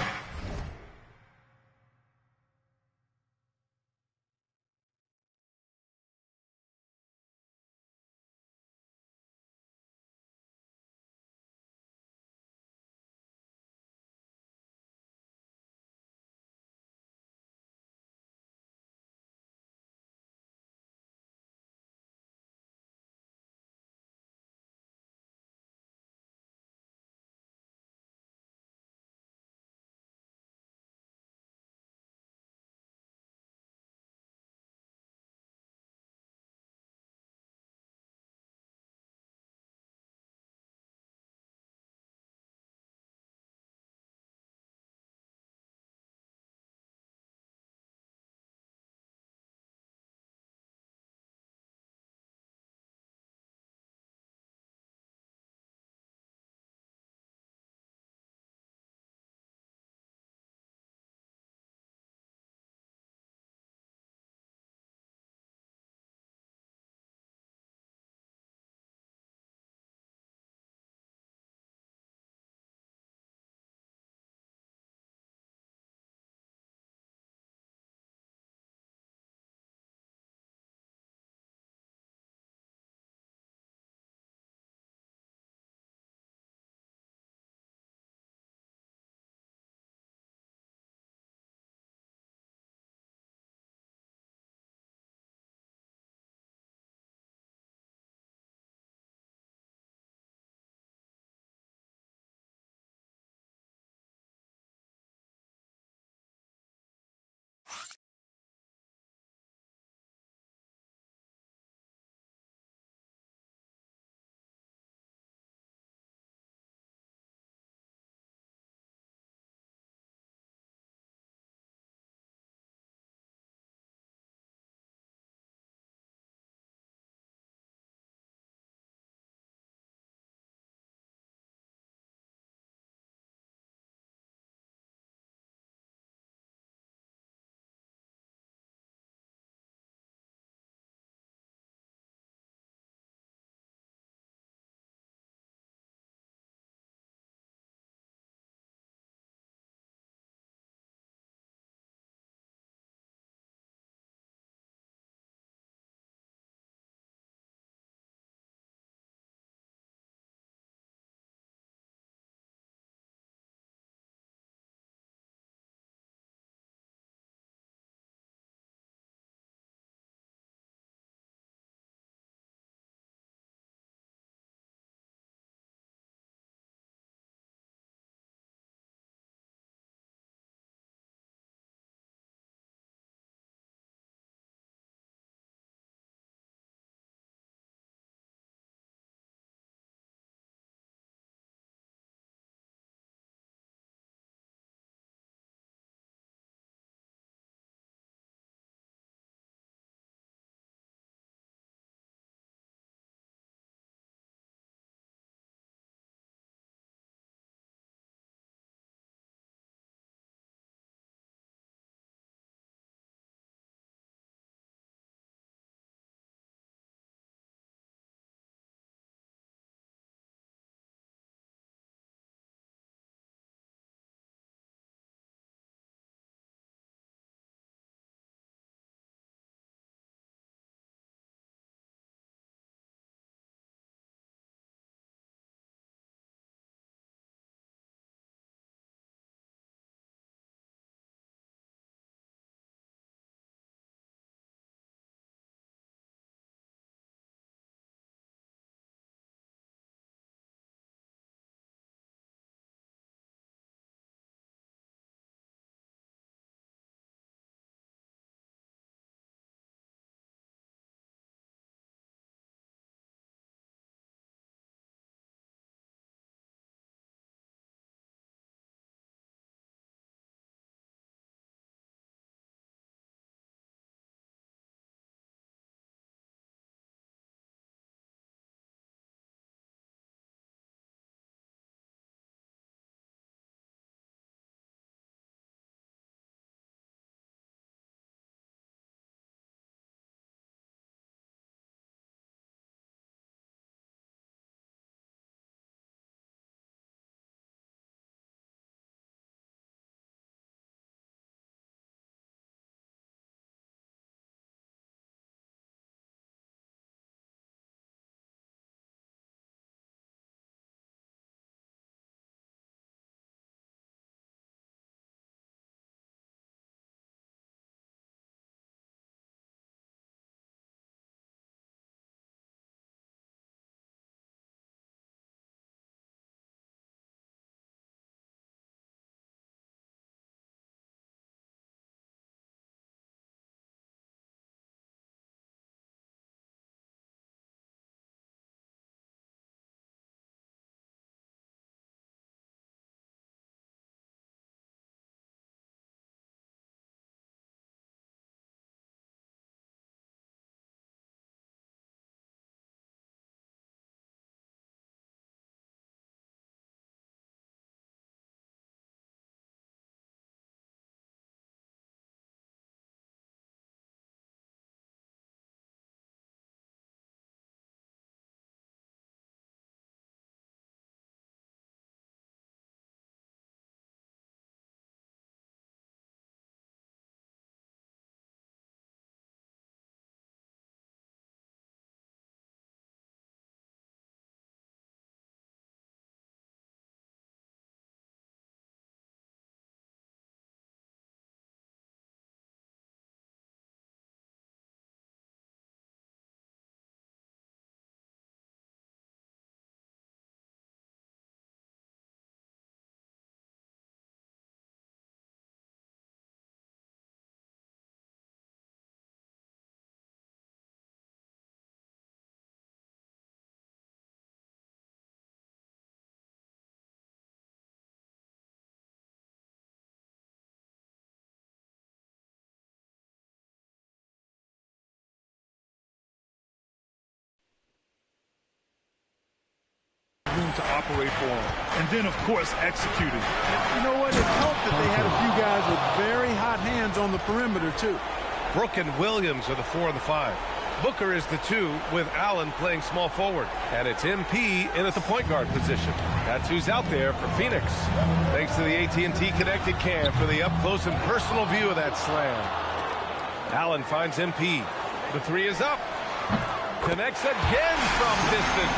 to operate for him. And then, of course, executing.
You know what? It helped that they had a few guys with very hot hands on the perimeter, too.
Brooke and Williams are the 4 and the 5. Booker is the 2 with Allen playing small forward. And it's MP in at the point guard position. That's who's out there for Phoenix. Thanks to the AT&T Connected Cam for the up-close and personal view of that slam. Allen finds MP. The 3 is up. Connects again from distance.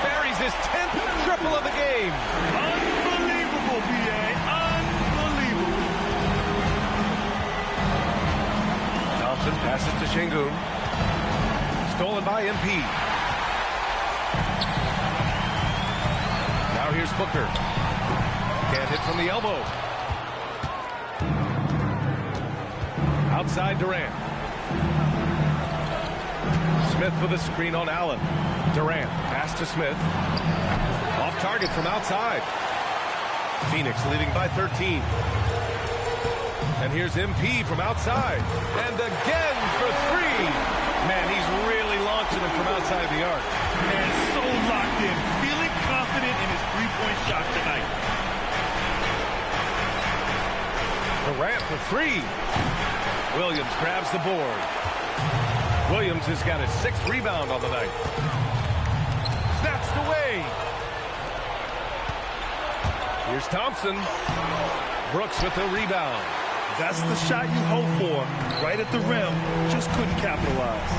Buries his 10th triple of the game.
Unbelievable, B.A. Unbelievable.
Thompson passes to Şengün. Stolen by MP. Now here's Booker. Can't hit from the elbow. Outside Durant. Smith with a screen on Allen. Durant, pass to Smith. Off target from outside. Phoenix leading by 13. And here's MP from outside. And again for 3. Man, he's really launching him from outside the arc.
And so locked in, feeling confident in his three-point shot tonight.
Durant for 3. Williams grabs the board. Williams has got his 6th rebound on the night. Snatched away. Here's Thompson. Brooks with the rebound.
That's the shot you hope for. Right at the rim. Just couldn't capitalize.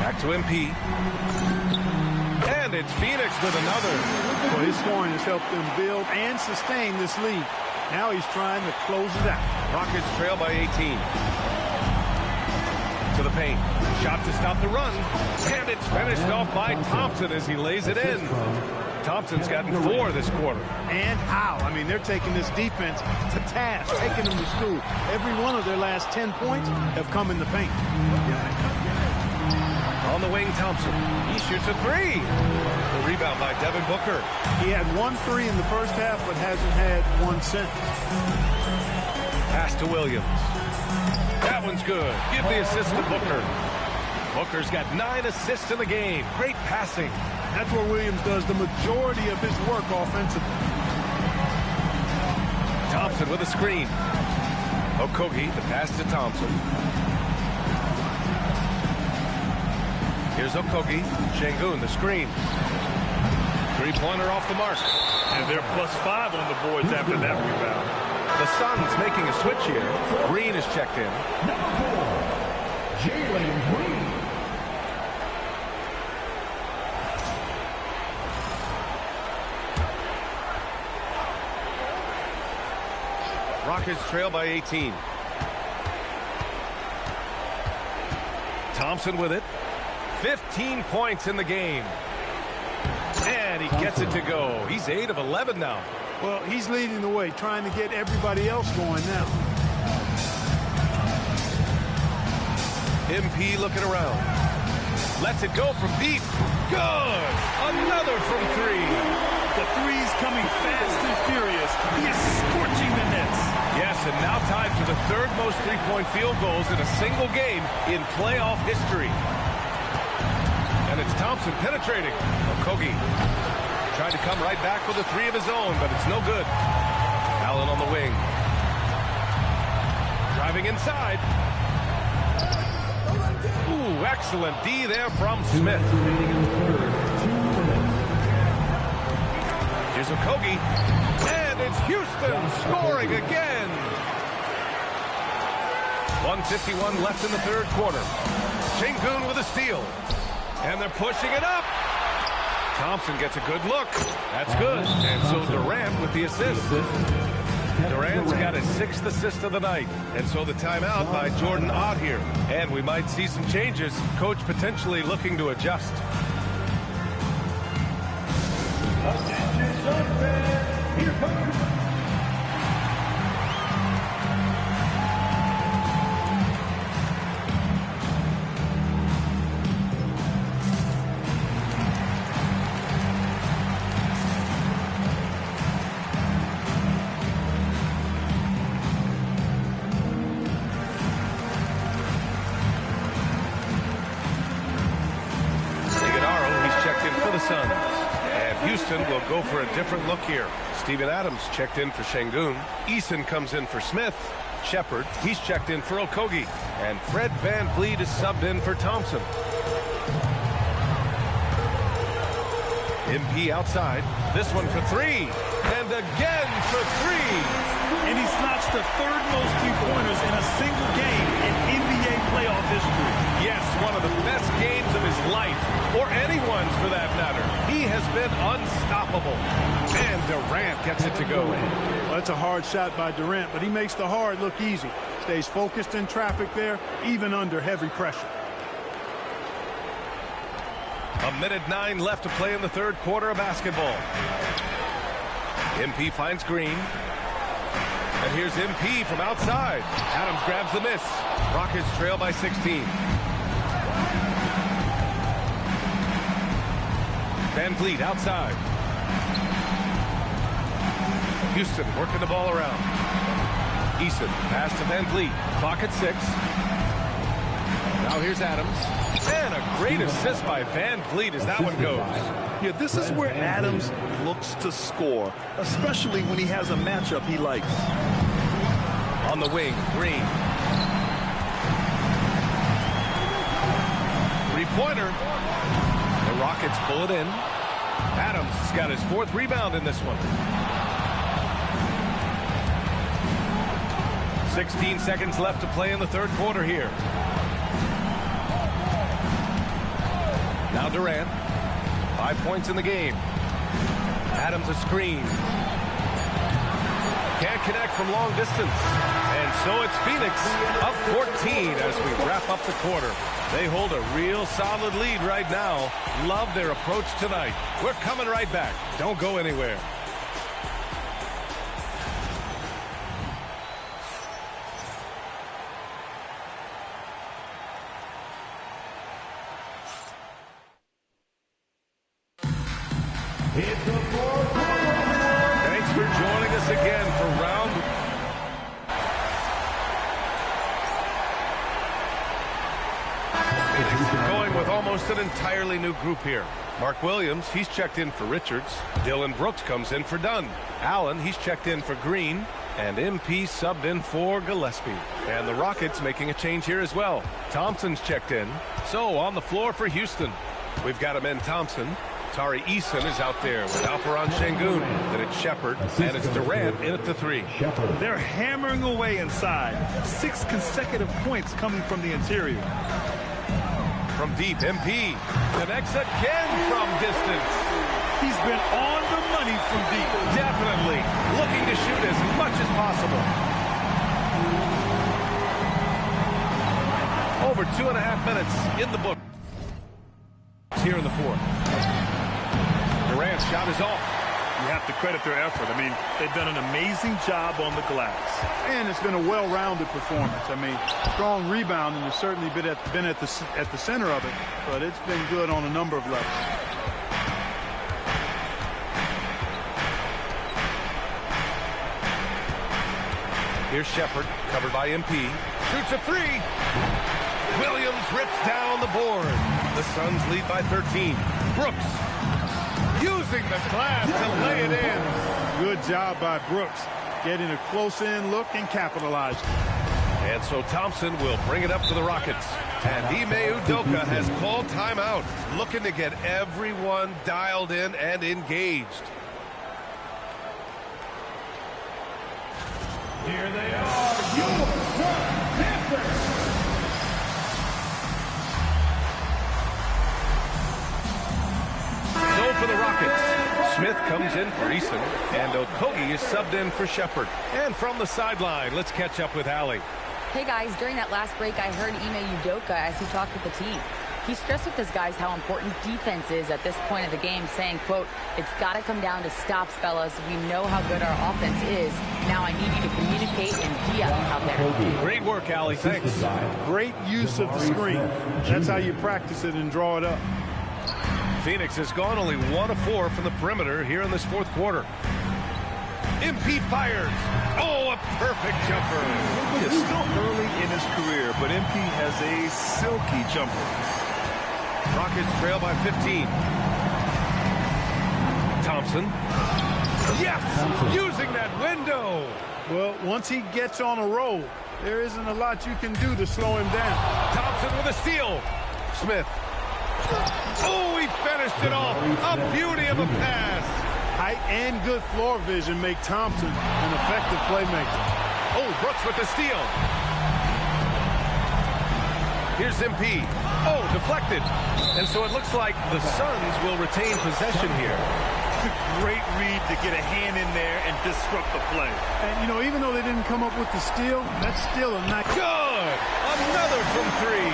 Back to MP. And it's Phoenix with another.
Well, his scoring has helped them build and sustain this lead. Now he's trying to close it out.
Rockets trail by 18. To the paint. Shot to stop the run. And it's finished off by Thompson as he lays it in. Thompson's gotten 4 this quarter.
And how? I mean, they're taking this defense to task, taking them to school. Every one of their last 10 points have come in the paint.
On the wing, Thompson. He shoots a 3. The rebound by Devin Booker.
He had 1 3 in the first half, but hasn't had 1 since.
Pass to Williams. That one's good. Give the assist to Booker. Booker's got 9 assists in the game. Great passing.
That's where Williams does the majority of his work offensively.
Thompson with a screen. Okogie, the pass to Thompson. Here's Okogie. Şengün, the screen. 3-pointer off the mark.
And they're +5 on the boards after that rebound.
The Suns making a switch here. Green is checked in.
Number 4, Jalen Green.
Rockets trail by 18. Thompson with it. 15 points in the game. And he gets it to go. He's 8 of 11 now.
Well, he's leading the way, trying to get everybody else going now.
MP looking around. Lets it go from deep. Good. Another from 3.
The three's coming fast and furious. He is scorching the nets.
Yes, and now tied for the 3rd most three-point field goals in a single game in playoff history. And it's Thompson penetrating. Okogie tried to come right back with a 3 of his own, but it's no good. Allen on the wing. Driving inside. Ooh, excellent D there from Smith. Here's Okogie. And it's Houston scoring again. 1:51 left in the 3rd quarter. Şengün with a steal. And they're pushing it up. Thompson gets a good look. That's good. And so Durant with the assist. Durant's got his 6th assist of the night. And so the timeout by Jordan Ott here. And we might see some changes. Coach potentially looking to adjust.
Here comes
They'll go for a different look here. Steven Adams checked in for Şengün. Eason comes in for Smith. Shepard, he's checked in for Okogie. And Fred VanVleet is subbed in for Thompson. MP outside. This one for three. And again for three.
And he's notched the third most three-pointers in a single game in NBA playoff history.
Yes, one of the best games of his life, or anyone's for that matter. He has been unstoppable. And Durant gets it to go.
Well, that's a hard shot by Durant, but he makes the hard look easy. Stays focused in traffic there, even under heavy pressure.
1:09 left to play in the third quarter of basketball. MP finds Green. And here's MP from outside. Adams grabs the miss. Rockets trail by 16. VanVleet outside. Houston working the ball around. Eason pass to VanVleet. Clock at 6. Now here's Adams. And a great assist by VanVleet as that one goes.
Yeah, this is where Adams looks to score, especially when he has a matchup he likes.
On the wing, Green. Three-pointer. The Rockets pull it in. Adams has got his 4th rebound in this one. 16 seconds left to play in the third quarter here. Now Durant. 5 points in the game. Adams a screen. Can't connect from long distance. And so it's Phoenix up 14 as we wrap up the quarter. They hold a real solid lead right now. Love their approach tonight. We're coming right back. Don't go anywhere. Thanks for joining us again for round. Phoenix going with almost an entirely new group here. Mark Williams, he's checked in for Richards. Dylan Brooks comes in for Dunn. Allen, he's checked in for Green. And MP subbed in for Gillespie. And the Rockets making a change here as well. Thompson's checked in. So on the floor for Houston, we've got Amen Thompson. Tari Eason is out there with Alperen Şengün. Then it's Shepard, and it's Durant in at the 3.
They're hammering away inside. 6 consecutive points coming from the interior.
From deep, MP connects again from distance.
He's been on the money from deep.
Definitely looking to shoot as much as possible. Over 2.5 minutes in the book. Here in the fourth. Durant's shot is off.
You have to credit their effort. I mean, they've done an amazing job on the glass.
And it's been a well-rounded performance. I mean, strong rebounding has certainly been at the center of it, but it's been good on a number of levels.
Here's Shepard, covered by MP. Shoots a 3. Williams rips down the board. The Suns lead by 13. Brooks using the glass to lay it in.
Good job by Brooks, getting a close-in look and capitalizing.
And so Thompson will bring it up to the Rockets. And Ime Udoka has called timeout, looking to get everyone dialed in and engaged.
Here they are, your Panthers.
So for the Rockets, Smith comes in for Eason, and Okogie is subbed in for Shepard. And from the sideline, let's catch up with Allie.
Hey guys, during that last break, I heard Ime Udoka as he talked with the team. He stressed with his guys how important defense is at this point of the game, saying, quote, "It's got to come down to stops, fellas. We know how good our offense is. Now I need you to communicate and D-up out there."
Great work, Allie. Thanks.
Great use of the screen. That's how you practice it and draw it up.
Phoenix has gone only 1 of 4 from the perimeter here in this fourth quarter. MP fires. Oh, a perfect jumper.
It's still early in his career, but MP has a silky jumper.
Rockets trail by 15. Thompson. Yes! Using that window!
Well, once he gets on a roll, there isn't a lot you can do to slow him down.
Thompson with a steal. Smith. Oh, he finished it off. A beauty of a pass.
Height and good floor vision make Thompson an effective playmaker.
Oh, Brooks with the steal. Here's MP. Oh, deflected. And so it looks like the Suns will retain possession here.
Great read to get a hand in there and disrupt the play.
And, you know, even though they didn't come up with the steal, that's still a nice...
Good! Another from three.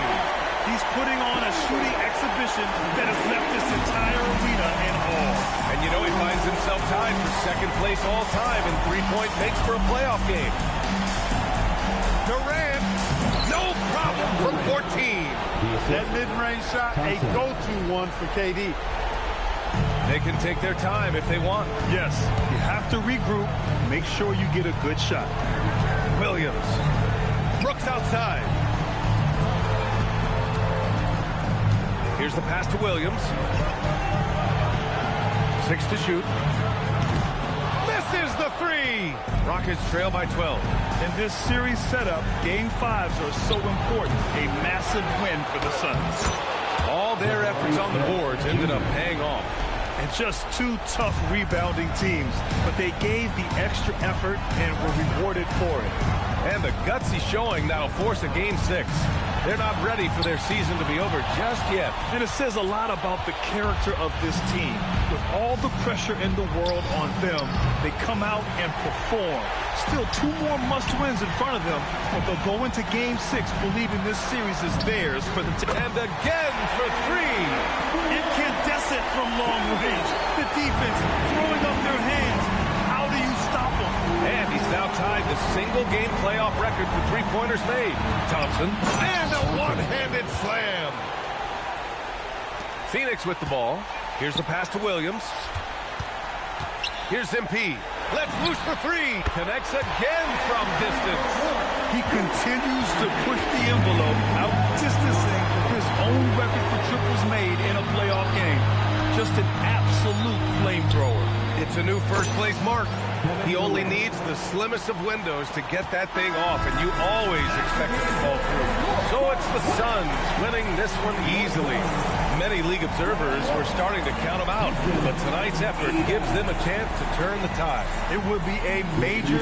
He's putting on a shooting exhibition that has left this entire arena in awe.
And you know he finds himself tied for second place all time in three-point makes for a playoff game. Durant, no problem from 14.
That mid-range shot, a go-to one for KD.
They can take their time if they want.
Yes, you have to regroup. Make sure you get a good shot.
Williams. Brooks outside. Here's the pass to Williams. 6 to shoot. Misses the three. Rockets trail by 12.
In this series setup, Game 5s are so important. A massive win for the Suns.
All their efforts on the boards ended up paying off.
And just two tough rebounding teams, but they gave the extra effort and were rewarded for it.
And the gutsy showing that'll force a Game 6. They're not ready for their season to be over just yet.
And it says a lot about the character of this team. With all the pressure in the world on them, they come out and perform. Still 2 more must-wins in front of them, but they'll go into Game 6 believing this series is theirs for the
And again for three.
Incandescent from long range. The defense throwing up their hands. How do you stop them?
And he's now tied the single-game playoff record for three-pointers made. Thompson. And a one-handed slam. Phoenix with the ball. Here's the pass to Williams. Here's MP. Let's loose for three. Connects again from distance.
He continues to push the envelope, outdistancing his own record for triples made in a playoff game. Just an absolute flamethrower.
It's a new first-place mark. He only needs the slimmest of windows to get that thing off, and you always expect it to fall through. So it's the Suns winning this one easily. Many league observers were starting to count them out, but tonight's effort gives them a chance to turn the tide.
It would be a major...